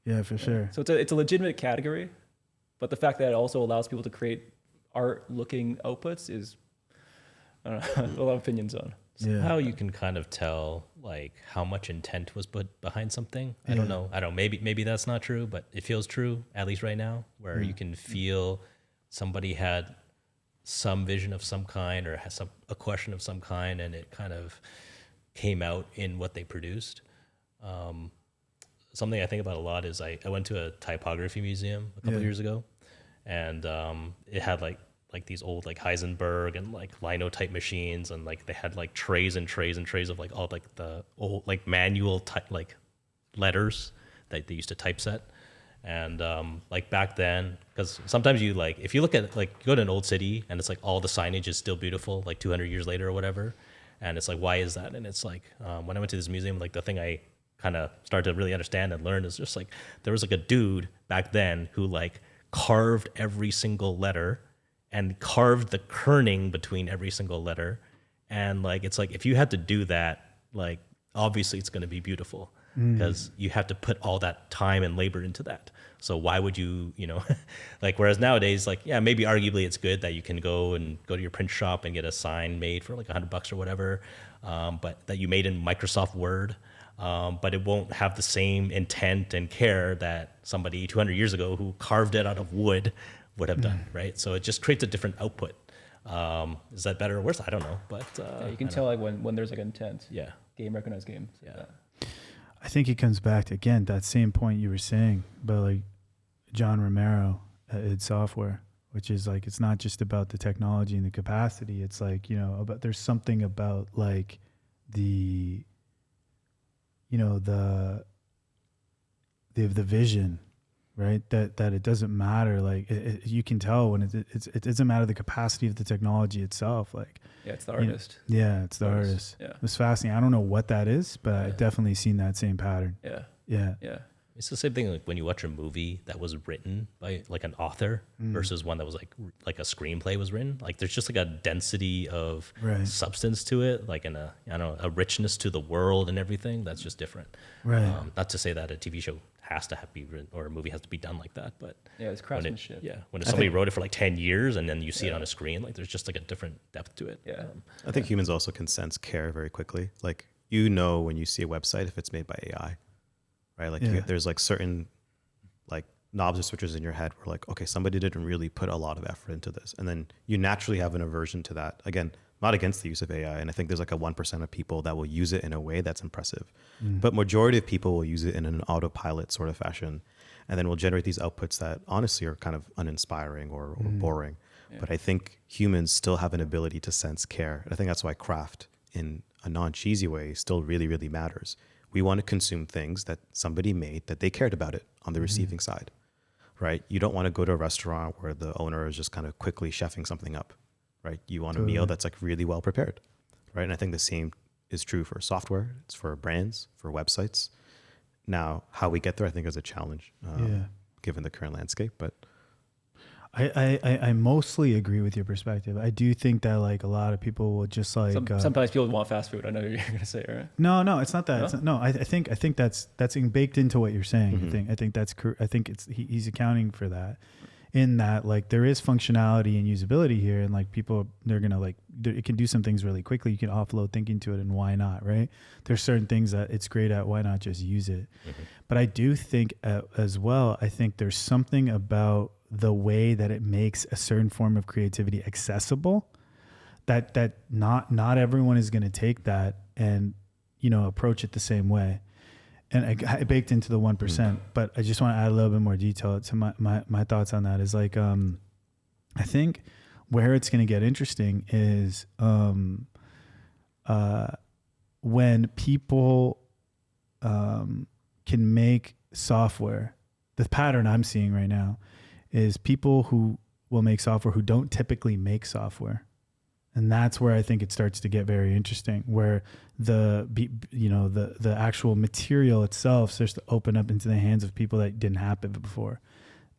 Yeah, for sure. So it's a legitimate category, but the fact that it also allows people to create art-looking outputs is, I don't know, a lot of opinions on. Yeah. How you can kind of tell like how much intent was put behind something. I don't know. Maybe that's not true, but it feels true, at least right now, where you can feel somebody had some vision of some kind or has a question of some kind, and it kind of came out in what they produced. Something I think about a lot is I went to a typography museum a couple years ago, and it had like these old like Heisenberg and like linotype machines, and like they had like trays and trays and trays of like all like the old like manual type like letters that they used to typeset. And like back then, because sometimes you like if you look at like you go to an old city and it's like all the signage is still beautiful like 200 years later or whatever, and it's like, why is that? And it's like when I went to this museum, like the thing I kind of started to really understand and learn is just like there was like a dude back then who like carved every single letter and carved the kerning between every single letter. And like, it's like, if you had to do that, like, obviously it's going to be beautiful because you have to put all that time and labor into that. So why would you, like, whereas nowadays, like, yeah, maybe arguably it's good that you can go to your print shop and get a sign made for like $100 or whatever. But that you made in Microsoft Word. But it won't have the same intent and care that somebody 200 years ago who carved it out of wood would have done, right? So it just creates a different output. Is that better or worse? I don't know, but you can tell like when there's like intent. Yeah, recognized games. Yeah. I think it comes back to, again, that same point you were saying about like John Romero at id Software, which is like, it's not just about the technology and the capacity. It's like, about there's something about like the vision, right? That it doesn't matter. Like you can tell when it doesn't matter the capacity of the technology itself. Like it's the artist. It's the artist. Yeah, it's fascinating. I don't know what that is, but I've definitely seen that same pattern. Yeah. It's the same thing like when you watch a movie that was written by like an author versus one that was like a screenplay was written. Like there's just like a density of substance to it, like a richness to the world and everything that's just different. Right. Not to say that a TV show has to be written or a movie has to be done like that, but it's craftsmanship. When somebody wrote it for like 10 years and then you see it on a screen, like there's just like a different depth to it. Yeah. I think humans also can sense care very quickly. Like when you see a website if it's made by AI. Right, like there's like certain like knobs or switches in your head where like, okay, somebody didn't really put a lot of effort into this, and then you naturally have an aversion to that. Again, not against the use of AI, and I think there's like a 1% of people that will use it in a way that's impressive, but majority of people will use it in an autopilot sort of fashion, and then will generate these outputs that honestly are kind of uninspiring or boring. Yeah. But I think humans still have an ability to sense care. And I think that's why craft, in a non-cheesy way, still really, really matters. We want to consume things that somebody made that they cared about it on the receiving side, right? You don't want to go to a restaurant where the owner is just kind of quickly chefing something up, right? You want a meal that's like really well prepared, right? And I think the same is true for software. It's for brands, for websites. Now, how we get there, I think, is a challenge given the current landscape, but I mostly agree with your perspective. I do think that like a lot of people will just like sometimes people want fast food. I know you're gonna say it, right? No, it's not that. No? I think that's baked into what you're saying. I think that's I think he's accounting for that. In that like there is functionality and usability here, and like people they're gonna like it can do some things really quickly. You can offload thinking to it, and why not, right? There's certain things that it's great at. Why not just use it? But I do think as well. I think there's something about the way that it makes a certain form of creativity accessible that not everyone is going to take that and approach it the same way. And I baked into the 1%, but I just want to add a little bit more detail to my thoughts on that is like I think where it's going to get interesting is when people can make software. The pattern I'm seeing right now is people who will make software who don't typically make software. And that's where I think it starts to get very interesting, where the actual material itself starts to open up into the hands of people that didn't have it before.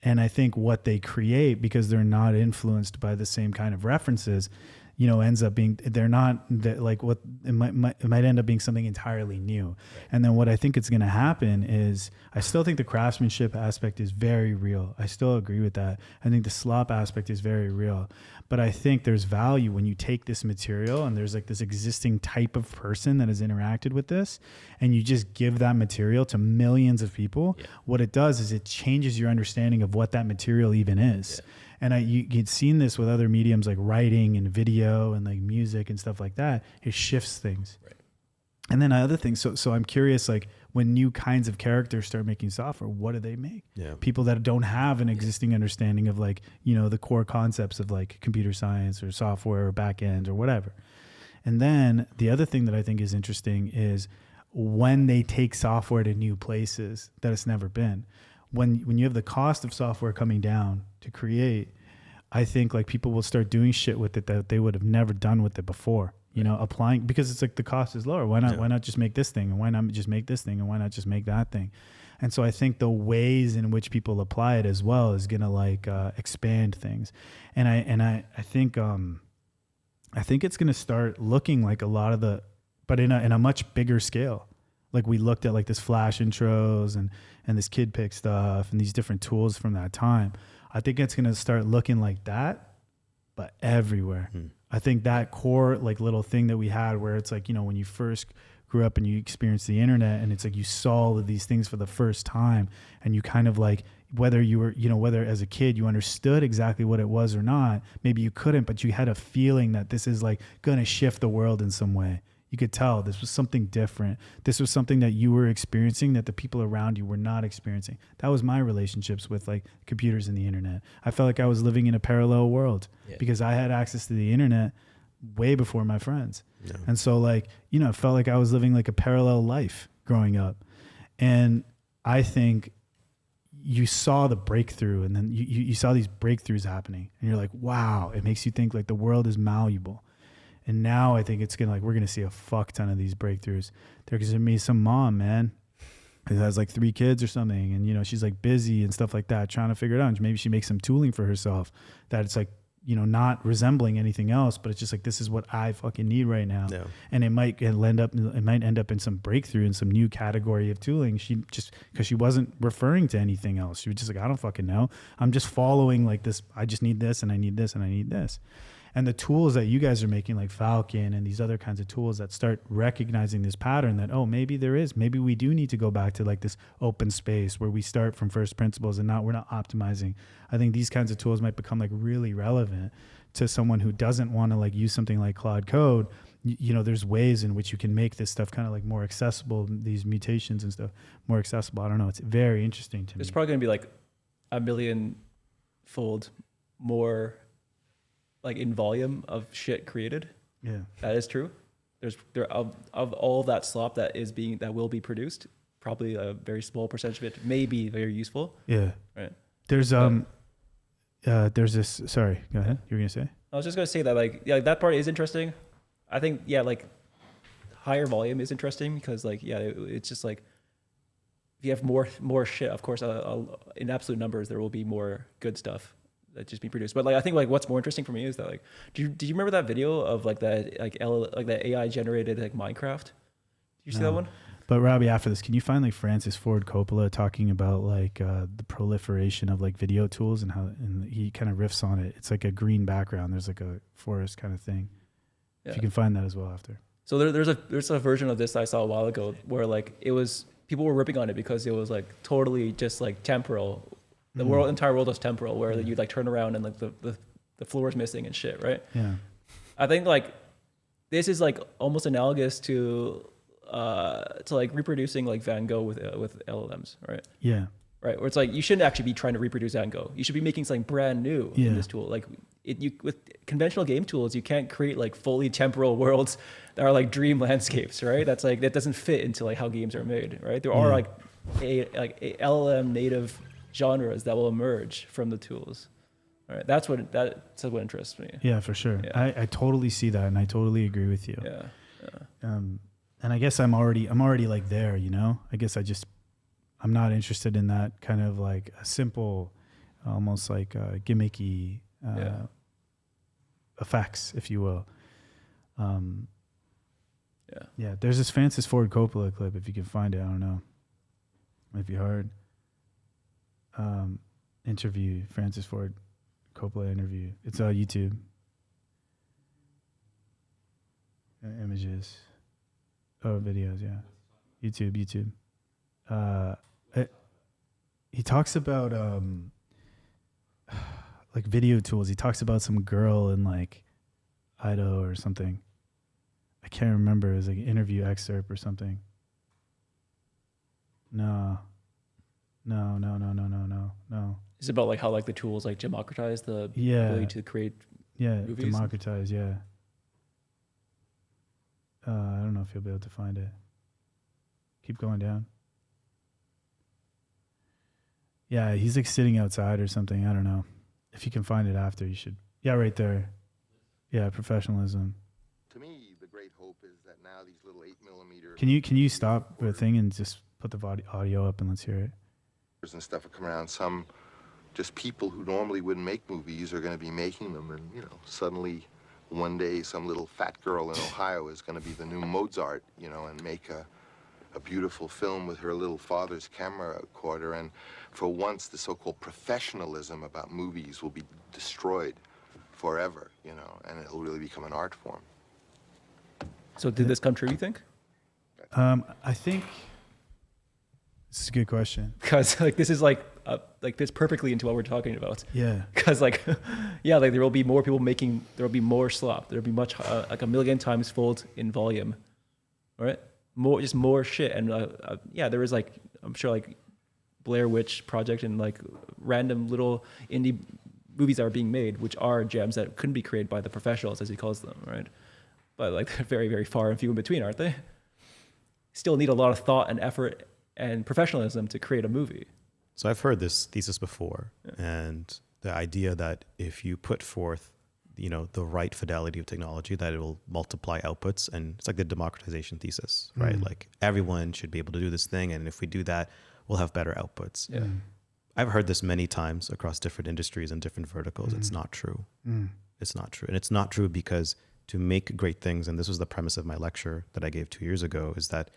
And I think what they create, because they're not influenced by the same kind of references, ends up being, they're not like what it might end up being something entirely new. Right. And then what I think is going to happen is, I still think the craftsmanship aspect is very real. I still agree with that. I think the slop aspect is very real, but I think there's value when you take this material and there's like this existing type of person that has interacted with this, and you just give that material to millions of people. Yeah. What it does is it changes your understanding of what that material even is. Yeah. And you'd seen this with other mediums like writing and video and like music and stuff like that. It shifts things. Right. And then other things. So I'm curious, like when new kinds of characters start making software, what do they make? Yeah. People that don't have an existing understanding of like, the core concepts of like computer science or software or back end or whatever. And then the other thing that I think is interesting is when they take software to new places that it's never been. When you have the cost of software coming down to create, I think like people will start doing shit with it that they would have never done with it before, applying, because it's like the cost is lower. Why not just make this thing? And why not just make this thing? And why not just make that thing? And so I think the ways in which people apply it as well is going to like expand things. And I think it's going to start looking like a lot of but in a much bigger scale. Like we looked at like this Flash intros and this KidPix stuff and these different tools from that time. I think it's going to start looking like that, but everywhere. I think that core like little thing that we had where it's like, when you first grew up and you experienced the internet and it's like you saw all of these things for the first time, and you kind of like, whether you were, whether as a kid you understood exactly what it was or not, maybe you couldn't, but you had a feeling that this is like going to shift the world in some way. You could tell this was something different. This was something that you were experiencing that the people around you were not experiencing. That was my relationships with like computers and the internet. I felt like I was living in a parallel world because I had access to the internet way before my friends. Yeah. And so like, it felt like I was living like a parallel life growing up. And I think you saw the breakthrough, and then you saw these breakthroughs happening, and you're like, wow, it makes you think like the world is malleable. And now I think we're going to see a fuck ton of these breakthroughs. There's going to be some mom, man, who has like 3 kids or something. And, she's like busy and stuff like that, trying to figure it out. And maybe she makes some tooling for herself that it's like, not resembling anything else, but it's just like, this is what I fucking need right now. Yeah. And it might end up in some breakthrough in some new category of tooling. Because she wasn't referring to anything else. She was just like, I don't fucking know. I'm just following like this. I just need this and I need this and I need this. And the tools that you guys are making, like Falcon and these other kinds of tools that start recognizing this pattern that, maybe we do need to go back to like this open space where we start from first principles and we're not optimizing. I think these kinds of tools might become like really relevant to someone who doesn't want to like use something like Claude Code. There's ways in which you can make this stuff kind of like more accessible, these mutations and stuff more accessible. I don't know. It's very interesting to me. It's probably going to be like a million-fold more like in volume of shit created. Yeah, that is true. There of all that slop that will be produced, probably a very small percentage of it may be very useful. Yeah, right. There's this. Sorry, go ahead. You were gonna say? I was just gonna say that like that part is interesting. I think like higher volume is interesting because like it's just like if you have more shit, of course, in absolute numbers there will be more good stuff that just be produced. But like I think like what's more interesting for me is that like do you remember that video of like that that AI generated like Minecraft? Did you see that one? But Robbie, after this, can you find like Francis Ford Coppola talking about like the proliferation of like video tools and he kind of riffs on it. It's like a green background. There's like a forest kind of thing. Yeah. If you can find that as well after. So there's a version of this I saw a while ago where like it was people were ripping on it because it was like totally just like temporal. The entire world was temporal, where you like turn around and like the floor is missing and shit, right? Yeah. I think like this is like almost analogous to like reproducing like Van Gogh with LLMs, right? Yeah. Right. Where it's like you shouldn't actually be trying to reproduce Van Gogh. You should be making something brand new in this tool. Like with conventional game tools, you can't create like fully temporal worlds that are like dream landscapes, right? That's like that doesn't fit into like how games are made, right? There are like a LLM native genres that will emerge from the tools. All right, that's what interests me. Yeah, for sure. Yeah. I totally see that, and I totally agree with you. Yeah. And I guess I'm already like there, you know. I guess I'm not interested in that kind of like a simple, almost like gimmicky effects, if you will. Yeah. There's this Francis Ford Coppola clip, if you can find it. I don't know. Might be hard. Interview, Francis Ford Coppola interview. It's on YouTube. Images. Oh, videos, yeah. YouTube. He talks about like video tools. He talks about some girl in like Idaho or something. I can't remember. It was like an interview excerpt or something. No. It's about like how like the tools like democratize the ability to create movies. Democratize, yeah. I don't know if you'll be able to find it. Keep going down. Yeah, he's like sitting outside or something. I don't know. If you can find it after, you should. Yeah, right there. Yeah, professionalism. To me, the great hope is that now these little 8mm. Can you stop the thing and just put the audio up and let's hear it? And stuff are coming around. Some just people who normally wouldn't make movies are going to be making them, and suddenly one day some little fat girl in Ohio is going to be the new Mozart, and make a beautiful film with her little father's camera recorder. And for once, the so-called professionalism about movies will be destroyed forever, and it'll really become an art form. So did this come true, you think? I think this is a good question. Because like this is like fits perfectly into what we're talking about. Yeah. Because like there will be more people making. There will be more slop. There will be much like a million times fold in volume, right? More shit. And there is like I'm sure like Blair Witch Project and like random little indie movies that are being made, which are gems that couldn't be created by the professionals, as he calls them, right? But like they're very, very far and few in between, aren't they? Still need a lot of thought and effort and professionalism to create a movie. So I've heard this thesis before, and the idea that if you put forth, the right fidelity of technology, that it will multiply outputs, and it's like the democratization thesis, right? Like everyone should be able to do this thing, and if we do that, we'll have better outputs. Yeah. I've heard this many times across different industries and different verticals. It's not true. It's not true. And it's not true because to make great things, and this was the premise of my lecture that I gave 2 years ago, is that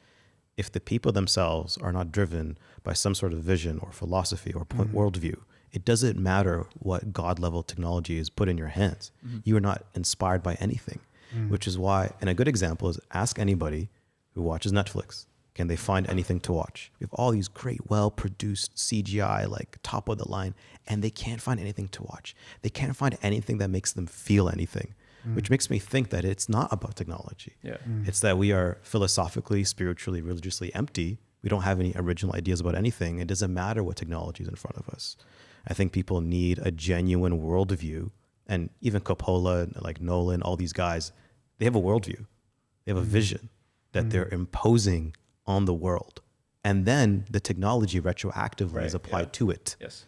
if the people themselves are not driven by some sort of vision or philosophy or worldview, it doesn't matter what God-level technology is put in your hands. You are not inspired by anything, which is why, and a good example is ask anybody who watches Netflix, can they find anything to watch? We have all these great, well-produced CGI, like top of the line, and they can't find anything to watch. They can't find anything that makes them feel anything. Which makes me think that it's not about technology. Yeah. It's that we are philosophically, spiritually, religiously empty. We don't have any original ideas about anything. It doesn't matter what technology is in front of us. I think people need a genuine worldview. And even Coppola, like Nolan, all these guys, they have a worldview. They have a vision that they're imposing on the world. And then the technology retroactively is applied to it. Yes.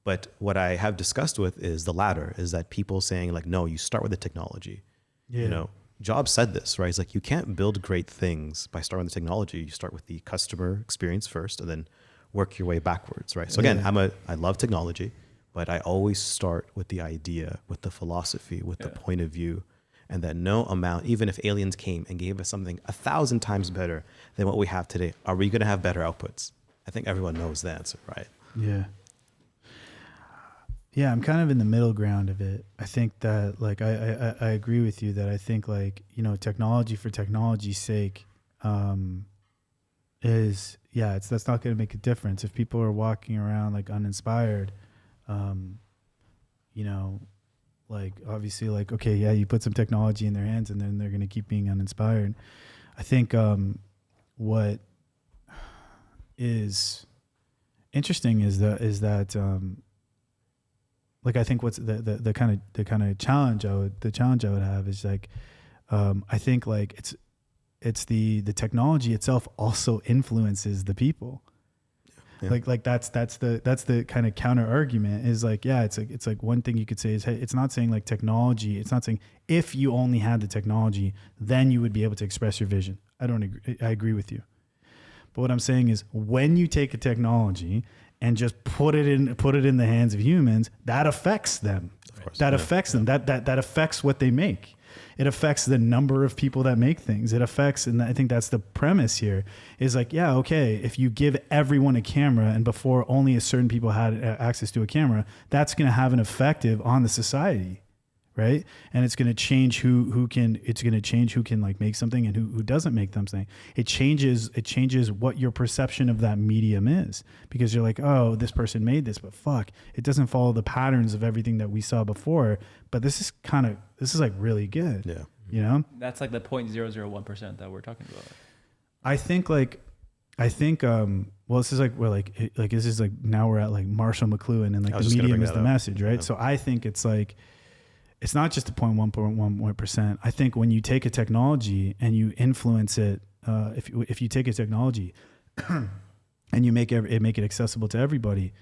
But what I have discussed with is the latter, is that people saying like, no, you start with the technology. Yeah. Jobs said this, right? It's like, you can't build great things by starting with the technology. You start with the customer experience first and then work your way backwards, right? So again, I love technology, but I always start with the idea, with the philosophy, with the point of view, and that no amount, even if aliens came and gave us something 1,000 times better than what we have today, are we going to have better outputs? I think everyone knows the answer, right? Yeah. Yeah, I'm kind of in the middle ground of it. I think that like I agree with you that I think like, technology for technology's sake that's not going to make a difference if people are walking around like uninspired. Like obviously like, okay, yeah, you put some technology in their hands and then they're going to keep being uninspired. I think what is interesting is that like I think what's the kind of challenge I would have is like I think like it's the technology itself also influences the people. Like that's the kind of counter argument is like, yeah, it's like one thing you could say is, hey, it's not saying like technology. It's not saying if you only had the technology, then you would be able to express your vision. I don't agree. I agree with you. But what I'm saying is when you take a technology and just put it in the hands of humans, that affects them. That affects them. That affects what they make. It affects the number of people that make things. It affects, and I think that's the premise here, is like, yeah, okay, if you give everyone a camera and before only a certain people had access to a camera, that's going to have an effect on the society, right? And it's going to change who can like make something and who doesn't make something. It changes what your perception of that medium is, because you're like, oh, this person made this, but fuck, it doesn't follow the patterns of everything that we saw before. But this is like really good. Yeah. You know? That's like the 0.001% that we're talking about. I think well, this is like, we're like this is like, now we're at like Marshall McLuhan and like the medium is the message, right? Yeah. So I think it's like, it's not just a 0.1%. I think when you take a technology and you influence it, if you take a technology and you make it accessible to everybody,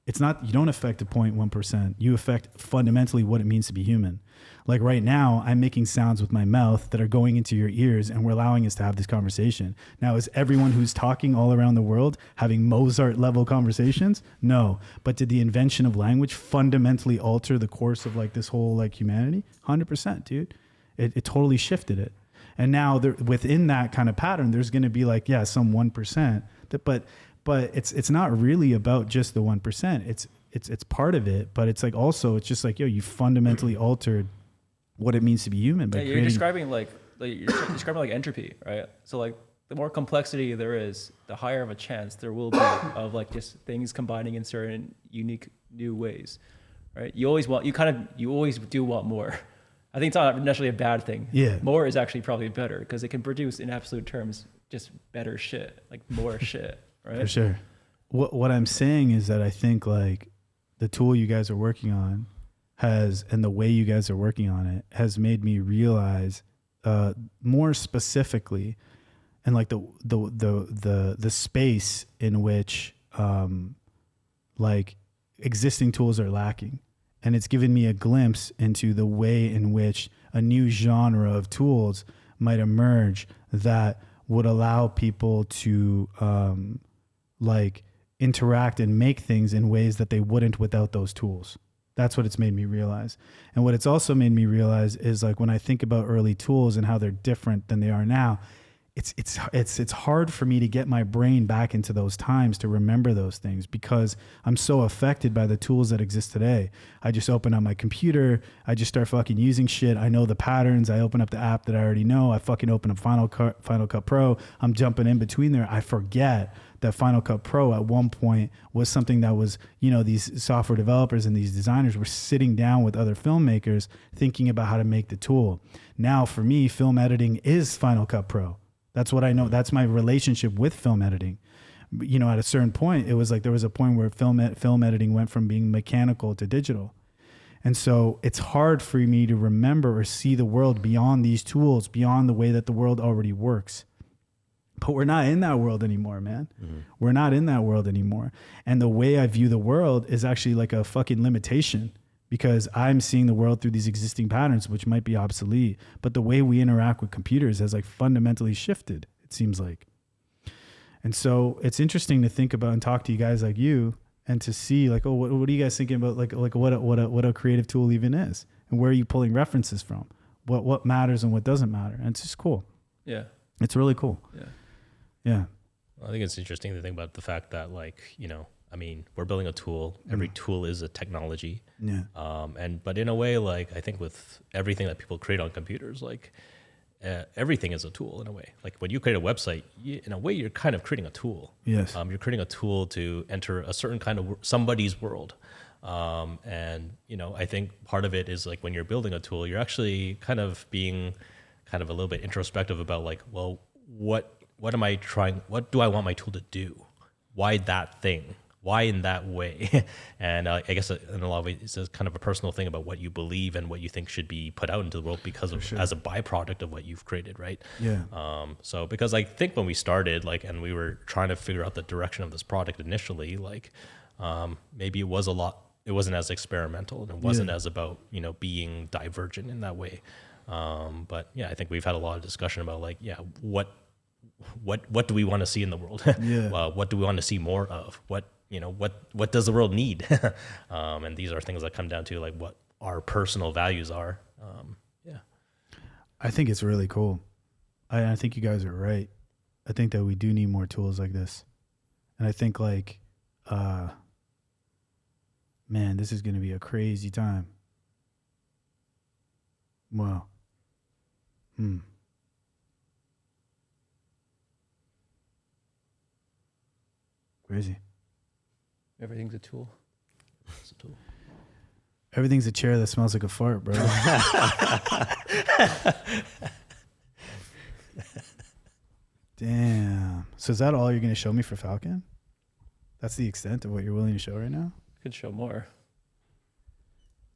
it's not, you don't affect the 0.1%. You affect fundamentally what it means to be human. Like right now, I'm making sounds with my mouth that are going into your ears, and we're allowing us to have this conversation. Now, is everyone who's talking all around the world having Mozart level conversations? No. But did the invention of language fundamentally alter the course of like this whole like humanity? 100%, dude. It totally shifted it. And now within that kind of pattern, there's going to be like, yeah, some 1% but it's not really about just the 1%. It's part of it, but it's like also it's just like, yo, you fundamentally altered what it means to be human by you're describing like entropy, right? So like the more complexity there is, the higher of a chance there will be of like just things combining in certain unique new ways, right? You always do want more. I think it's not necessarily a bad thing. Yeah, more is actually probably better because it can produce in absolute terms just better shit, like more shit. Right? For sure. What I'm saying is that I think like the tool you guys are working on and the way you guys are working on it has made me realize more specifically, and like the space in which like existing tools are lacking, and it's given me a glimpse into the way in which a new genre of tools might emerge that would allow people to like interact and make things in ways that they wouldn't without those tools. That's what it's made me realize. And what it's also made me realize is like when I think about early tools and how they're different than they are now, it's hard for me to get my brain back into those times to remember those things because I'm so affected by the tools that exist today. I just open up my computer. I just start fucking using shit. I know the patterns. I open up the app that I already know. I fucking open up Final Cut Pro. I'm jumping in between there. I forget that Final Cut Pro at one point was something that was, you know, these software developers and these designers were sitting down with other filmmakers thinking about how to make the tool. Now for me, film editing is Final Cut Pro. That's what I know. That's my relationship with film editing. You know, at a certain point, it was like there was a point where film editing went from being mechanical to digital. And so it's hard for me to remember or see the world beyond these tools, beyond the way that the world already works. But we're not in that world anymore, man. Mm-hmm. We're not in that world anymore. And the way I view the world is actually like a fucking limitation, because I'm seeing the world through these existing patterns, which might be obsolete. But the way we interact with computers has like fundamentally shifted, it seems like. And so it's interesting to think about and talk to you guys like you and to see like, oh, what are you guys thinking about? Like what a creative tool even is, and where are you pulling references from? What matters and what doesn't matter? And it's just cool. Yeah. It's really cool. Yeah. Yeah. Well, I think it's interesting to think about the fact that like, you know, I mean, we're building a tool. Every tool is a technology. Yeah. But in a way, like I think with everything that people create on computers, like everything is a tool in a way. Like when you create a website, in a way, you're kind of creating a tool. Yes. You're creating a tool to enter a certain kind of somebody's world. And you know, I think part of it is like when you're building a tool, you're actually kind of being kind of a little bit introspective about like, well, what am I trying? What do I want my tool to do? Why that thing? why in that way? And I guess in a lot of ways, it's a kind of a personal thing about what you believe and what you think should be put out into the world because of as a byproduct of what you've created, right? Yeah. So because I think when we started, like, and we were trying to figure out the direction of this product initially, like, maybe it wasn't as experimental and it wasn't as about, you know, being divergent in that way. But yeah, I think we've had a lot of discussion about like, what do we want to see in the world? What do we want to see more of? What does the world need? And these are things that come down to like what our personal values are. I think it's really cool. I think you guys are right. I think that we do need more tools like this. And I think like, man, this is going to be a crazy time. Wow. Crazy. Everything's a tool. It's a tool. Everything's a chair that smells like a fart, bro. Damn. So is that all you're going to show me for Falcon? That's the extent of what you're willing to show right now? Could show more.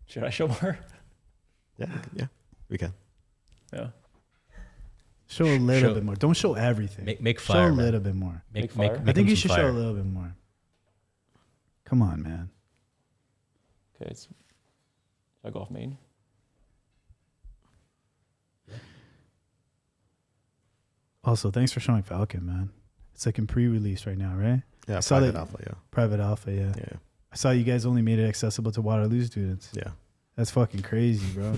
Should I show more? Yeah, we can. Yeah. Show a little bit more. Don't show everything. Make fire. Show a little bit more. Make fire? I think you should show a little bit more. Come on, man. Okay, I go off main. Also, thanks for showing Falcon, man. It's like in pre-release right now, right? Yeah, private alpha, yeah. Private alpha, yeah. I saw you guys only made it accessible to Waterloo students. Yeah. That's fucking crazy, bro.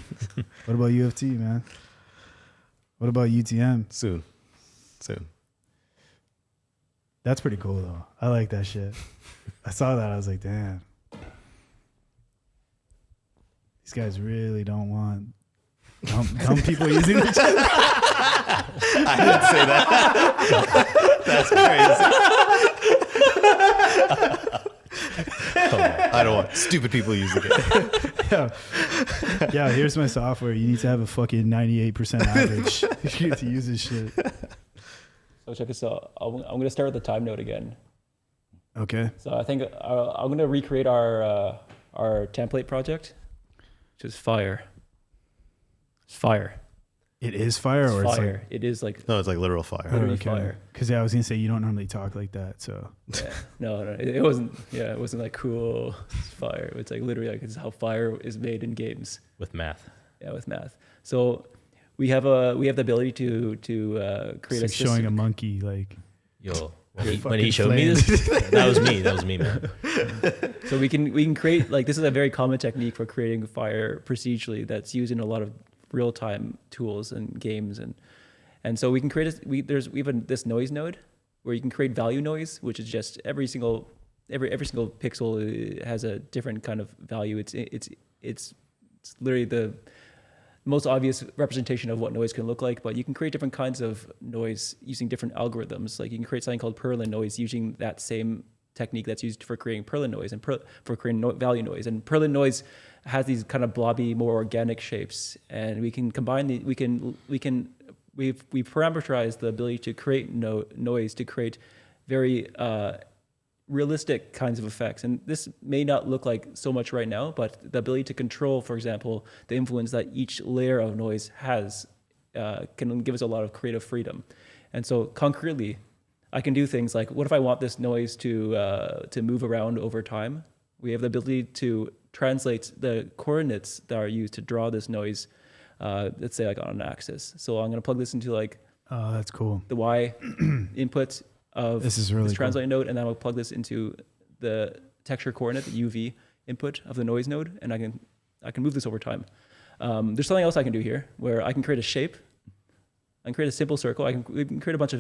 What about UFT, man? What about UTM? Soon. That's pretty cool, though. I like that shit. I saw that. I was like, damn. These guys really don't want dumb people using the chat. I didn't say that. That's crazy. I don't want stupid people using it. Yeah, here's my software. You need to have a fucking 98% average to use this shit. So check this out. I'm going to start with the time node again. Okay. So I think I'm going to recreate our template project, which is fire. It's fire. It is fire, it's or fire. It's like, it is like no, it's like literal fire. Literally fire. Because I was gonna say you don't normally talk like that, so no, it wasn't. Yeah, it wasn't like cool. It's fire. It's like literally like it's how fire is made in games with math. Yeah, with math. So we have the ability to create a system. Showing a monkey like when he showed me this, that was me, man. So we can create like this is a very common technique for creating fire procedurally that's used in a lot of real-time tools and games, and so we can create this noise node where you can create value noise, which is just every single pixel has a different kind of value. It's literally the most obvious representation of what noise can look like, but you can create different kinds of noise using different algorithms. Like you can create something called Perlin noise using that same technique that's used for creating Perlin noise and for creating value noise. And Perlin noise has these kind of blobby, more organic shapes, and we can combine we've parameterized the ability to create noise to create very realistic kinds of effects. And this may not look like so much right now, but the ability to control, for example, the influence that each layer of noise has can give us a lot of creative freedom. And so concretely, I can do things like, what if I want this noise to move around over time? We have the ability to translate the coordinates that are used to draw this noise, let's say like on an axis. So I'm going to plug this into like, oh, that's cool, the Y input of this translating node, and then I'll plug this into the texture coordinate, the UV input of the noise node, and I can move this over time. There's something else I can do here where I can create a shape. I can create a simple circle. We can create a bunch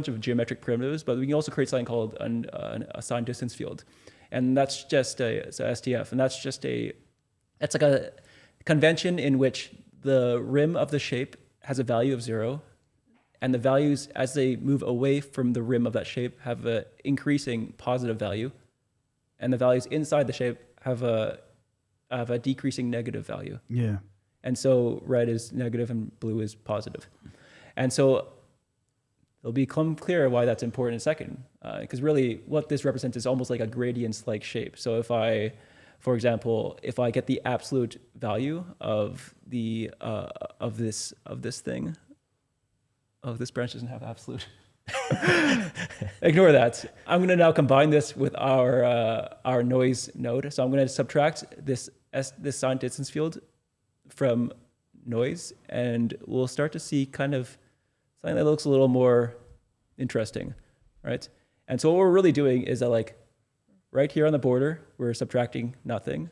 of geometric primitives, but we can also create something called an assigned distance field, and that's just SDF, and that's like a convention in which the rim of the shape has a value of 0, and the values as they move away from the rim of that shape have an increasing positive value, and the values inside the shape have a decreasing negative value. Yeah. And so red is negative and blue is positive. And so it'll become clear why that's important in a second. Because really what this represents is almost like a gradient-like shape. So if I, for example, if I get the absolute value of the of this thing, this branch doesn't have absolute. Ignore that. I'm going to now combine this with our noise node. So I'm going to subtract this sign distance field from noise, and we'll start to see kind of something that looks a little more interesting, right? And so what we're really doing is that, like, right here on the border, we're subtracting nothing.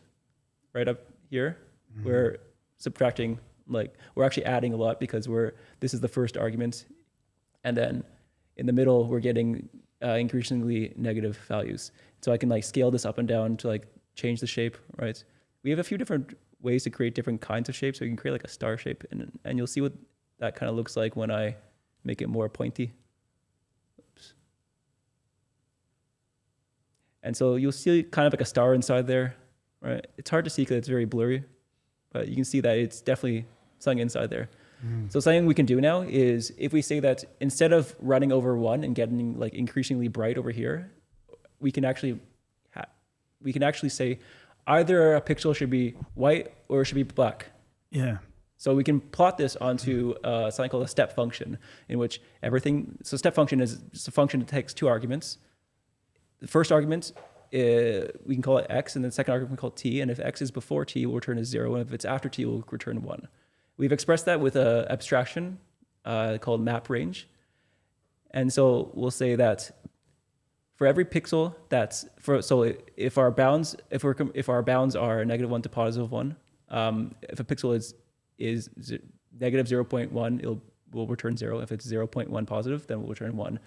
Right up here, we're subtracting, like, we're actually adding a lot because this is the first argument, and then in the middle, we're getting increasingly negative values. So I can, like, scale this up and down to, like, change the shape, right? We have a few different ways to create different kinds of shapes. So you can create like a star shape, and you'll see what that kind of looks like when I make it more pointy. Oops. And so you'll see kind of like a star inside there, right? It's hard to see because it's very blurry, but you can see that it's definitely something inside there. So something we can do now is, if we say that instead of running over 1 and getting, like, increasingly bright over here, we can actually say either a pixel should be white or it should be black. Yeah. So we can plot this onto something called a step function, in which so step function is just a function that takes 2 arguments. The first argument, we can call it x, and the second argument we call t, and if x is before t, we'll return a 0, and if it's after t, we'll return 1. We've expressed that with an abstraction called map range. And so we'll say that for every pixel if our bounds are -1 to +1, if a pixel is negative 0.1, we'll return 0. If it's 0.1 positive, then we'll return 1.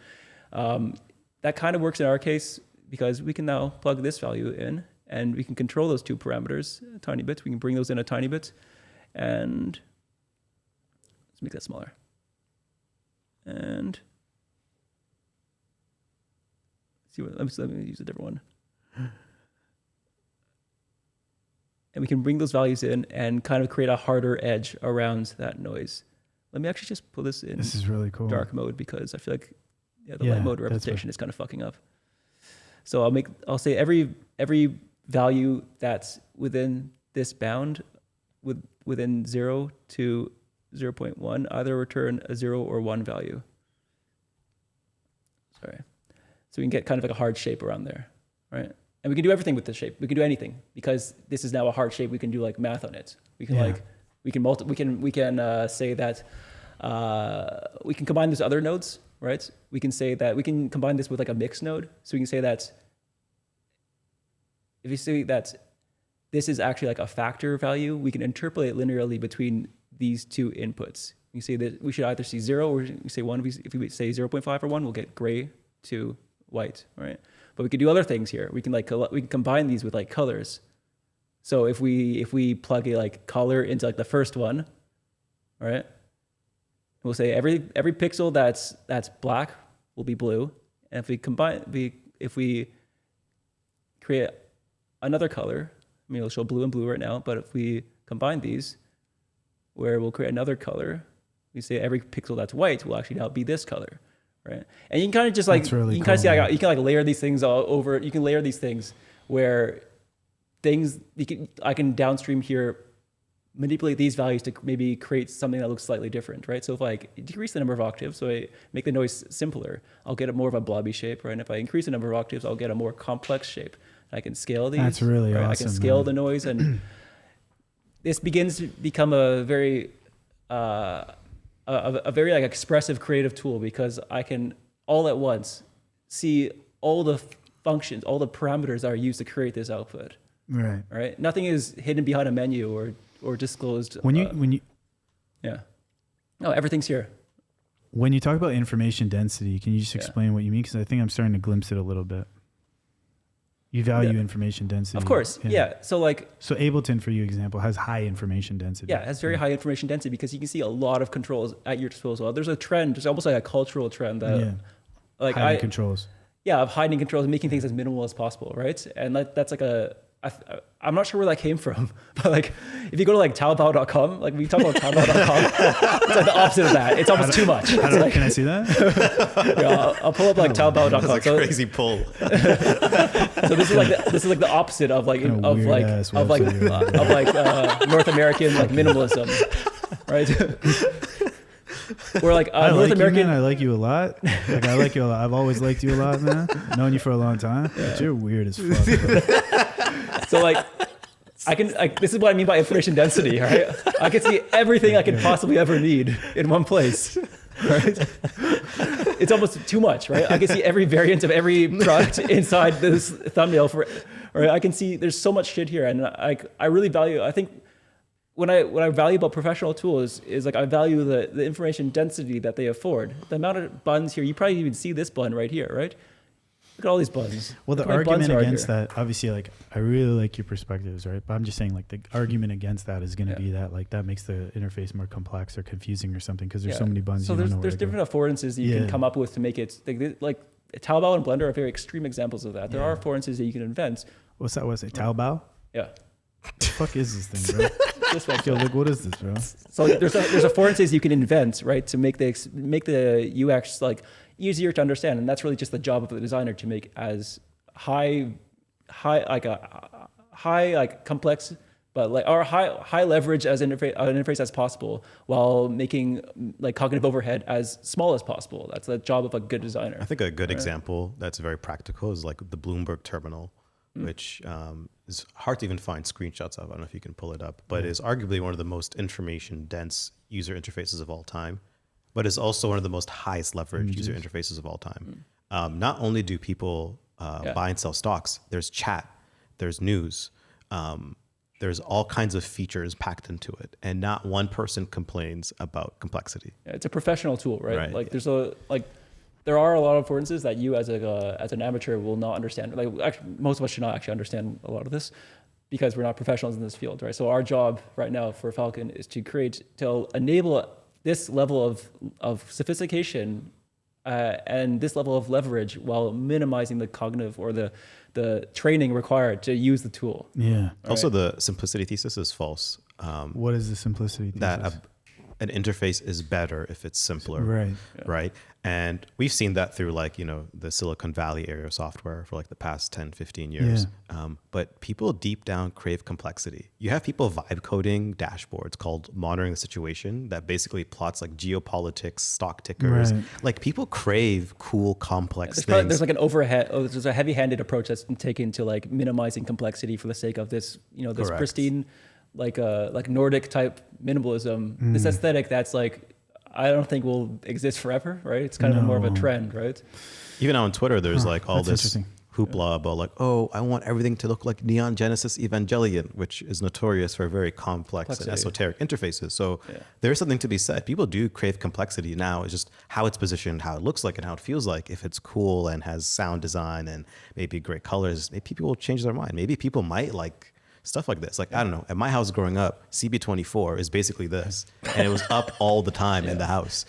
That kind of works in our case because we can now plug this value in, and we can control those 2 parameters a tiny bit. We can bring those in a tiny bit, and let's make that smaller. And let me use a different one. And we can bring those values in and kind of create a harder edge around that noise. Let me actually just put this in. This is really cool. Dark mode, because I feel like the light mode representation is kind of fucking up. So I'll say every value that's within this bound, within 0 to 0.1, either return a 0 or 1 value. Sorry. So we can get kind of like a hard shape around there, right? And we can do everything with this shape. We can do anything because this is now a hard shape. We can do, like, math on it. We can say that we can combine these other nodes, right? We can say that we can combine this with, like, a mixed node. So we can say that if you say that this is actually like a factor value, we can interpolate linearly between these 2 inputs. You say that we should either see 0 or we say 1. If we say 0.5 or 1, we'll get gray to white, right? But we could do other things here. We can combine these with, like, colors. So if we plug a, like, color into, like, the first one, right? We'll say every pixel that's black will be blue, and if we create another color, I mean, it'll show blue and blue right now, but if we combine these, where we'll create another color, we say every pixel that's white will actually now be this color, right? And you can kind of just, like, really you can cool, kind of see, you can, like, layer these things all over. You can layer these things where I can downstream here manipulate these values to maybe create something that looks slightly different, right? So if I decrease the number of octaves, so I make the noise simpler, I'll get a more of a blobby shape, right? And if I increase the number of octaves, I'll get a more complex shape. I can scale these. That's really awesome. I can scale the noise, and this begins to become a very like expressive creative tool, because I can all at once see all the functions, all the parameters that are used to create this output. Right. Right. Nothing is hidden behind a menu or disclosed. When you yeah. No, everything's here. When you talk about information density, can you just explain what you mean? Because I think I'm starting to glimpse it a little bit. You value information density. Of course. Yeah. So Ableton, for you example, has high information density. Yeah, it has very high information density because you can see a lot of controls at your disposal. There's a trend, there's almost like a cultural trend that hiding controls. Yeah, of hiding controls and making things as minimal as possible, right? And that's like I I'm not sure where that came from, but like if you go to like Taobao.com, like we talk about Taobao.com, it's like the opposite of that. It's almost too much. Like, can I see that? Yeah, I'll pull up like Taobao.com. That's a crazy pull. So this is like the opposite of like North American like minimalism, right? Where like North American, I like you a lot. Like I like you a lot. I've always liked you a lot, man. Known you for a long time. But you're weird as fuck. Bro. So like this is what I mean by information density, right? I can see everything I could possibly ever need in one place, right? It's almost too much, right? I can see every variant of every product inside this thumbnail or I can see there's so much shit here, and I really value. I think what I value about professional tools is like I value the information density that they afford. The amount of buttons here, you probably even see this button right here, right? Look at all these buttons. Well, the argument against that, obviously, like I really like your perspectives, right? But I'm just saying, like the argument against that is going to be that like that makes the interface more complex or confusing or something because there's so many buttons. So there's different affordances you can come up with to make it like Taobao and Blender are very extreme examples of that. There are affordances that you can invent. What's that? What's it? Taobao? Yeah. The fuck is this thing, bro? Yo, look, what is this, bro? So there's affordances you can invent, right, to make the UX like easier to understand, and that's really just the job of the designer to make as high complex, but like or high leverage as an interface as possible, while making like cognitive overhead as small as possible. That's the job of a good designer. I think a good example that's very practical is like the Bloomberg terminal, which is hard to even find screenshots of. I don't know if you can pull it up, but is arguably one of the most information dense user interfaces of all time, but is also one of the most highest leverage user interfaces of all time. Not only do people buy and sell stocks, there's chat, there's news, there's all kinds of features packed into it, and not one person complains about complexity. Yeah, it's a professional tool, right? Like there are a lot of affordances that you as an amateur will not understand. Like actually, most of us should not actually understand a lot of this because we're not professionals in this field, right? So our job right now for Falcon is to enable this level of sophistication and this level of leverage while minimizing the cognitive or the training required to use the tool. Yeah. Also, the simplicity thesis is false. What is the simplicity thesis? That an interface is better if it's simpler, right? Right. And we've seen that through like, the Silicon Valley area of software for like the past 10, 15 years. But people deep down crave complexity. You have people vibe coding dashboards called monitoring the situation that basically plots like geopolitics, stock tickers. Right. Like people crave cool, complex things. There's like an there's a heavy-handed approach that's taken to like minimizing complexity for the sake of this, this pristine, like Nordic type minimalism, this aesthetic that's like, I don't think will exist forever, right? It's kind of more of a trend, right? Even on Twitter, there's like all this hoopla about like, oh, I want everything to look like Neon Genesis Evangelion, which is notorious for very complex and esoteric interfaces. So there's something to be said. People do crave complexity now. It's just how it's positioned, how it looks like, and how it feels like. If it's cool and has sound design and maybe great colors, maybe people will change their mind. Maybe people might like stuff like this. Like, I don't know, at my house growing up, CB24 is basically this. And it was up all the time in the house.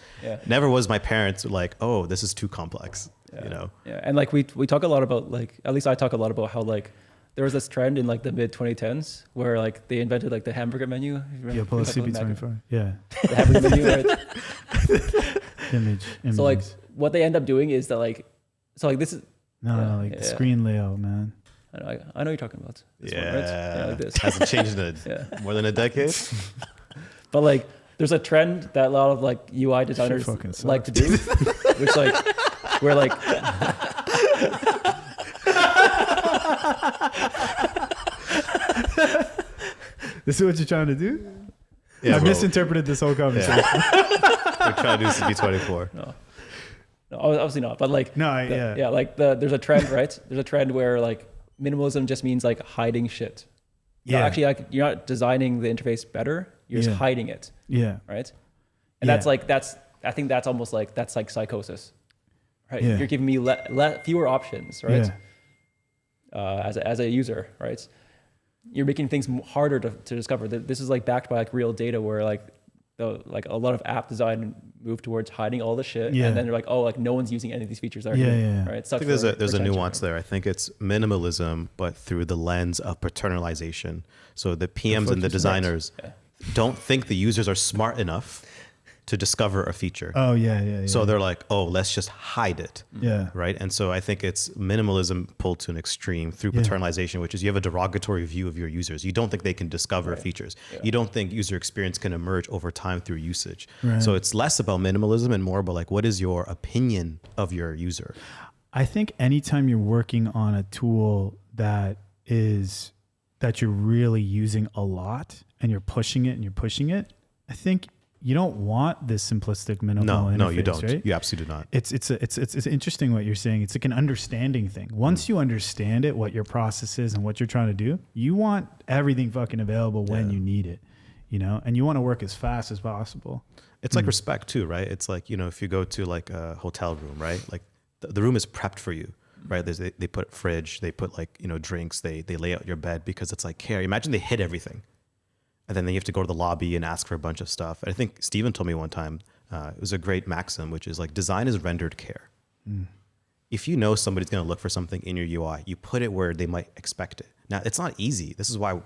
Never was my parents like, oh, this is too complex, Yeah, and like we talk a lot about like, at least I talk a lot about how like there was this trend in like the mid 2010s where like they invented like the hamburger menu. Yeah, pull a CB24. Yeah. The hamburger menu, right? Image. So like what they end up doing is that like, so like this is. The screen layout, man. I know what you're talking about. This one, right? Like this. Hasn't changed in more than a decade. But like, there's a trend that a lot of like UI designers like to do, which like, where like, this is what you're trying to do? Yeah, I misinterpreted this whole conversation. We're trying to do CB24. No, obviously not. But like, there's a trend, right? There's a trend where like minimalism just means like hiding shit. Yeah. Actually, like, you're not designing the interface better. You're just hiding it. Yeah. Right. And that's like, I think that's almost like, that's like psychosis, right? Yeah. You're giving me fewer options, right? Yeah. As a user, right? You're making things harder to discover. This is like backed by like real data where like like a lot of app design moved towards hiding all the shit, Yeah. and then they're like, oh, like no one's using any of these features already. Yeah. Right. I think there's a nuance there. I think it's minimalism, but through the lens of paternalization. So the PMs and the designers don't think the users are smart enough to discover a feature. Oh yeah. So they're like, oh, let's just hide it. Yeah. Right. And so I think it's minimalism pulled to an extreme through paternalization, which is you have a derogatory view of your users. You don't think they can discover features. Yeah. You don't think user experience can emerge over time through usage. Right. So it's less about minimalism and more about like, what is your opinion of your user? I think anytime you're working on a tool that you're really using a lot and you're pushing it, I think you don't want this simplistic minimal interface. No, you don't. Right? You absolutely do not. It's interesting what you're saying. It's like an understanding thing. Once you understand it, what your process is and what you're trying to do, you want everything fucking available when you need it, you know, and you want to work as fast as possible. It's like respect too, right? It's like, you know, if you go to like a hotel room, right? Like the room is prepped for you, right? They put a fridge, they put like, you know, drinks, they lay out your bed because it's like care. Imagine they hid everything. And then you have to go to the lobby and ask for a bunch of stuff. And I think Steven told me one time, it was a great maxim, which is like design is rendered care. If you know somebody's going to look for something in your UI, you put it where they might expect it. Now, it's not easy. This is why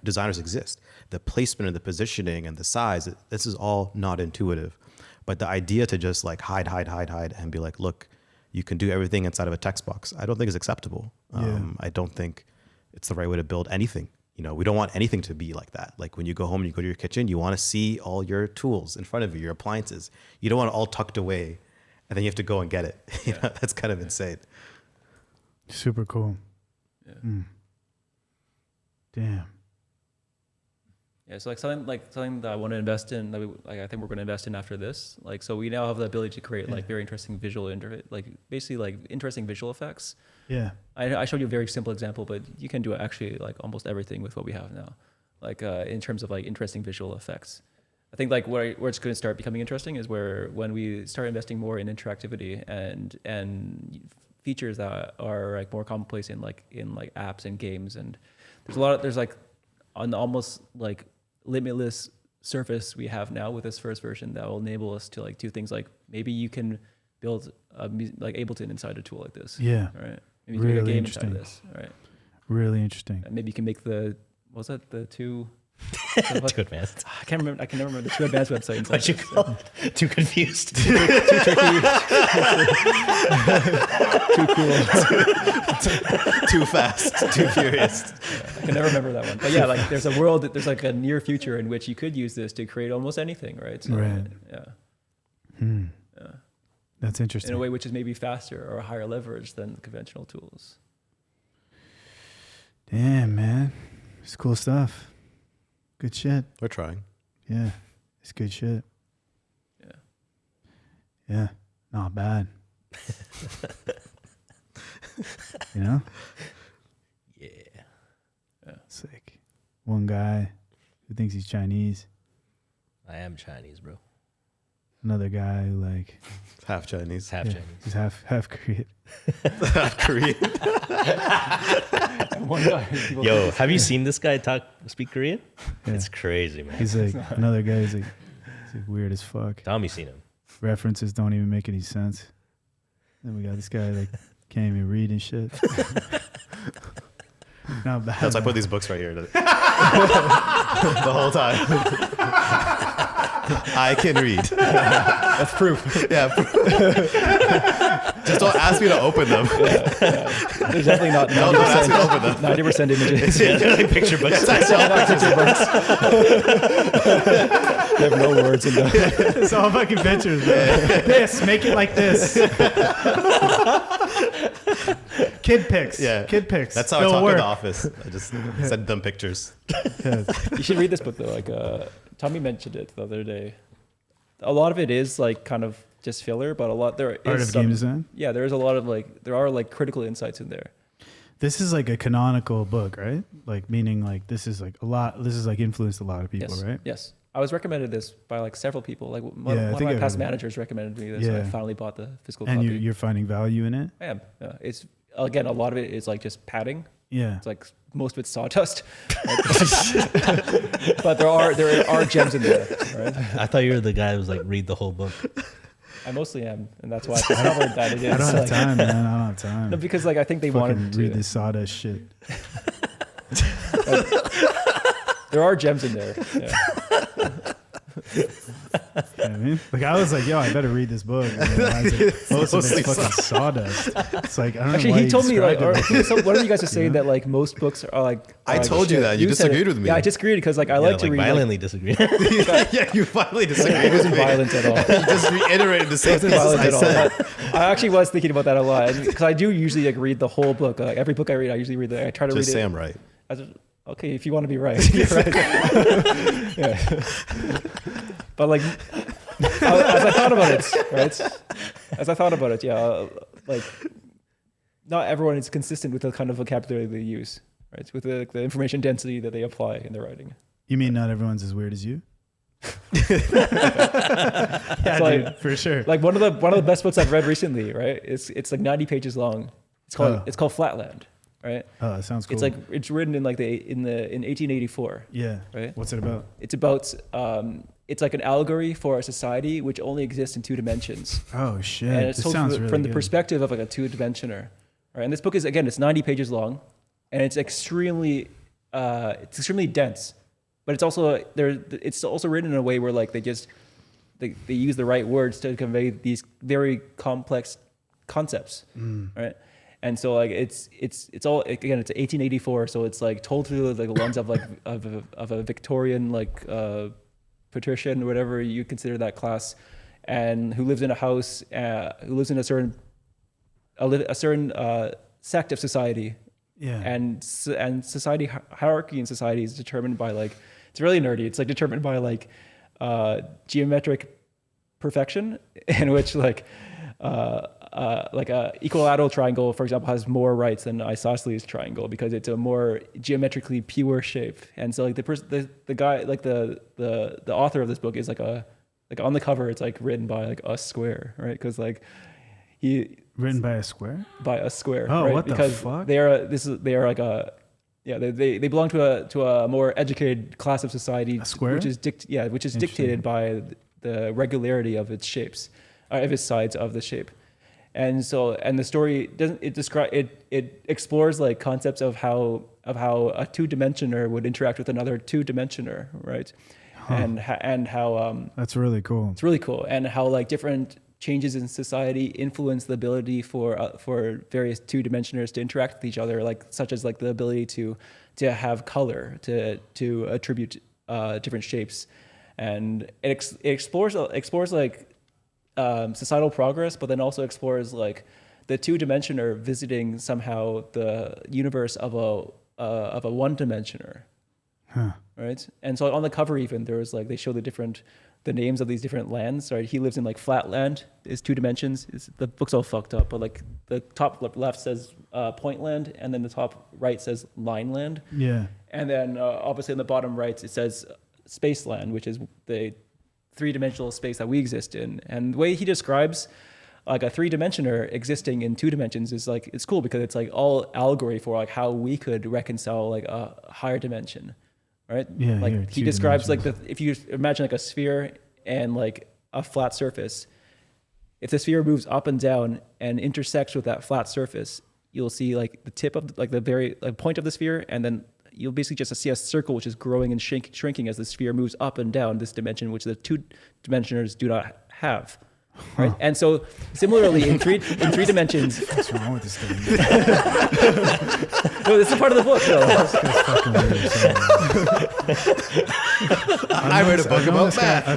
designers exist. The placement and the positioning and the size, this is all not intuitive. But the idea to just like hide and be like, look, you can do everything inside of a text box, I don't think is acceptable. I don't think it's the right way to build anything. You know, we don't want anything to be like that. Like when you go home and you go to your kitchen, you want to see all your tools in front of you, your appliances. You don't want it all tucked away and then you have to go and get it. You know, that's kind of insane. Super cool. Yeah. Damn. Yeah, so something that I want to invest in, that I think we're going to invest in after this. Like, so we now have the ability to create like very interesting visual basically like interesting visual effects. Yeah. I showed you a very simple example, but you can do actually like almost everything with what we have now. Like in terms of like interesting visual effects. I think like where it's going to start becoming interesting is when we start investing more in interactivity and features that are like more commonplace in apps and games. And there's like an almost like limitless surface we have now with this first version that will enable us to like do things like maybe you can build like Ableton inside a tool like this. Yeah. Right. Maybe you can make a game inside of this. Right. Really interesting. And maybe you can make the two Too advanced. I can never remember the Too Advanced website. What you call it? Too confused. Too tricky. Too cool. Too fast. Too furious. I can never remember that one. But yeah, like there's like a near future in which you could use this to create almost anything, right? So, right. Yeah. Yeah. That's interesting. In a way which is maybe faster or higher leverage than conventional tools. Damn, man. It's cool stuff. Good shit. We're trying. Yeah. It's good shit. Yeah. Yeah. Not bad. You know? Yeah. Sick. One guy who thinks he's Chinese. I am Chinese, bro. Another guy who like half Chinese. Half Chinese. He's half Korean. Half Korean. Yo, have you seen this guy speak Korean? Yeah. It's crazy, man. He's like another guy. He's like weird as fuck. Tell me, seen him. References don't even make any sense. Then we got this guy like can't even read and shit. Not bad. That's why I put these books right here. The whole time. I can read. That's proof. Yeah. Just don't ask me to open them. There's definitely not 90% images. They're like picture books. Picture books. They have no words in them. It's all fucking pictures, man. This, make it like this. KidPix. Yeah. KidPix. That's how I talk in the office. I just send them pictures. You should read this book though. Like Tommy mentioned it the other day. A lot of it is like kind of just filler, but there is Art of game design. Yeah, there is a lot of there are critical insights in there. This is like a canonical book, right? Like meaning like this is like influenced a lot of people, right? Yes. I was recommended this by several people. One of my past managers recommended me this, and I finally bought the physical copy. And you're finding value in it? I am. Yeah. It's again, a lot of it is just padding. Yeah. It's like most of it's sawdust. But there are gems in there, right? I thought you were the guy who was like, read the whole book. I mostly am, and that's why I discovered that it is. I don't have time, man. I don't have time. No, because like I think they Fucking wanted to read this sawdust shit. There are gems in there. Yeah. You know what I mean? Like I was like, yo, I better read this book. And then I was like, most of it's fucking sawdust. It's like I don't know why he told me like, one of you guys was saying you know? that like most books are like. I told you that. You disagreed with me. Yeah, I disagreed because like I like to read. Violently disagreed. Yeah, you finally disagreed. It wasn't violent at all. You just reiterated the same It thing wasn't I violent said. at all. I actually was thinking about that a lot because I do usually like read the whole book. Like every book I read, I usually read. I try to Just read say it. I'm right. Okay, if you want to be right, you're right. Yeah. But like, as I thought about it, right? As I thought about it, yeah, like, not everyone is consistent with the kind of vocabulary they use, right? With the information density that they apply in their writing. You mean not everyone's as weird as you? Yeah, dude, like, for sure. Like one of the best books I've read recently, right? It's like 90 pages long. It's called Flatland, right? Oh, that sounds cool. It's written in like in 1884. Yeah. Right. What's it about? It's about it's like an allegory for a society which only exists in two dimensions. Oh shit! And it's this told sounds really from the good. perspective of like a two-dimensioner, right? And this book is, again, it's 90 pages long, and it's extremely dense, but it's also written in a way where like they use the right words to convey these very complex concepts, right? And so like it's all, again, it's 1884, so it's like told through like the lens of like of a Victorian like patrician or whatever you consider that class, and who lives in a house, who lives in a certain sect of society. Yeah. And society hierarchy in society is determined by like, it's really nerdy. It's like determined by like geometric perfection, in which like a equilateral triangle, for example, has more rights than an isosceles triangle because it's a more geometrically pure shape. And so like the guy, like the author of this book is like on the cover, it's like written by like a square, right? Because like written by a square. By a square. Oh, right? what because the fuck? They belong to a more educated class of society. A square? Which is dictated by the regularity of its shapes, of its sides of the shape. And the story it explores like concepts of how a two-dimensioner would interact with another two-dimensioner, right? Huh. And how that's really cool. It's really cool, and how like different changes in society influence the ability for various two-dimensioners to interact with each other, like such as like the ability to have color, to attribute different shapes, and it explores like societal progress, but then also explores like the two-dimensioner visiting somehow the universe of a one-dimensioner, right? And so on the cover, even there was like they show the names of these different lands. Right, he lives in like Flatland. Is 2 dimensions. The book's all fucked up, but like the top left says point land, and then the top right says line land. Yeah. And then obviously in the bottom right it says space land, which is the 3-dimensional space that we exist in. And the way he describes like a 3-dimensioner existing in 2 dimensions is like, it's cool because it's like all allegory for like how we could reconcile like a higher dimension, right? Yeah. Like he describes like if you imagine like a sphere and like a flat surface, if the sphere moves up and down and intersects with that flat surface, you'll see like the tip of like the very point of the sphere, and then you'll basically just see a circle which is growing and shrinking as the sphere moves up and down this dimension, which the 2-dimensioners do not have. Right? And so similarly in three dimensions. What's wrong with this thing? No, this is part of the book. No. I read a book about that.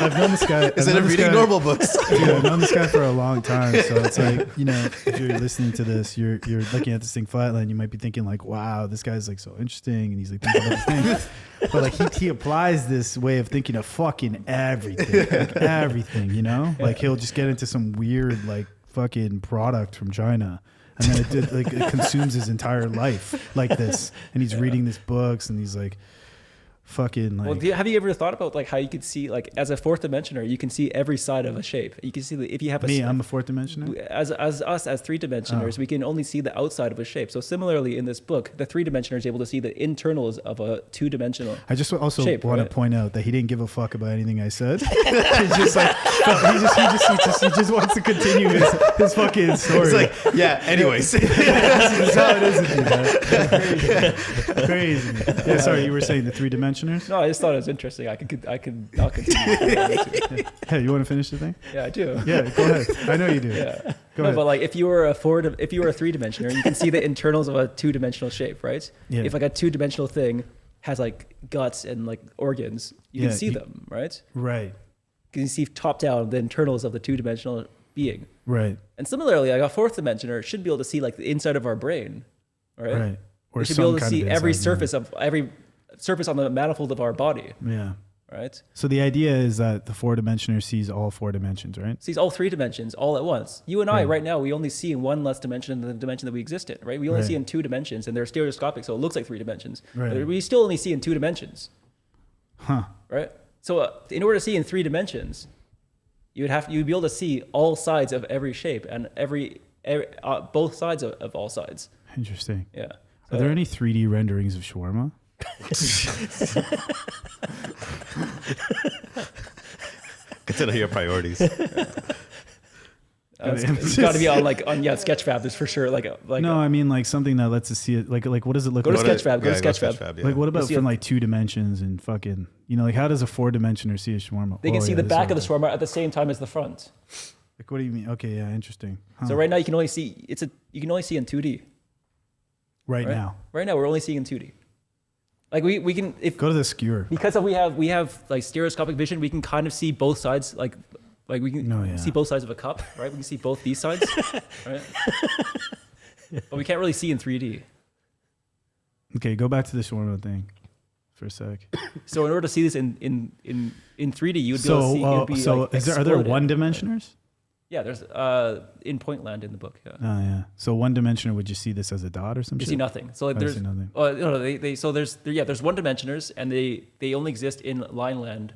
I've known this guy. Instead of reading normal books. Dude, I've known this guy for a long time. So it's like, you know, if you're listening to this, you're looking at this thing Flatland, you might be thinking like, wow, this guy's like so interesting, and he's like thinking about this thing. But like he applies this way of thinking of fucking everything, like everything, you know? Like he'll just get into some weird like fucking product from China, and then it consumes his entire life like this. And he's reading these books, and he's like, fucking like. Well, have you ever thought about like how you could see like as a fourth dimensioner, you can see every side of a shape. You can see if you have I'm a fourth dimensioner. As us as three dimensioners, we can only see the outside of a shape. So similarly, in this book, the three dimensioner is able to see the internals of a two dimensional. I just also shape, want to point out that he didn't give a fuck about anything I said. He's just like he just wants to continue his fucking story. It's like, yeah. Anyways, that's how it is with you, man. Crazy. Yeah, sorry, you were saying the three dimensioners. No, I just thought it was interesting. I'll continue. Hey, you want to finish the thing? Yeah, I do. Yeah, go ahead. I know you do. Yeah. Go ahead. But like if you were a three dimensioner, you can see the internals of a two dimensional shape, right? Yeah. If like a two dimensional thing has like guts and like organs, you can see them, right? Right. You can see top down the internals of the two dimensional being. Right. And similarly, like a fourth dimensioner should be able to see like the inside of our brain, right? Right. Or should be able to see every surface on the manifold of our body. Yeah. Right. So the idea is that the four dimensioner sees all four dimensions, right? Sees all three dimensions all at once. You and I right now, we only see in one less dimension than the dimension that we exist in, right? We only see in two dimensions, and they're stereoscopic, so it looks like three dimensions. Right. But we still only see in two dimensions. Huh. Right. So in order to see in three dimensions, you'd be able to see all sides of every shape and both sides of all sides. Interesting. Yeah. Are there any 3D renderings of shawarma? Consider your priorities. It's got to be on Sketchfab. There's for sure no, I mean like something that lets us see it. Like what does it look like? Go to Sketchfab. Yeah. Like what about from like 2 dimensions and fucking like how does a 4 dimensioner see a shawarma? They can see the back of the shawarma at the same time as the front. Like what do you mean? Okay, yeah, interesting. Huh. So right now you can only see in 2D. Right now we're only seeing in 2D. Like we can go to the skewer because we have like stereoscopic vision. We can kind of see both sides. Like we can see both sides of a cup, right? We can see both these sides, right? But we can't really see in 3D. Okay, go back to the shawarma thing for a sec. So in order to see this in 3D, you would be able to see. Are there one dimensioners? Yeah, there's in Pointland in the book. Yeah. Oh yeah. So one dimensioner, would you see this as a dot or something? You see nothing. So there's nothing. There's one dimensioners and they only exist in Lineland.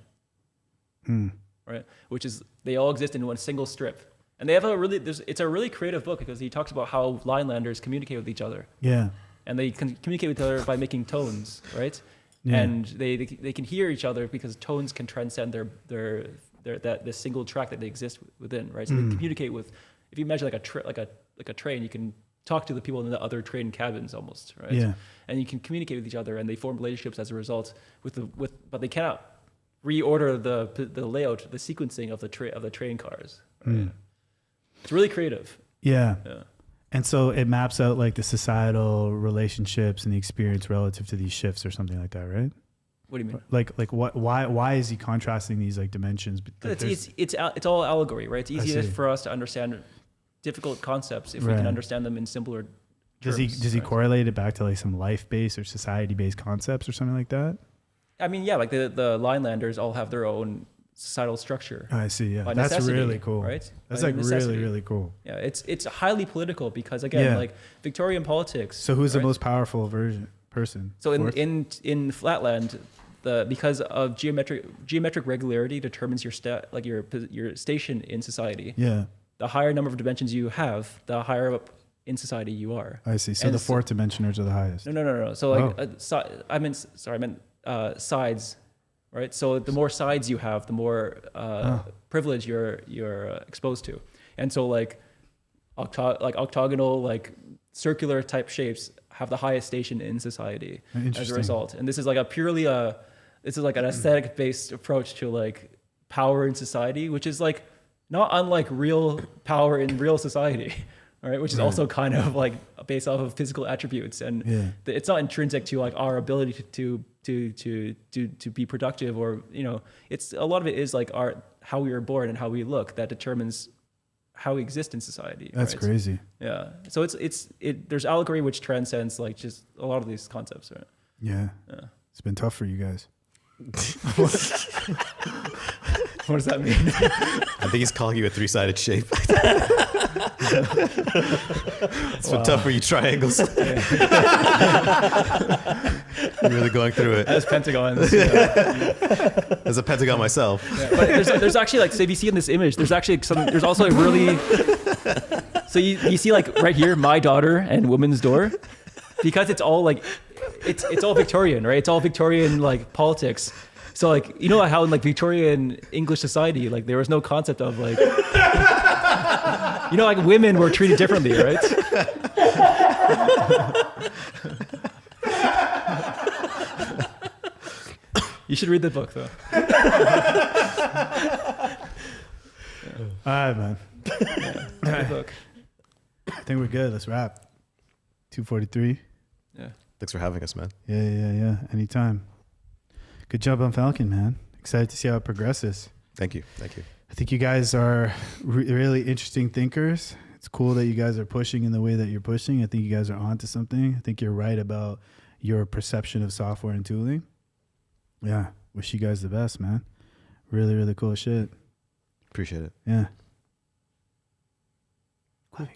Right? Which is they all exist in one single strip. And they have it's a really creative book because he talks about how Linelanders communicate with each other. Yeah. And they can communicate with each other by making tones, right? Yeah. And they can hear each other because tones can transcend the single track that they exist within, right? So they communicate with. If you imagine like a train, you can talk to the people in the other train cabins almost, right? Yeah. And you can communicate with each other, and they form relationships as a result. But they cannot reorder the layout, the sequencing of the train cars. Right? It's really creative. Yeah. Yeah. And so it maps out like the societal relationships and the experience relative to these shifts or something like that, right? What do you mean? Like what? Why is he contrasting these like dimensions? Like it's all allegory, right? It's easier for us to understand difficult concepts if we can understand them in simpler terms. Does he correlate it back to like some life-based or society-based concepts or something like that? I mean, yeah, like the Linelanders all have their own societal structure. I see. Yeah, that's really cool. Right? That's like really cool. Yeah, it's highly political because again, like Victorian politics. So who's the most powerful person? So in Flatland, because of geometric regularity determines your station in society. Yeah. The higher number of dimensions you have, the higher up in society you are. I see. So the fourth dimensioners are the highest. No. So I meant sides, right? So the more sides you have, the more privilege you're exposed to. And so like octagonal, like circular type shapes have the highest station in society as a result. And this is like an aesthetic based approach to like power in society, which is like not unlike real power in real society. All right, which is also kind of like based off of physical attributes, and it's not intrinsic to like our ability to be productive, or it's a lot of it is like how we were born and how we look that determines how we exist in society. That's right? crazy. Yeah. So there's allegory which transcends like just a lot of these concepts, right? Yeah. It's been tough for you guys. What does that mean? I think he's calling you a 3-sided shape. It's been tough for you triangles. You're really going through it. As pentagons. As a pentagon myself. Yeah, but there's actually like, so if you see in this image, there's actually there's also a really, so you see like right here, my daughter and woman's door, because it's all like, it's all Victorian, right? It's all Victorian like politics. So like, you know how in like Victorian English society, like there was no concept of like, you know, like women were treated differently, right? You should read the book though. All right, man. Yeah, good book. I think we're good. Let's wrap. 2:43. Yeah. Thanks for having us, man. Yeah. Anytime. Good job on Falcon, man. Excited to see how it progresses. Thank you. I think you guys are really interesting thinkers. It's cool that you guys are pushing in the way that you're pushing. I think you guys are onto something. I think you're right about your perception of software and tooling. Yeah. Wish you guys the best, man. Really, really cool shit. Appreciate it. Yeah. Cool.